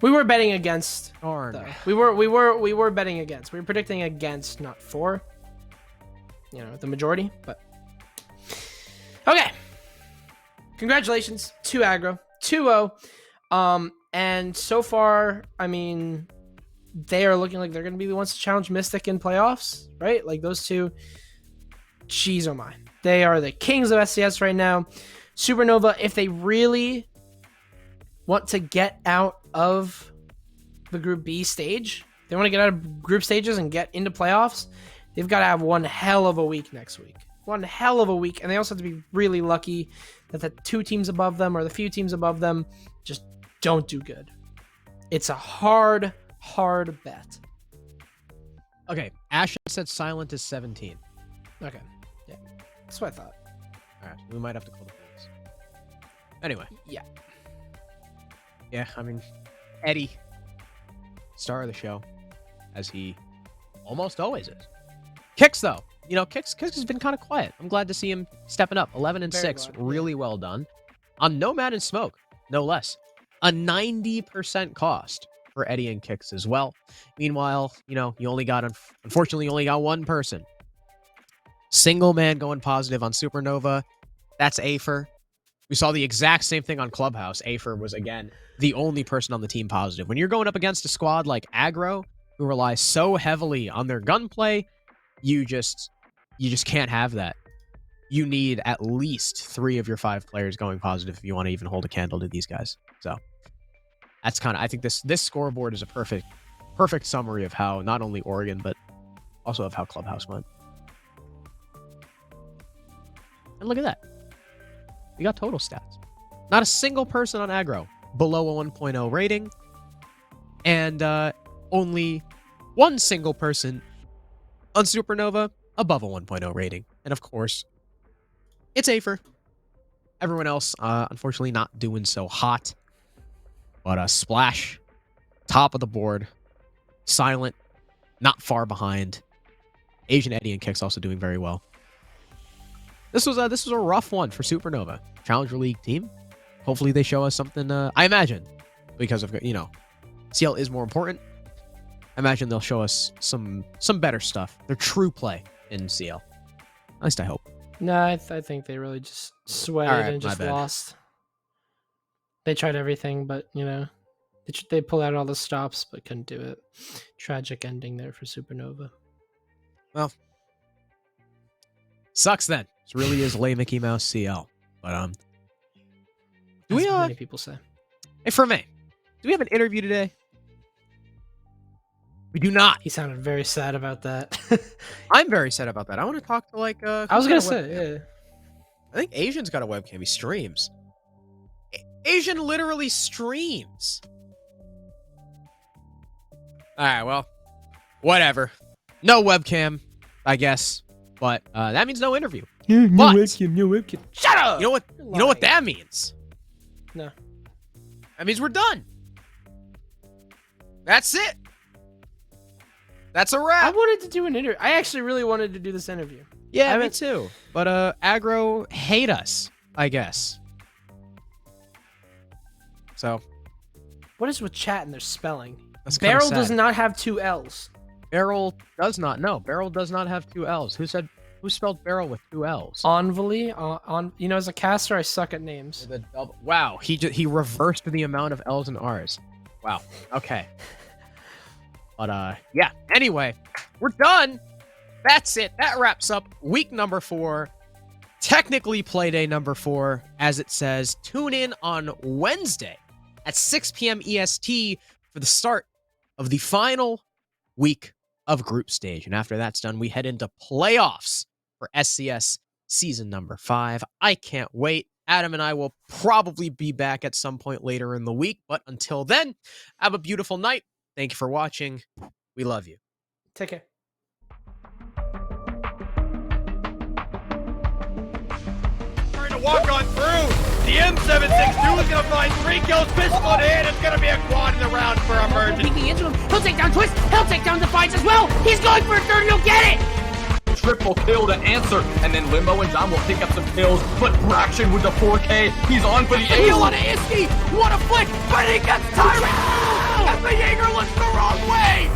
We were betting against. Darn. Though. We were betting against. We were predicting against, not for. You know, the majority. But okay. Congratulations to Aggro, 2-0. And so far, I mean, they are looking like they're going to be the ones to challenge Mystic in playoffs, right? Like those two. Jeez, oh my. They are the kings of SCS right now. Supernova, if they really want to get out of the Group B stage, they want to get out of group stages and get into playoffs, they've got to have one hell of a week next week. One hell of a week. And they also have to be really lucky that the two teams above them or the few teams above them just don't do good. It's a hard bet. Okay, Ash said Silent is 17. Okay. Yeah. That's what I thought. All right, we might have to call the police. Anyway. Yeah. Yeah, I mean, Eddie, star of the show, as he almost always is. Kicks, though. You know, Kicks has been kind of quiet. I'm glad to see him stepping up. 11 and 6, really well done. On Nomad and Smoke, no less. A 90% cost for Eddie and Kicks as well. Meanwhile, you know, unfortunately, you only got one person. Single man going positive on Supernova. That's Afer. We saw the exact same thing on Clubhouse. Afer was, again, the only person on the team positive. When you're going up against a squad like Aggro, who relies so heavily on their gunplay, you just can't have that. You need at least 3 of your 5 players going positive if you want to even hold a candle to these guys. So that's kind of, I think this scoreboard is a perfect summary of how not only Oregon, but also of how Clubhouse went. And look at that. We got total stats. Not a single person on Aggro below a 1.0 rating. And only one single person on Supernova above a 1.0 rating. And of course, it's Afer. Everyone else, unfortunately, not doing so hot. But Splash, top of the board. Silent, not far behind. Asian Eddie and Kick's also doing very well. This was a rough one for Supernova. Challenger League team. Hopefully they show us something. I imagine, because of CL is more important. I imagine they'll show us some better stuff. Their true play in CL. At least I hope. No, I think they really just sweated Alright, and my just bad. lost. They tried everything, but they pulled out all the stops, but couldn't do it. Tragic ending there for Supernova. Well, sucks then. This really is lame Mickey Mouse CL. But do As we many people say. hey for me, do we have an interview today? We do not. He sounded very sad about that. I'm very sad about that. I want to talk to I was gonna say, yeah. I think Asian's got a webcam. He streams. Asian literally streams. All right, well, whatever. No webcam, I guess, but that means no interview. No But- webcam, no webcam. Shut up! You know what? You know what that means? No. That means we're done. That's it. That's a I wrap. wanted to do an interview. I actually really wanted to do this interview. Yeah, I me haven't- too. But Aggro hate us, I guess. So What is with chat and their spelling? that's kinda Barrel sad. does not have 2 L's. Barrel does not. No, Barrel does not have 2 L's. Who spelled barrel with 2 L's? Onvally, as a caster, I suck at names. The double. Wow, he reversed the amount of L's and R's. Wow. Okay. But yeah. Anyway, we're done. That's it. That wraps up week number 4. Technically Playday number 4, as it says. Tune in on Wednesday at 6 p.m. EST for the start of the final week of group stage. And after that's done, we head into playoffs for SCS season number 5. I can't wait. Adam and I will probably be back at some point later in the week. But until then, have a beautiful night. Thank you for watching. We love you. Take care. Trying to walk on through. The M762 is going to find 3 kills, pistol in hand. It's going to be a quad in the round for Emergent. Peeking into him. He'll take down Twist. He'll take down Defiance as well. He's going for a third. He'll get it. Triple kill to answer, and then Limbo and John will pick up some kills, but Fraction with the 4K, he's on for the The heal on Iski. What a flick. But he gets tired. As the Jaeger looks the wrong way.